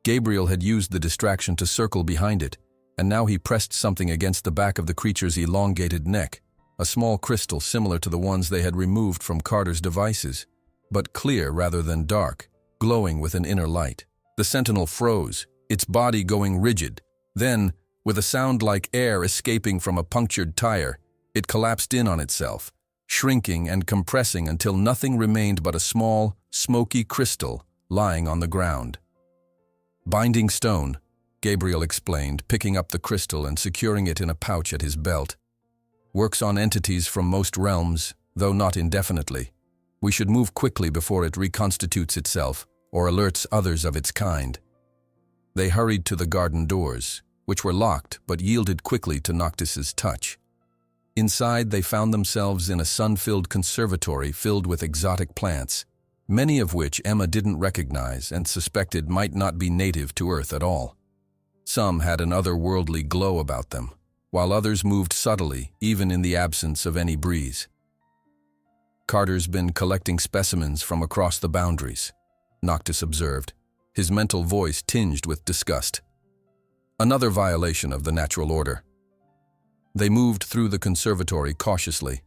Gabriel had used the distraction to circle behind it, and now he pressed something against the back of the creature's elongated neck, a small crystal similar to the ones they had removed from Carter's devices, but clear rather than dark, glowing with an inner light. The Sentinel froze, its body going rigid. Then, with a sound like air escaping from a punctured tire, it collapsed in on itself, shrinking and compressing until nothing remained but a small, smoky crystal lying on the ground. "Binding stone," Gabriel explained, picking up the crystal and securing it in a pouch at his belt. "Works on entities from most realms, though not indefinitely. We should move quickly before it reconstitutes itself or alerts others of its kind." They hurried to the garden doors, which were locked but yielded quickly to Noctis's touch. Inside, they found themselves in a sun-filled conservatory filled with exotic plants, many of which Emma didn't recognize and suspected might not be native to Earth at all. Some had an otherworldly glow about them, while others moved subtly, even in the absence of any breeze. "Carter's been collecting specimens from across the boundaries," Noctis observed, his mental voice tinged with disgust. "Another violation of the natural order." They moved through the conservatory cautiously,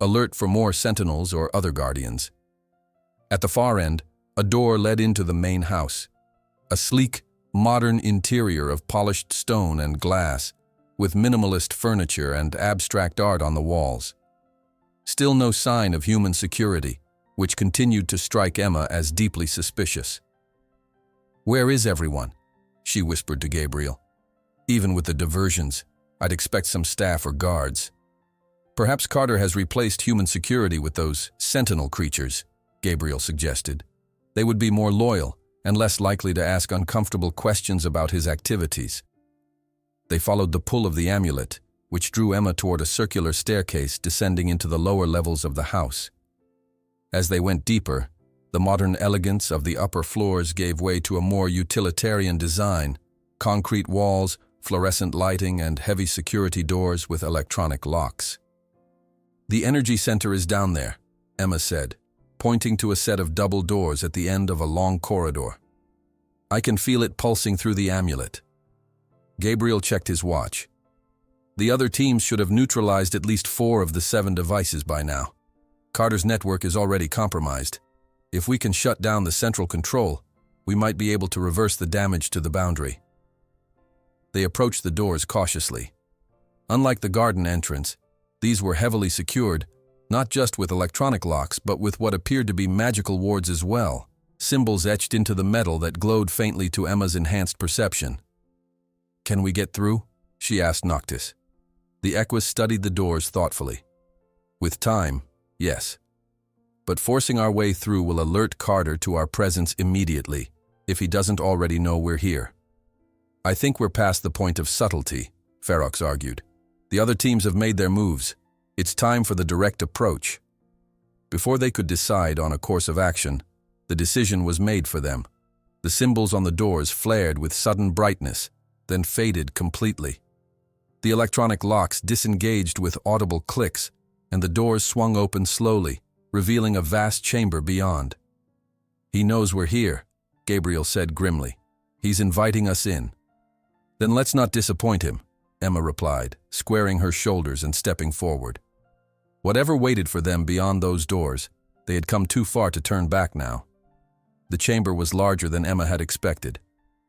alert for more sentinels or other guardians. At the far end, a door led into the main house, a sleek, modern interior of polished stone and glass, with minimalist furniture and abstract art on the walls. Still no sign of human security, which continued to strike Emma as deeply suspicious. "Where is everyone?" she whispered to Gabriel. Even with the diversions, I'd expect some staff or guards. Perhaps Carter has replaced human security with those sentinel creatures, Gabriel suggested. They would be more loyal and less likely to ask uncomfortable questions about his activities. They followed the pull of the amulet, which drew Emma toward a circular staircase descending into the lower levels of the house. As they went deeper, the modern elegance of the upper floors gave way to a more utilitarian design: concrete walls, fluorescent lighting, and heavy security doors with electronic locks. "The energy center is down there," Emma said, pointing to a set of double doors at the end of a long corridor. "I can feel it pulsing through the amulet." Gabriel checked his watch. The other teams should have neutralized at least 4 of the 7 devices by now. Carter's network is already compromised. If we can shut down the central control, we might be able to reverse the damage to the boundary. They approached the doors cautiously. Unlike the garden entrance, these were heavily secured, not just with electronic locks, but with what appeared to be magical wards as well, symbols etched into the metal that glowed faintly to Emma's enhanced perception. "Can we get through?" she asked Noctis. The Equus studied the doors thoughtfully. "With time, yes. But forcing our way through will alert Carter to our presence immediately, if he doesn't already know we're here." "I think we're past the point of subtlety," Ferox argued. "The other teams have made their moves. It's time for the direct approach." Before they could decide on a course of action, the decision was made for them. The symbols on the doors flared with sudden brightness, then faded completely. The electronic locks disengaged with audible clicks, and the doors swung open slowly, revealing a vast chamber beyond. "He knows we're here," Gabriel said grimly. "He's inviting us in." "Then let's not disappoint him," Emma replied, squaring her shoulders and stepping forward. Whatever waited for them beyond those doors, they had come too far to turn back now. The chamber was larger than Emma had expected,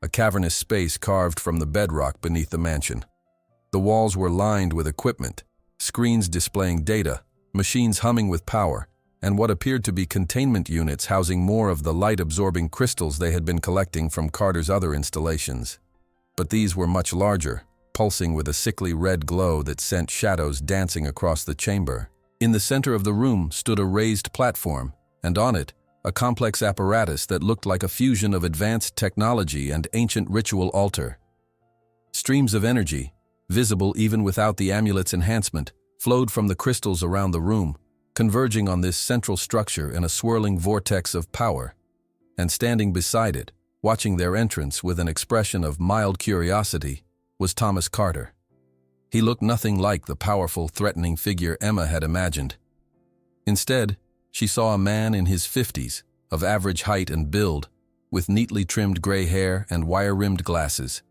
a cavernous space carved from the bedrock beneath the mansion. The walls were lined with equipment, screens displaying data, machines humming with power, and what appeared to be containment units housing more of the light-absorbing crystals they had been collecting from Carter's other installations. But these were much larger, pulsing with a sickly red glow that sent shadows dancing across the chamber. In the center of the room stood a raised platform, and on it, a complex apparatus that looked like a fusion of advanced technology and ancient ritual altar. Streams of energy, visible even without the amulet's enhancement, flowed from the crystals around the room, converging on this central structure in a swirling vortex of power. And standing beside it, watching their entrance with an expression of mild curiosity, was Thomas Carter. He looked nothing like the powerful, threatening figure Emma had imagined. Instead, she saw a man in his 50s, of average height and build, with neatly trimmed gray hair and wire-rimmed glasses.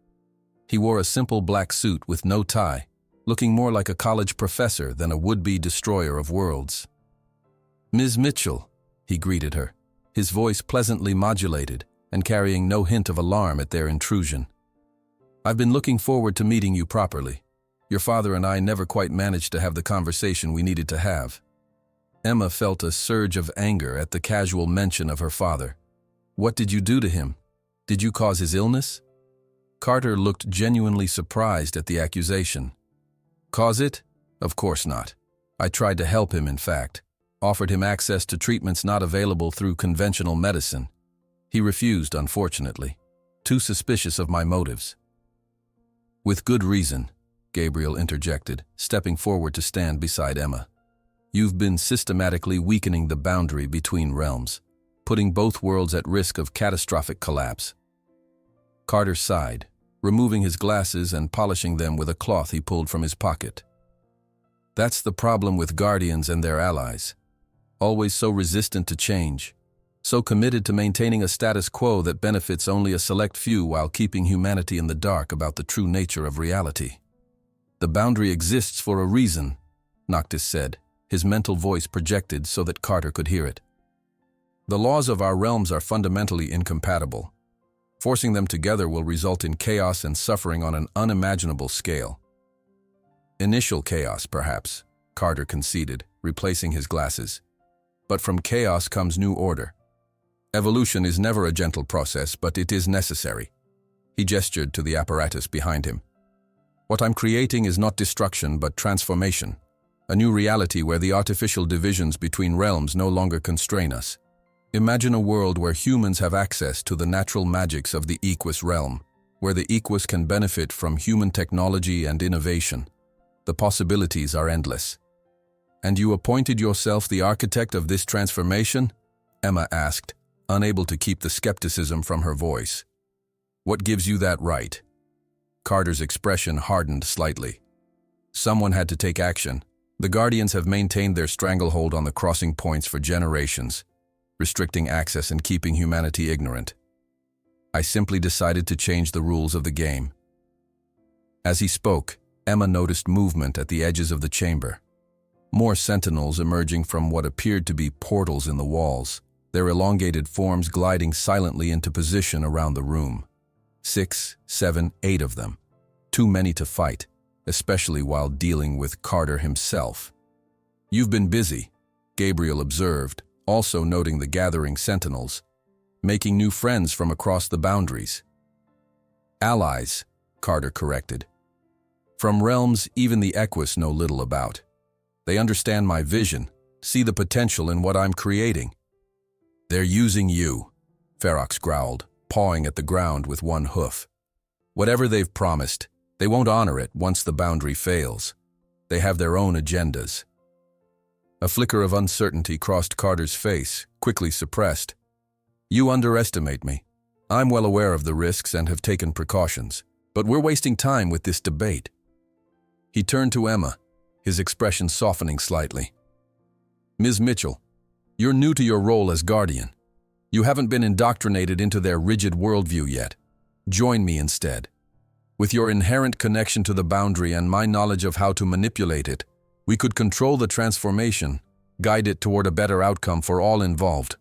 He wore a simple black suit with no tie, looking more like a college professor than a would-be destroyer of worlds. "Ms. Mitchell," he greeted her, his voice pleasantly modulated and carrying no hint of alarm at their intrusion. "I've been looking forward to meeting you properly. Your father and I never quite managed to have the conversation we needed to have." Emma felt a surge of anger at the casual mention of her father. "What did you do to him? Did you cause his illness?" Carter looked genuinely surprised at the accusation. "Cause it? Of course not. I tried to help him, in fact. Offered him access to treatments not available through conventional medicine. He refused, unfortunately. Too suspicious of my motives." "With good reason," Gabriel interjected, stepping forward to stand beside Emma. "You've been systematically weakening the boundary between realms, putting both worlds at risk of catastrophic collapse." Carter sighed, removing his glasses and polishing them with a cloth he pulled from his pocket. "That's the problem with Guardians and their allies. Always so resistant to change, so committed to maintaining a status quo that benefits only a select few while keeping humanity in the dark about the true nature of reality. The boundary exists for a reason," Noctis said, his mental voice projected so that Carter could hear it. "The laws of our realms are fundamentally incompatible. Forcing them together will result in chaos and suffering on an unimaginable scale." "Initial chaos, perhaps," Carter conceded, replacing his glasses. "But from chaos comes new order. Evolution is never a gentle process, but it is necessary." He gestured to the apparatus behind him. What I'm creating is not destruction, but transformation. A new reality where the artificial divisions between realms no longer constrain us. Imagine a world where humans have access to the natural magics of the Equus realm, where the Equus can benefit from human technology and innovation. The possibilities are endless. And you appointed yourself the architect of this transformation? Emma asked, unable to keep the skepticism from her voice. What gives you that right? Carter's expression hardened slightly. Someone had to take action. The Guardians have maintained their stranglehold on the crossing points for generations, restricting access and keeping humanity ignorant. I simply decided to change the rules of the game. As he spoke, Emma noticed movement at the edges of the chamber. More sentinels emerging from what appeared to be portals in the walls, their elongated forms gliding silently into position around the room. 6, 7, 8 of them. Too many to fight, especially while dealing with Carter himself. You've been busy, Gabriel observed, also noting the gathering sentinels, making new friends from across the boundaries. Allies, Carter corrected. From realms even the Equus know little about. They understand my vision, see the potential in what I'm creating. They're using you, Ferox growled, pawing at the ground with one hoof. Whatever they've promised, they won't honor it once the boundary fails. They have their own agendas. A flicker of uncertainty crossed Carter's face, quickly suppressed. You underestimate me. I'm well aware of the risks and have taken precautions, but we're wasting time with this debate. He turned to Emma, his expression softening slightly. Ms. Mitchell, you're new to your role as Guardian. You haven't been indoctrinated into their rigid worldview yet. Join me instead. With your inherent connection to the boundary and my knowledge of how to manipulate it, we could control the transformation, guide it toward a better outcome for all involved.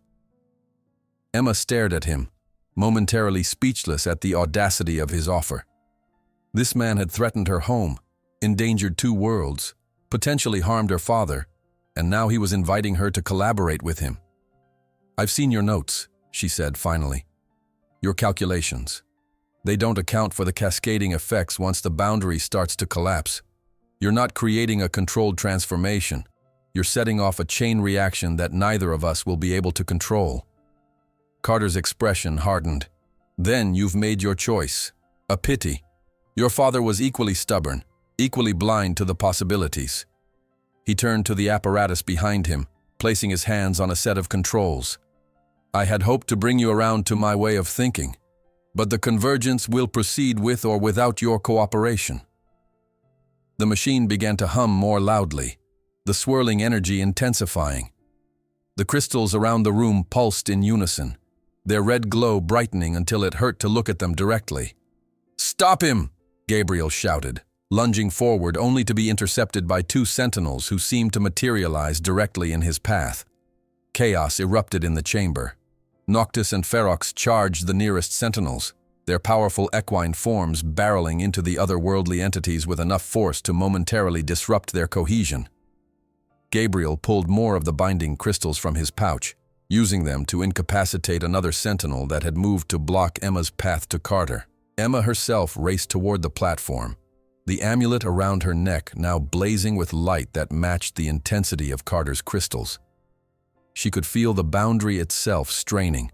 Emma stared at him, momentarily speechless at the audacity of his offer. This man had threatened her home, endangered 2 worlds, potentially harmed her father, and now he was inviting her to collaborate with him. I've seen your notes, she said finally. Your calculations. They don't account for the cascading effects once the boundary starts to collapse. You're not creating a controlled transformation. You're setting off a chain reaction that neither of us will be able to control. Carter's expression hardened. Then you've made your choice. A pity. Your father was equally stubborn, equally blind to the possibilities. He turned to the apparatus behind him, placing his hands on a set of controls. I had hoped to bring you around to my way of thinking, but the convergence will proceed with or without your cooperation. The machine began to hum more loudly, the swirling energy intensifying. The crystals around the room pulsed in unison, their red glow brightening until it hurt to look at them directly. Stop him! Gabriel shouted, lunging forward only to be intercepted by 2 sentinels who seemed to materialize directly in his path. Chaos erupted in the chamber. Noctis and Ferox charged the nearest sentinels, their powerful equine forms barreling into the otherworldly entities with enough force to momentarily disrupt their cohesion. Gabriel pulled more of the binding crystals from his pouch, using them to incapacitate another sentinel that had moved to block Emma's path to Carter. Emma herself raced toward the platform, the amulet around her neck now blazing with light that matched the intensity of Carter's crystals. She could feel the boundary itself straining,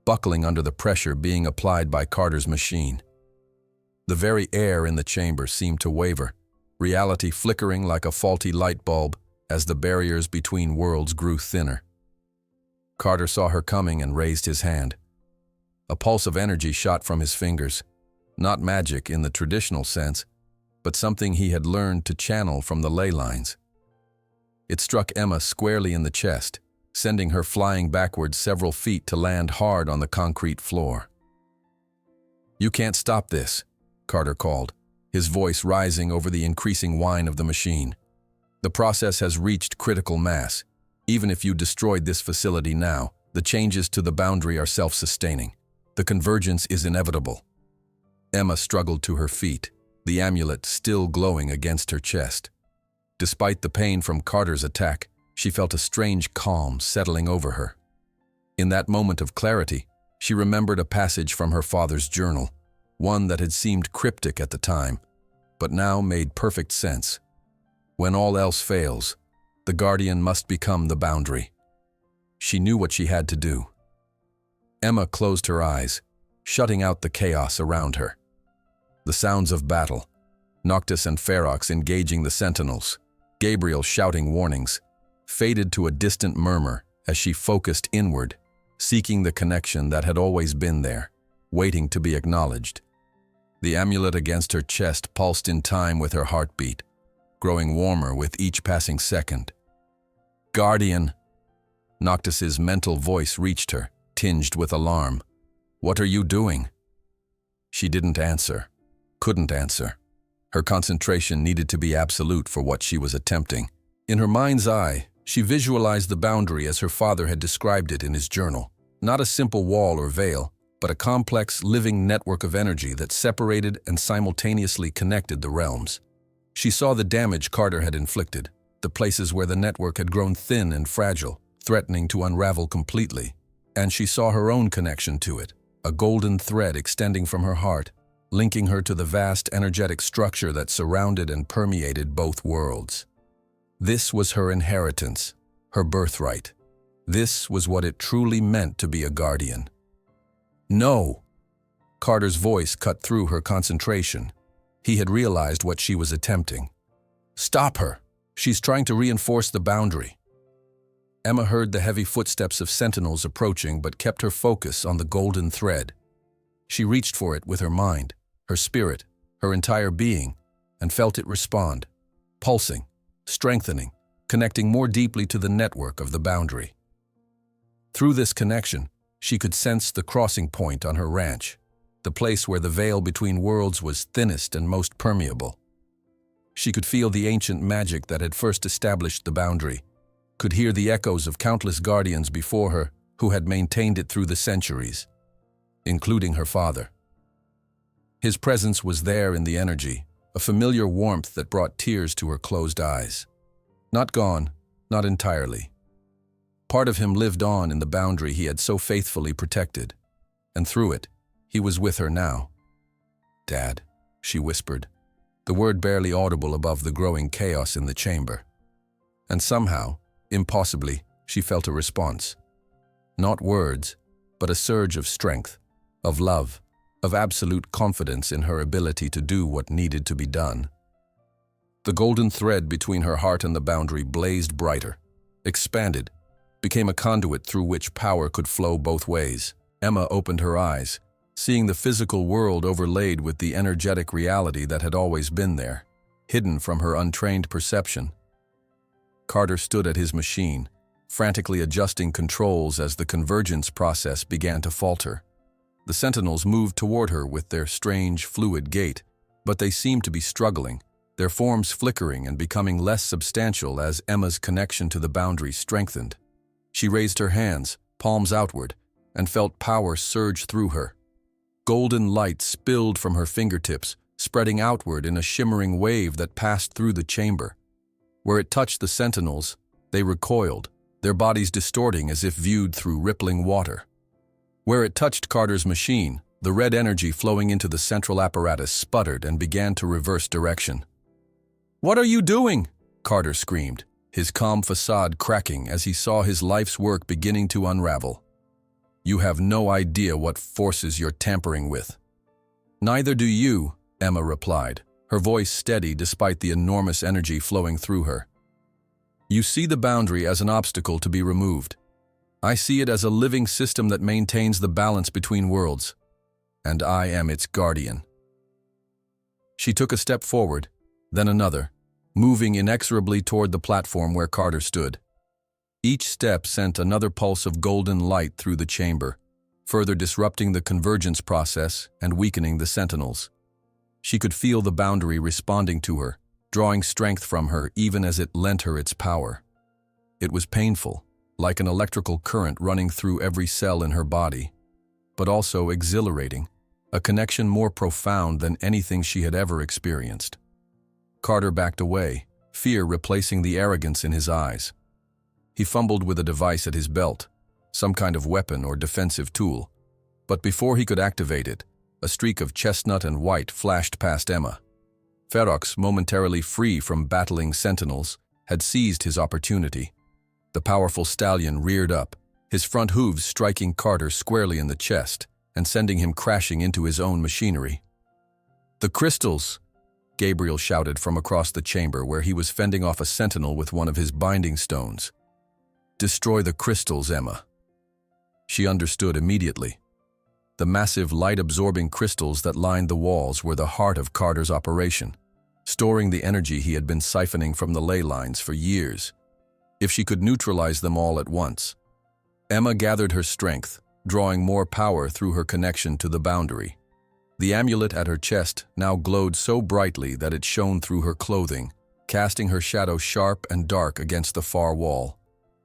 buckling under the pressure being applied by Carter's machine. The very air in the chamber seemed to waver, reality flickering like a faulty light bulb as the barriers between worlds grew thinner. Carter saw her coming and raised his hand. A pulse of energy shot from his fingers, not magic in the traditional sense, but something he had learned to channel from the ley lines. It struck Emma squarely in the chest, sending her flying backwards several feet to land hard on the concrete floor. You can't stop this, Carter called, his voice rising over the increasing whine of the machine. The process has reached critical mass. Even if you destroyed this facility now, the changes to the boundary are self-sustaining. The convergence is inevitable. Emma struggled to her feet, the amulet still glowing against her chest. Despite the pain from Carter's attack, she felt a strange calm settling over her. In that moment of clarity, she remembered a passage from her father's journal, one that had seemed cryptic at the time, but now made perfect sense. When all else fails, the Guardian must become the boundary. She knew what she had to do. Emma closed her eyes, shutting out the chaos around her. The sounds of battle, Noctis and Ferox engaging the Sentinels, Gabriel shouting warnings, faded to a distant murmur as she focused inward, seeking the connection that had always been there, waiting to be acknowledged. The amulet against her chest pulsed in time with her heartbeat, growing warmer with each passing second. "Guardian!" Noctis's mental voice reached her, tinged with alarm. "What are you doing?" She didn't answer, couldn't answer. Her concentration needed to be absolute for what she was attempting. In her mind's eye, she visualized the boundary as her father had described it in his journal. Not a simple wall or veil, but a complex, living network of energy that separated and simultaneously connected the realms. She saw the damage Carter had inflicted, the places where the network had grown thin and fragile, threatening to unravel completely. And she saw her own connection to it, a golden thread extending from her heart, linking her to the vast energetic structure that surrounded and permeated both worlds. This was her inheritance, her birthright. This was what it truly meant to be a guardian. "No!" Carter's voice cut through her concentration. He had realized what she was attempting. "Stop her! She's trying to reinforce the boundary." Emma heard the heavy footsteps of sentinels approaching but kept her focus on the golden thread. She reached for it with her mind, her spirit, her entire being, and felt it respond, pulsing, strengthening, connecting more deeply to the network of the boundary. Through this connection, she could sense the crossing point on her ranch, the place where the veil between worlds was thinnest and most permeable. She could feel the ancient magic that had first established the boundary, could hear the echoes of countless guardians before her who had maintained it through the centuries, including her father. His presence was there in the energy, a familiar warmth that brought tears to her closed eyes. Not gone, not entirely. Part of him lived on in the boundary he had so faithfully protected, and through it, he was with her now. "Dad," she whispered, the word barely audible above the growing chaos in the chamber. And somehow, impossibly, she felt a response. Not words, but a surge of strength, of love, of absolute confidence in her ability to do what needed to be done. The golden thread between her heart and the boundary blazed brighter, expanded, became a conduit through which power could flow both ways. Emma opened her eyes, seeing the physical world overlaid with the energetic reality that had always been there, hidden from her untrained perception. Carter stood at his machine, frantically adjusting controls as the convergence process began to falter. The sentinels moved toward her with their strange, fluid gait, but they seemed to be struggling, their forms flickering and becoming less substantial as Emma's connection to the boundary strengthened. She raised her hands, palms outward, and felt power surge through her. Golden light spilled from her fingertips, spreading outward in a shimmering wave that passed through the chamber. Where it touched the sentinels, they recoiled, their bodies distorting as if viewed through rippling water. Where it touched Carter's machine, the red energy flowing into the central apparatus sputtered and began to reverse direction. "What are you doing?" Carter screamed, his calm facade cracking as he saw his life's work beginning to unravel. "You have no idea what forces you're tampering with." "Neither do you," Emma replied, her voice steady despite the enormous energy flowing through her. "You see the boundary as an obstacle to be removed. I see it as a living system that maintains the balance between worlds, and I am its guardian." She took a step forward, then another, moving inexorably toward the platform where Carter stood. Each step sent another pulse of golden light through the chamber, further disrupting the convergence process and weakening the sentinels. She could feel the boundary responding to her, drawing strength from her even as it lent her its power. It was painful, like an electrical current running through every cell in her body, but also exhilarating, a connection more profound than anything she had ever experienced. Carter backed away, fear replacing the arrogance in his eyes. He fumbled with a device at his belt, some kind of weapon or defensive tool, but before he could activate it, a streak of chestnut and white flashed past Emma. Ferox, momentarily free from battling sentinels, had seized his opportunity. The powerful stallion reared up, his front hooves striking Carter squarely in the chest and sending him crashing into his own machinery. "The crystals!" Gabriel shouted from across the chamber where he was fending off a sentinel with one of his binding stones. "Destroy the crystals, Emma." She understood immediately. The massive light-absorbing crystals that lined the walls were the heart of Carter's operation, storing the energy he had been siphoning from the ley lines for years. If she could neutralize them all at once. Emma gathered her strength, drawing more power through her connection to the boundary. The amulet at her chest now glowed so brightly that it shone through her clothing, casting her shadow sharp and dark against the far wall.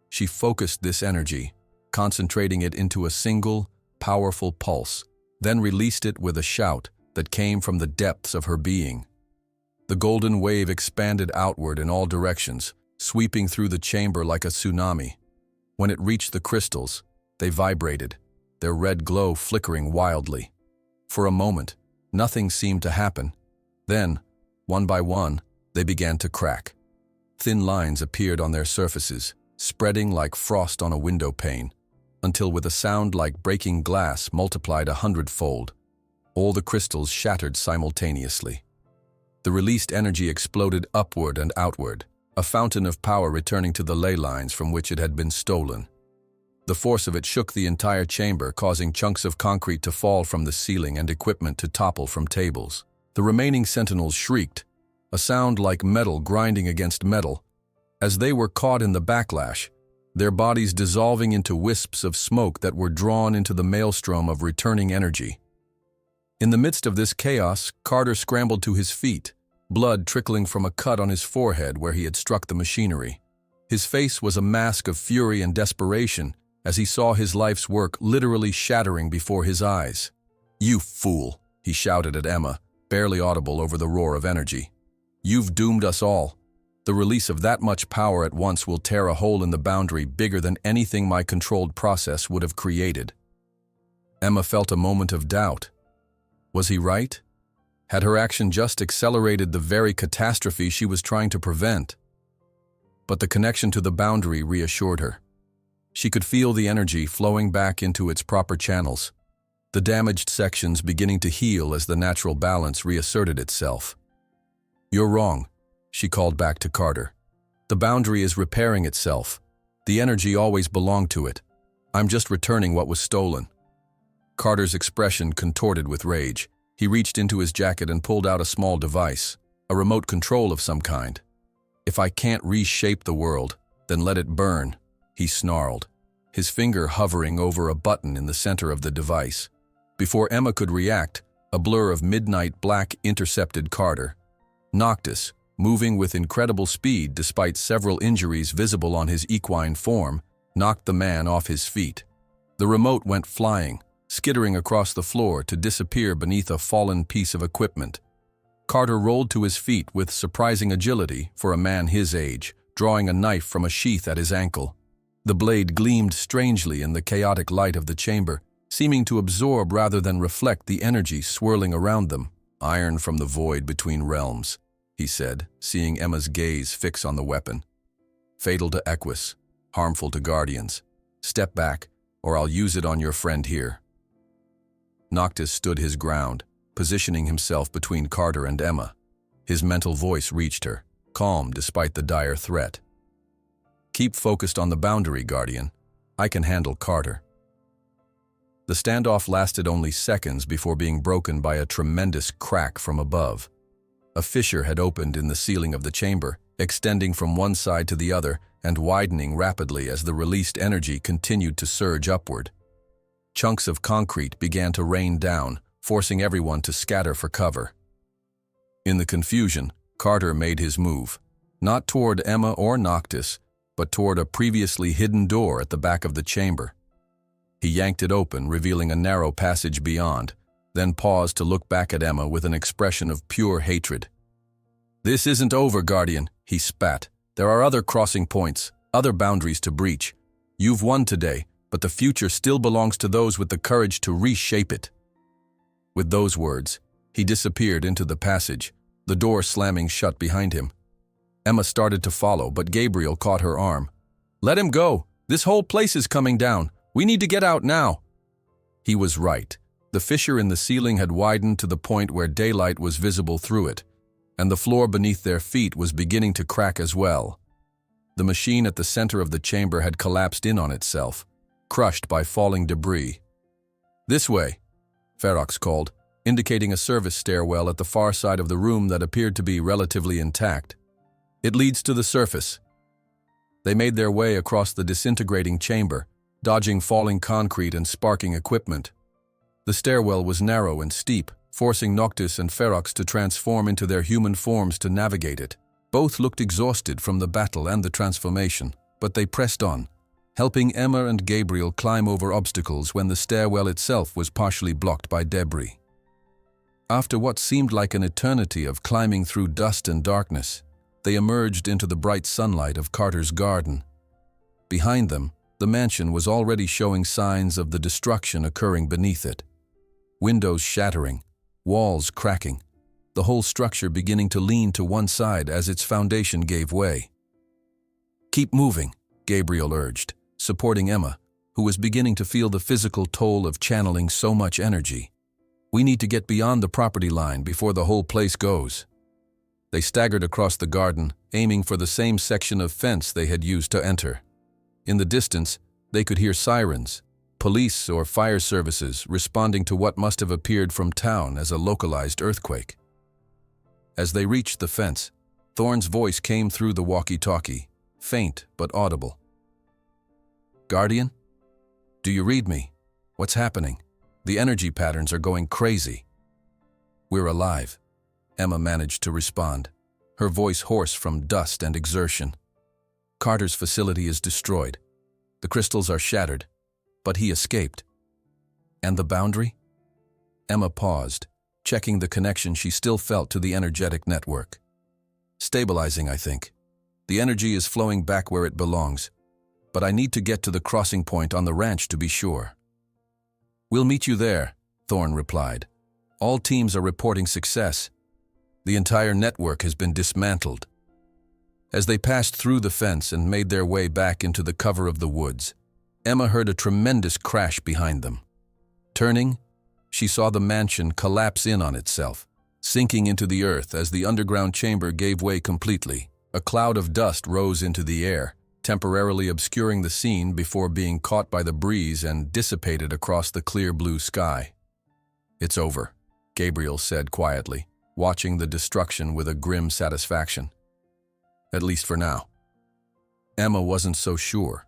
She focused this energy, concentrating it into a single, powerful pulse, then released it with a shout that came from the depths of her being. The golden wave expanded outward in all directions, sweeping through the chamber like a tsunami. When it reached the crystals, they vibrated, their red glow flickering wildly. For a moment, nothing seemed to happen. Then, one by one, they began to crack. Thin lines appeared on their surfaces, spreading like frost on a window pane, until with a sound like breaking glass multiplied 100-fold, all the crystals shattered simultaneously. The released energy exploded upward and outward, a fountain of power returning to the ley lines from which it had been stolen. The force of it shook the entire chamber, causing chunks of concrete to fall from the ceiling and equipment to topple from tables. The remaining sentinels shrieked, a sound like metal grinding against metal, as they were caught in the backlash, their bodies dissolving into wisps of smoke that were drawn into the maelstrom of returning energy. In the midst of this chaos, Carter scrambled to his feet, blood trickling from a cut on his forehead where he had struck the machinery. His face was a mask of fury and desperation as he saw his life's work literally shattering before his eyes. "You fool," he shouted at Emma, barely audible over the roar of energy. "You've doomed us all. The release of that much power at once will tear a hole in the boundary bigger than anything my controlled process would have created." Emma felt a moment of doubt. Was he right? Had her action just accelerated the very catastrophe she was trying to prevent? But the connection to the boundary reassured her. She could feel the energy flowing back into its proper channels, the damaged sections beginning to heal as the natural balance reasserted itself. "You're wrong," she called back to Carter. "The boundary is repairing itself. The energy always belonged to it. I'm just returning what was stolen." Carter's expression contorted with rage. He reached into his jacket and pulled out a small device, a remote control of some kind. "If I can't reshape the world, then let it burn," he snarled, his finger hovering over a button in the center of the device. Before Emma could react, a blur of midnight black intercepted Carter. Noctis, moving with incredible speed despite several injuries visible on his equine form, knocked the man off his feet. The remote went flying, skittering across the floor to disappear beneath a fallen piece of equipment. Carter rolled to his feet with surprising agility for a man his age, drawing a knife from a sheath at his ankle. The blade gleamed strangely in the chaotic light of the chamber, seeming to absorb rather than reflect the energy swirling around them. "Iron from the void between realms," he said, seeing Emma's gaze fix on the weapon. "Fatal to Equus, harmful to Guardians. Step back, or I'll use it on your friend here." Noctis stood his ground, positioning himself between Carter and Emma. His mental voice reached her, calm despite the dire threat. "Keep focused on the boundary, Guardian. I can handle Carter." The standoff lasted only seconds before being broken by a tremendous crack from above. A fissure had opened in the ceiling of the chamber, extending from one side to the other and widening rapidly as the released energy continued to surge upward. Chunks of concrete began to rain down, forcing everyone to scatter for cover. In the confusion, Carter made his move, not toward Emma or Noctis, but toward a previously hidden door at the back of the chamber. He yanked it open, revealing a narrow passage beyond, then paused to look back at Emma with an expression of pure hatred. "This isn't over, Guardian," he spat. "There are other crossing points, other boundaries to breach. You've won today, but the future still belongs to those with the courage to reshape it." With those words, he disappeared into the passage, the door slamming shut behind him. Emma started to follow, but Gabriel caught her arm. "Let him go! This whole place is coming down! We need to get out now!" He was right. The fissure in the ceiling had widened to the point where daylight was visible through it, and the floor beneath their feet was beginning to crack as well. The machine at the center of the chamber had collapsed in on itself, crushed by falling debris. "This way," Ferox called, indicating a service stairwell at the far side of the room that appeared to be relatively intact. "It leads to the surface." They made their way across the disintegrating chamber, dodging falling concrete and sparking equipment. The stairwell was narrow and steep, forcing Noctis and Ferox to transform into their human forms to navigate it. Both looked exhausted from the battle and the transformation, but they pressed on, helping Emma and Gabriel climb over obstacles when the stairwell itself was partially blocked by debris. After what seemed like an eternity of climbing through dust and darkness, they emerged into the bright sunlight of Carter's garden. Behind them, the mansion was already showing signs of the destruction occurring beneath it. Windows shattering, walls cracking, the whole structure beginning to lean to one side as its foundation gave way. "Keep moving," Gabriel urged, supporting Emma, who was beginning to feel the physical toll of channeling so much energy. "We need to get beyond the property line before the whole place goes." They staggered across the garden, aiming for the same section of fence they had used to enter. In the distance, they could hear sirens, police or fire services responding to what must have appeared from town as a localized earthquake. As they reached the fence, Thorn's voice came through the walkie-talkie, faint but audible. "Guardian? Do you read me? What's happening? The energy patterns are going crazy." "We're alive," Emma managed to respond, her voice hoarse from dust and exertion. "Carter's facility is destroyed. The crystals are shattered, but he escaped." "And the boundary?" Emma paused, checking the connection she still felt to the energetic network. "Stabilizing, I think. The energy is flowing back where it belongs, but I need to get to the crossing point on the ranch to be sure." "We'll meet you there," Thorn replied. "All teams are reporting success. The entire network has been dismantled." As they passed through the fence and made their way back into the cover of the woods, Emma heard a tremendous crash behind them. Turning, she saw the mansion collapse in on itself, sinking into the earth as the underground chamber gave way completely. A cloud of dust rose into the air, temporarily obscuring the scene before being caught by the breeze and dissipated across the clear blue sky. "It's over," Gabriel said quietly, watching the destruction with a grim satisfaction. "At least for now." Emma wasn't so sure.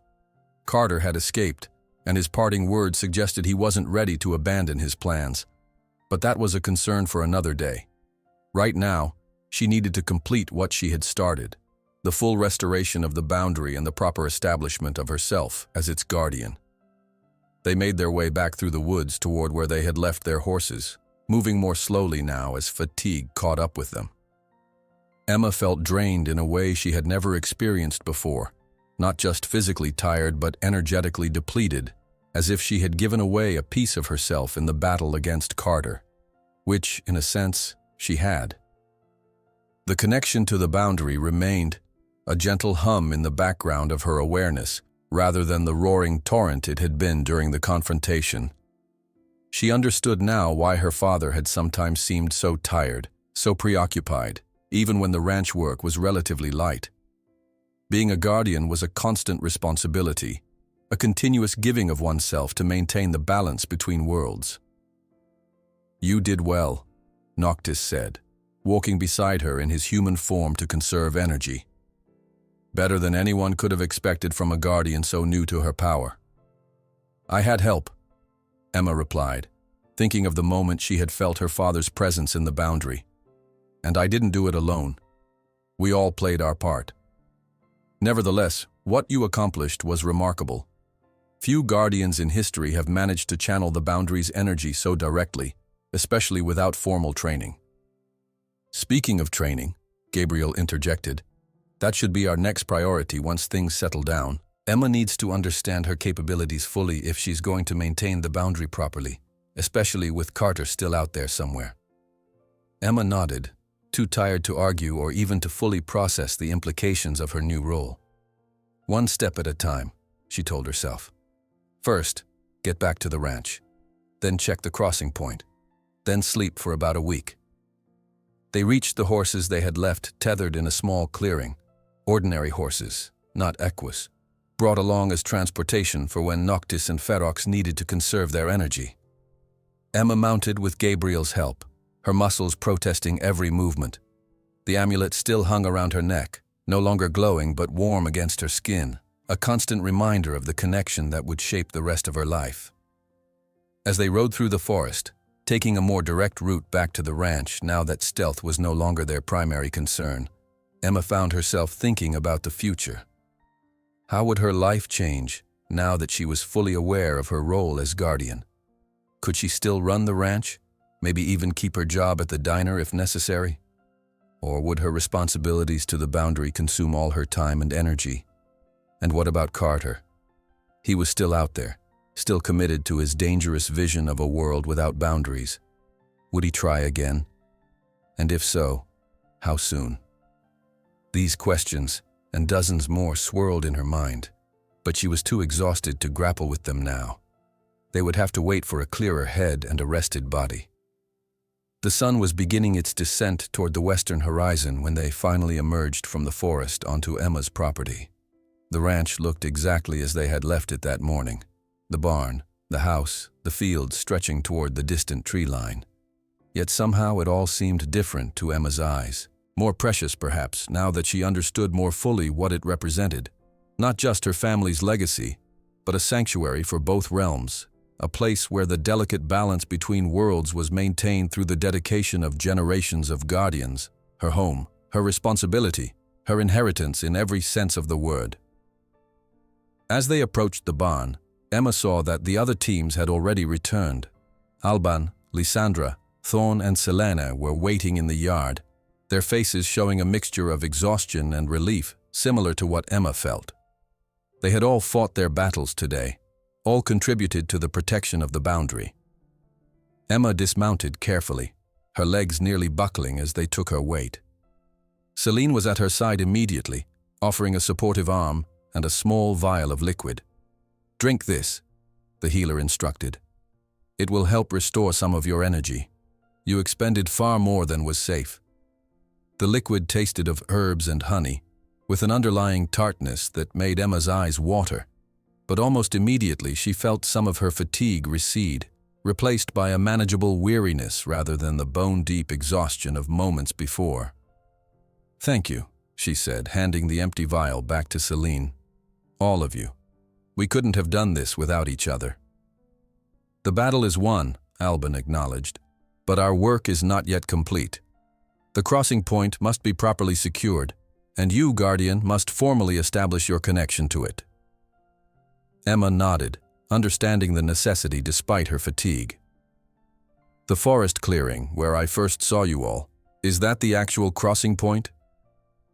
Carter had escaped, and his parting words suggested he wasn't ready to abandon his plans. But that was a concern for another day. Right now, she needed to complete what she had started, the full restoration of the boundary and the proper establishment of herself as its guardian. They made their way back through the woods toward where they had left their horses, moving more slowly now as fatigue caught up with them. Emma felt drained in a way she had never experienced before, not just physically tired but energetically depleted, as if she had given away a piece of herself in the battle against Carter, which, in a sense, she had. The connection to the boundary remained, a gentle hum in the background of her awareness, rather than the roaring torrent it had been during the confrontation. She understood now why her father had sometimes seemed so tired, so preoccupied, even when the ranch work was relatively light. Being a guardian was a constant responsibility, a continuous giving of oneself to maintain the balance between worlds. "You did well," Noctis said, walking beside her in his human form to conserve energy. "Better than anyone could have expected from a guardian so new to her power." "I had help," Emma replied, thinking of the moment she had felt her father's presence in the boundary. "And I didn't do it alone. We all played our part." "Nevertheless, what you accomplished was remarkable. Few guardians in history have managed to channel the boundary's energy so directly, especially without formal training." "Speaking of training," Gabriel interjected, "that should be our next priority once things settle down. Emma needs to understand her capabilities fully if she's going to maintain the boundary properly, especially with Carter still out there somewhere." Emma nodded, too tired to argue or even to fully process the implications of her new role. One step at a time, she told herself. First, get back to the ranch. Then check the crossing point. Then sleep for about a week. They reached the horses they had left tethered in a small clearing. Ordinary horses, not equus, brought along as transportation for when Noctis and Ferox needed to conserve their energy. Emma mounted with Gabriel's help, her muscles protesting every movement. The amulet still hung around her neck, no longer glowing but warm against her skin, a constant reminder of the connection that would shape the rest of her life. As they rode through the forest, taking a more direct route back to the ranch now that stealth was no longer their primary concern, Emma found herself thinking about the future. How would her life change now that she was fully aware of her role as guardian? Could she still run the ranch, maybe even keep her job at the diner if necessary? Or would her responsibilities to the Boundary consume all her time and energy? And what about Carter? He was still out there, still committed to his dangerous vision of a world without boundaries. Would he try again? And if so, how soon? These questions, and dozens more, swirled in her mind, but she was too exhausted to grapple with them now. They would have to wait for a clearer head and a rested body. The sun was beginning its descent toward the western horizon when they finally emerged from the forest onto Emma's property. The ranch looked exactly as they had left it that morning. The barn, the house, the fields stretching toward the distant tree line. Yet somehow it all seemed different to Emma's eyes. More precious, perhaps, now that she understood more fully what it represented. Not just her family's legacy, but a sanctuary for both realms, a place where the delicate balance between worlds was maintained through the dedication of generations of guardians, her home, her responsibility, her inheritance in every sense of the word. As they approached the barn, Emma saw that the other teams had already returned. Alban, Lysandra, Thorn, and Selena were waiting in the yard, their faces showing a mixture of exhaustion and relief, similar to what Emma felt. They had all fought their battles today, all contributed to the protection of the Boundary. Emma dismounted carefully, her legs nearly buckling as they took her weight. Celine was at her side immediately, offering a supportive arm and a small vial of liquid. "Drink this," the healer instructed. "It will help restore some of your energy. You expended far more than was safe." The liquid tasted of herbs and honey, with an underlying tartness that made Emma's eyes water. But almost immediately she felt some of her fatigue recede, replaced by a manageable weariness rather than the bone-deep exhaustion of moments before. "Thank you," she said, handing the empty vial back to Celine. "All of you. We couldn't have done this without each other." "The battle is won," Alban acknowledged, "but our work is not yet complete. The crossing point must be properly secured, and you, Guardian, must formally establish your connection to it." Emma nodded, understanding the necessity despite her fatigue. "The forest clearing, where I first saw you all, is that the actual crossing point?"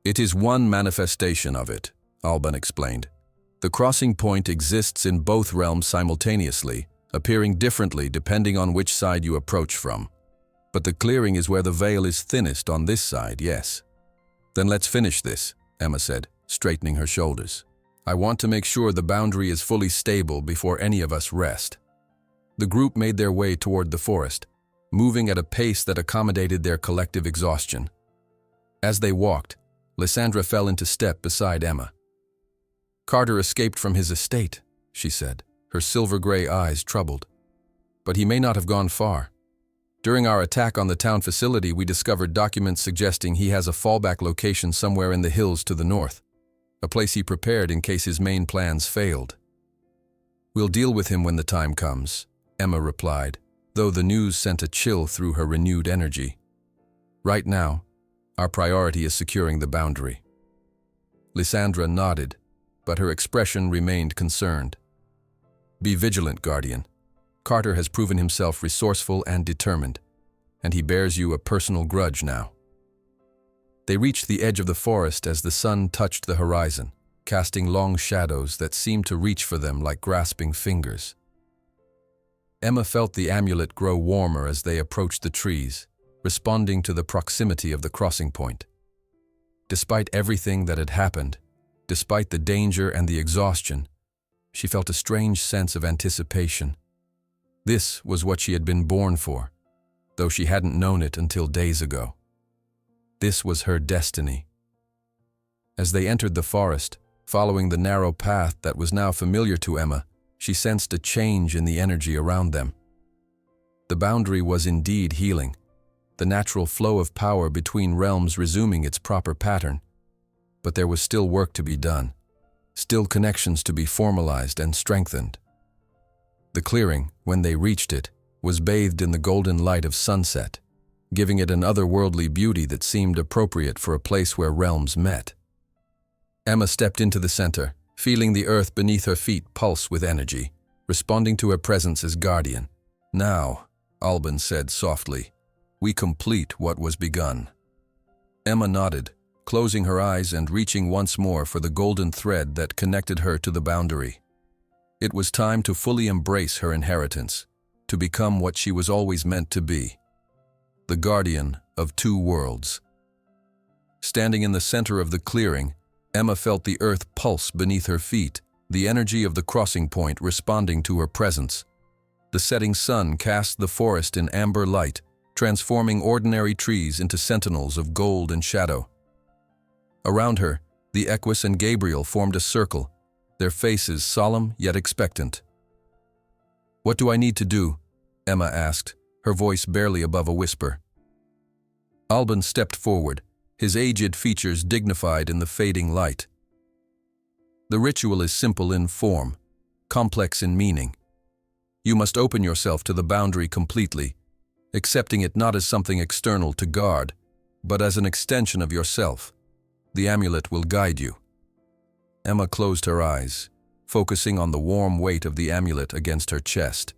"It is one manifestation of it," Alban explained. "The crossing point exists in both realms simultaneously, appearing differently depending on which side you approach from. But the clearing is where the veil is thinnest on this side, yes." "Then let's finish this," Emma said, straightening her shoulders. "I want to make sure the Boundary is fully stable before any of us rest." The group made their way toward the forest, moving at a pace that accommodated their collective exhaustion. As they walked, Lysandra fell into step beside Emma. "Carter escaped from his estate," she said, her silver-gray eyes troubled. "But he may not have gone far. During our attack on the town facility, we discovered documents suggesting he has a fallback location somewhere in the hills to the north, a place he prepared in case his main plans failed." "We'll deal with him when the time comes," Emma replied, though the news sent a chill through her renewed energy. "Right now, our priority is securing the Boundary." Lysandra nodded, but her expression remained concerned. "Be vigilant, Guardian. Carter has proven himself resourceful and determined, and he bears you a personal grudge now." They reached the edge of the forest as the sun touched the horizon, casting long shadows that seemed to reach for them like grasping fingers. Emma felt the amulet grow warmer as they approached the trees, responding to the proximity of the crossing point. Despite everything that had happened, despite the danger and the exhaustion, she felt a strange sense of anticipation. This was what she had been born for, though she hadn't known it until days ago. This was her destiny. As they entered the forest, following the narrow path that was now familiar to Emma, she sensed a change in the energy around them. The boundary was indeed healing, the natural flow of power between realms resuming its proper pattern. But there was still work to be done, still connections to be formalized and strengthened. The clearing, when they reached it, was bathed in the golden light of sunset, giving it an otherworldly beauty that seemed appropriate for a place where realms met. Emma stepped into the center, feeling the earth beneath her feet pulse with energy, responding to her presence as guardian. "Now," Alban said softly, "we complete what was begun." Emma nodded, closing her eyes and reaching once more for the golden thread that connected her to the boundary. It was time to fully embrace her inheritance, to become what she was always meant to be, the guardian of two worlds. Standing in the center of the clearing, Emma felt the earth pulse beneath her feet, the energy of the crossing point responding to her presence. The setting sun cast the forest in amber light, transforming ordinary trees into sentinels of gold and shadow. Around her, the Equus and Gabriel formed a circle, their faces solemn yet expectant. "What do I need to do?" Emma asked, her voice barely above a whisper. Alban stepped forward, his aged features dignified in the fading light. "The ritual is simple in form, complex in meaning. You must open yourself to the boundary completely, accepting it not as something external to guard, but as an extension of yourself. The amulet will guide you." Emma closed her eyes, focusing on the warm weight of the amulet against her chest.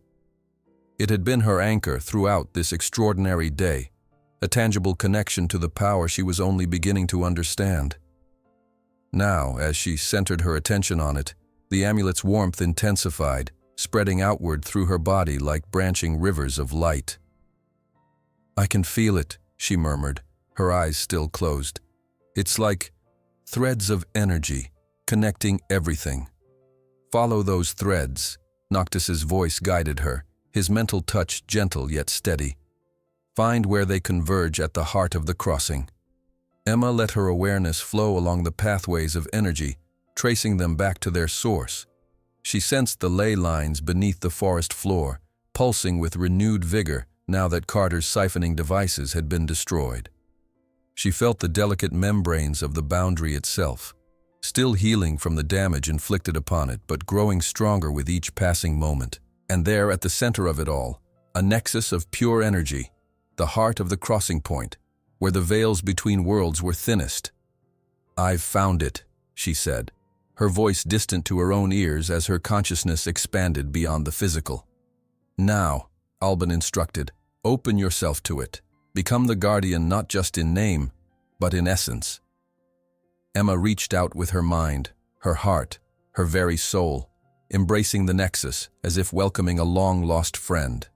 It had been her anchor throughout this extraordinary day, a tangible connection to the power she was only beginning to understand. Now, as she centered her attention on it, the amulet's warmth intensified, spreading outward through her body like branching rivers of light. "I can feel it," she murmured, her eyes still closed. "It's like threads of energy, connecting everything." "Follow those threads," Noctis's voice guided her, his mental touch gentle yet steady. "Find where they converge at the heart of the crossing." Emma let her awareness flow along the pathways of energy, tracing them back to their source. She sensed the ley lines beneath the forest floor, pulsing with renewed vigor now that Carter's siphoning devices had been destroyed. She felt the delicate membranes of the boundary itself, still healing from the damage inflicted upon it, but growing stronger with each passing moment. And there, at the center of it all, a nexus of pure energy, the heart of the crossing point, where the veils between worlds were thinnest. "I've found it," she said, her voice distant to her own ears as her consciousness expanded beyond the physical. "Now," Alban instructed, "open yourself to it. Become the guardian not just in name, but in essence." Emma reached out with her mind, her heart, her very soul, embracing the nexus as if welcoming a long-lost friend.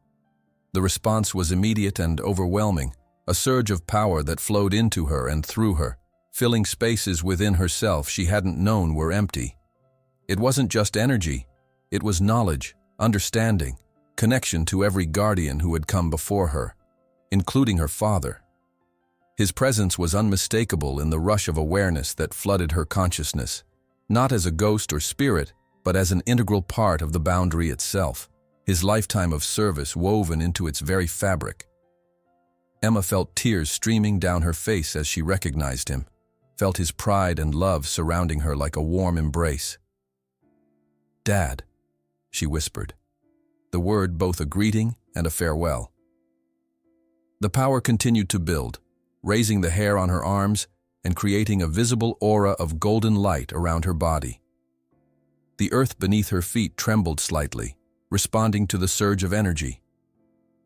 The response was immediate and overwhelming, a surge of power that flowed into her and through her, filling spaces within herself she hadn't known were empty. It wasn't just energy, it was knowledge, understanding, connection to every guardian who had come before her, including her father. His presence was unmistakable in the rush of awareness that flooded her consciousness, not as a ghost or spirit, but as an integral part of the boundary itself, his lifetime of service woven into its very fabric. Emma felt tears streaming down her face as she recognized him, felt his pride and love surrounding her like a warm embrace. "Dad," she whispered, the word both a greeting and a farewell. The power continued to build, raising the hair on her arms and creating a visible aura of golden light around her body. The earth beneath her feet trembled slightly, responding to the surge of energy.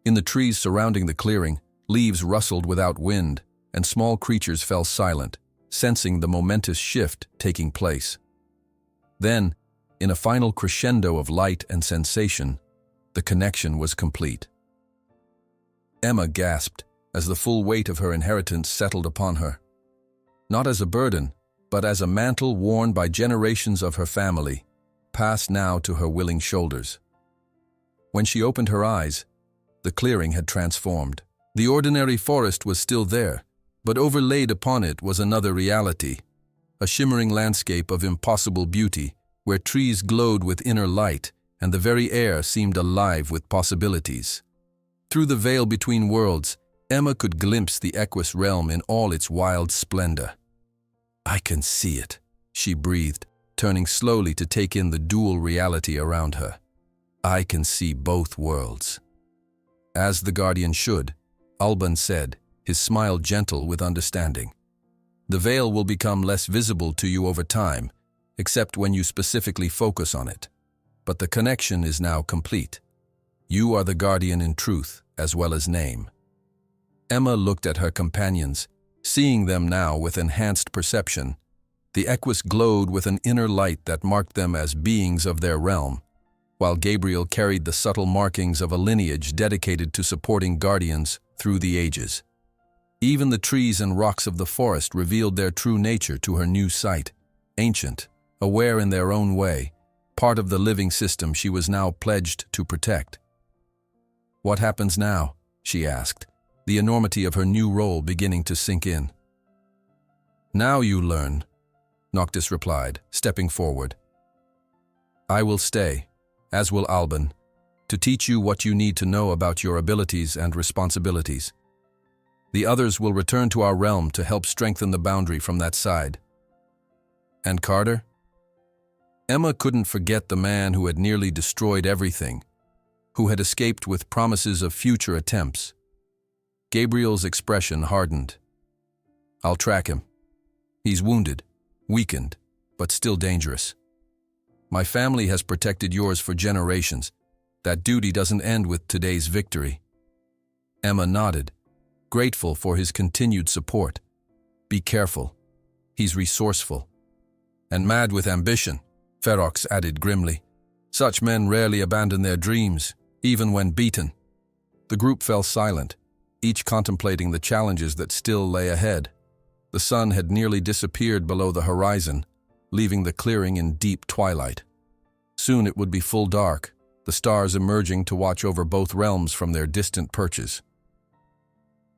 In the trees surrounding the clearing, leaves rustled without wind, and small creatures fell silent, sensing the momentous shift taking place. Then, in a final crescendo of light and sensation, the connection was complete. Emma gasped, as the full weight of her inheritance settled upon her. Not as a burden, but as a mantle worn by generations of her family, passed now to her willing shoulders. When she opened her eyes, the clearing had transformed. The ordinary forest was still there, but overlaid upon it was another reality, a shimmering landscape of impossible beauty, where trees glowed with inner light and the very air seemed alive with possibilities. Through the veil between worlds, Emma could glimpse the Equus realm in all its wild splendor. "I can see it," she breathed, turning slowly to take in the dual reality around her. "I can see both worlds." As the guardian should, Alban said, his smile gentle with understanding. "The veil will become less visible to you over time, except when you specifically focus on it. But the connection is now complete. You are the guardian in truth as well as name." Emma looked at her companions, seeing them now with enhanced perception. The Equus glowed with an inner light that marked them as beings of their realm, while Gabriel carried the subtle markings of a lineage dedicated to supporting guardians through the ages. Even the trees and rocks of the forest revealed their true nature to her new sight, ancient, aware in their own way, part of the living system she was now pledged to protect. "What happens now?" she asked, the enormity of her new role beginning to sink in. "Now you learn," Noctis replied, stepping forward. "I will stay, as will Alban, to teach you what you need to know about your abilities and responsibilities. The others will return to our realm to help strengthen the boundary from that side." "And Carter?" Emma couldn't forget the man who had nearly destroyed everything, who had escaped with promises of future attempts. Gabriel's expression hardened. "I'll track him. He's wounded, weakened, but still dangerous. My family has protected yours for generations. That duty doesn't end with today's victory." Emma nodded, grateful for his continued support. "Be careful. He's resourceful. And mad with ambition," Ferox added grimly. "Such men rarely abandon their dreams, even when beaten." The group fell silent, each contemplating the challenges that still lay ahead. The sun had nearly disappeared below the horizon, leaving the clearing in deep twilight. Soon it would be full dark, the stars emerging to watch over both realms from their distant perches.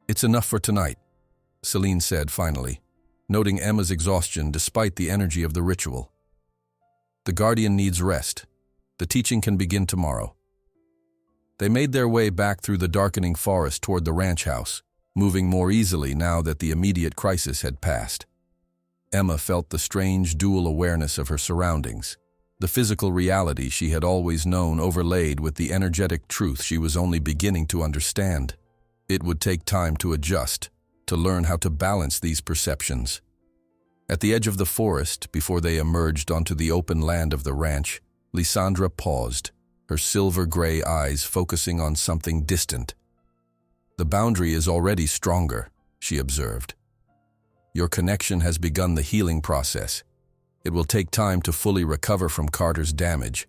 "It's enough for tonight," Celine said finally, noting Emma's exhaustion despite the energy of the ritual. "The guardian needs rest. The teaching can begin tomorrow." They made their way back through the darkening forest toward the ranch house, moving more easily now that the immediate crisis had passed. Emma felt the strange dual awareness of her surroundings, the physical reality she had always known overlaid with the energetic truth she was only beginning to understand. It would take time to adjust, to learn how to balance these perceptions. At the edge of the forest, before they emerged onto the open land of the ranch, Lysandra paused, her silver-gray eyes focusing on something distant. "The boundary is already stronger," she observed. "Your connection has begun the healing process. It will take time to fully recover from Carter's damage,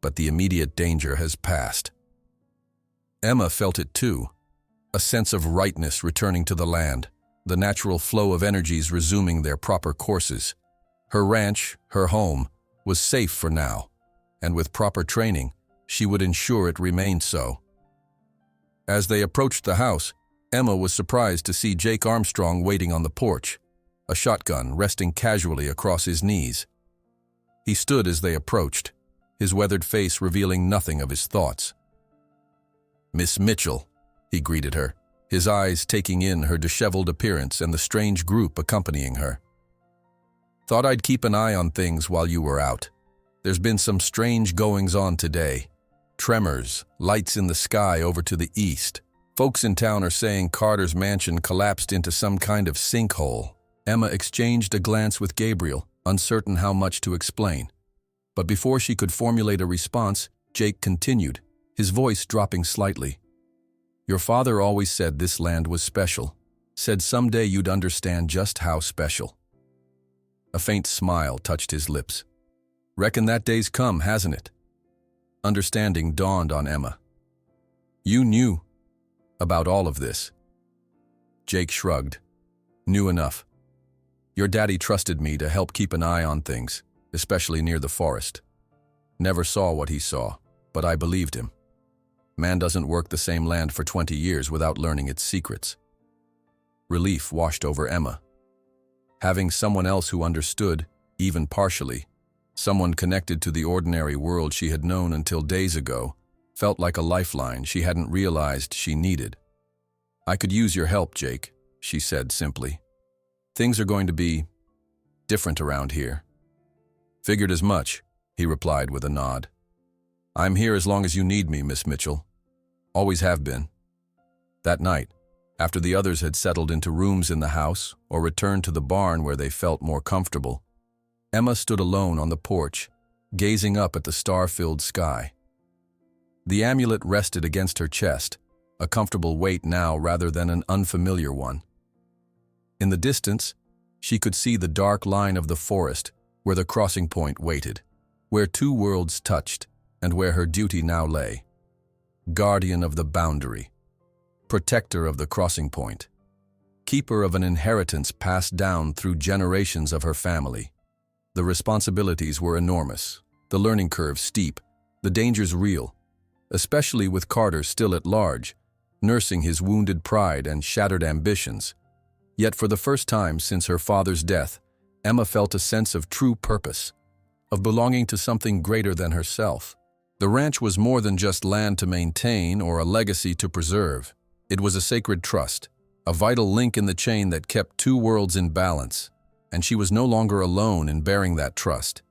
but the immediate danger has passed." Emma felt it too, a sense of rightness returning to the land, the natural flow of energies resuming their proper courses. Her ranch, her home, was safe for now, and with proper training, she would ensure it remained so. As they approached the house, Emma was surprised to see Jake Armstrong waiting on the porch, a shotgun resting casually across his knees. He stood as they approached, his weathered face revealing nothing of his thoughts. "Miss Mitchell," he greeted her, his eyes taking in her disheveled appearance and the strange group accompanying her. "Thought I'd keep an eye on things while you were out. There's been some strange goings-on today. Tremors, lights in the sky over to the east. Folks in town are saying Carter's mansion collapsed into some kind of sinkhole." Emma exchanged a glance with Gabriel, uncertain how much to explain. But before she could formulate a response, Jake continued, his voice dropping slightly. "Your father always said this land was special, said someday you'd understand just how special." A faint smile touched his lips. "Reckon that day's come, hasn't it?" Understanding dawned on Emma. "You knew about all of this." Jake shrugged. Knew enough. Your daddy trusted me to help keep an eye on things, especially near the forest. Never saw what he saw, but I believed him. Man doesn't work the same land for 20 years without learning its secrets. Relief washed over Emma. Having someone else who understood, even partially, someone connected to the ordinary world she had known until days ago, felt like a lifeline she hadn't realized she needed. I could use your help, Jake, she said simply. Things are going to be different around here. Figured as much, he replied with a nod. I'm here as long as you need me, Miss Mitchell. Always have been. That night, after the others had settled into rooms in the house or returned to the barn where they felt more comfortable, Emma stood alone on the porch, gazing up at the star-filled sky. The amulet rested against her chest, a comfortable weight now rather than an unfamiliar one. In the distance, she could see the dark line of the forest where the crossing point waited, where two worlds touched and where her duty now lay. Guardian of the boundary, protector of the crossing point, keeper of an inheritance passed down through generations of her family. The responsibilities were enormous, the learning curve steep, the dangers real, especially with Carter still at large, nursing his wounded pride and shattered ambitions. Yet for the first time since her father's death, Emma felt a sense of true purpose, of belonging to something greater than herself. The ranch was more than just land to maintain or a legacy to preserve. It was a sacred trust, a vital link in the chain that kept two worlds in balance, and she was no longer alone in bearing that trust.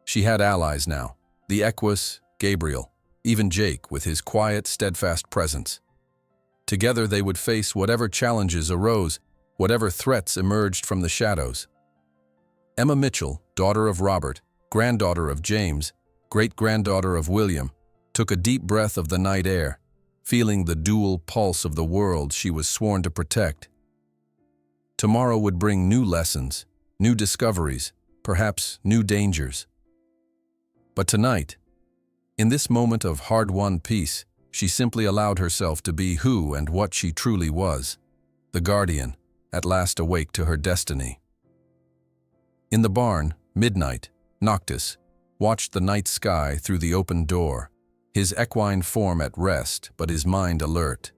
She had allies now, the Equus, Gabriel, even Jake with his quiet, steadfast presence. Together they would face whatever challenges arose, whatever threats emerged from the shadows. Emma Mitchell, daughter of Robert, granddaughter of James, great-granddaughter of William, took a deep breath of the night air, feeling the dual pulse of the world she was sworn to protect. Tomorrow would bring new lessons, new discoveries, perhaps new dangers. But tonight, in this moment of hard-won peace, she simply allowed herself to be who and what she truly was, the guardian, at last awake to her destiny. In the barn, midnight, Noctis watched the night sky through the open door, his equine form at rest but his mind alert.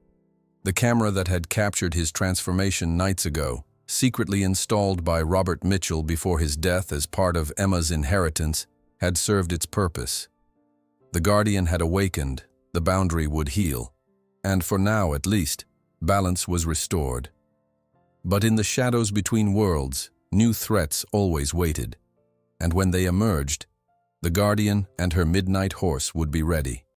The camera that had captured his transformation nights ago, secretly installed by Robert Mitchell before his death as part of Emma's inheritance, had served its purpose. The guardian had awakened, the boundary would heal, and for now at least, balance was restored. But in the shadows between worlds, new threats always waited, and when they emerged, the guardian and her midnight horse would be ready.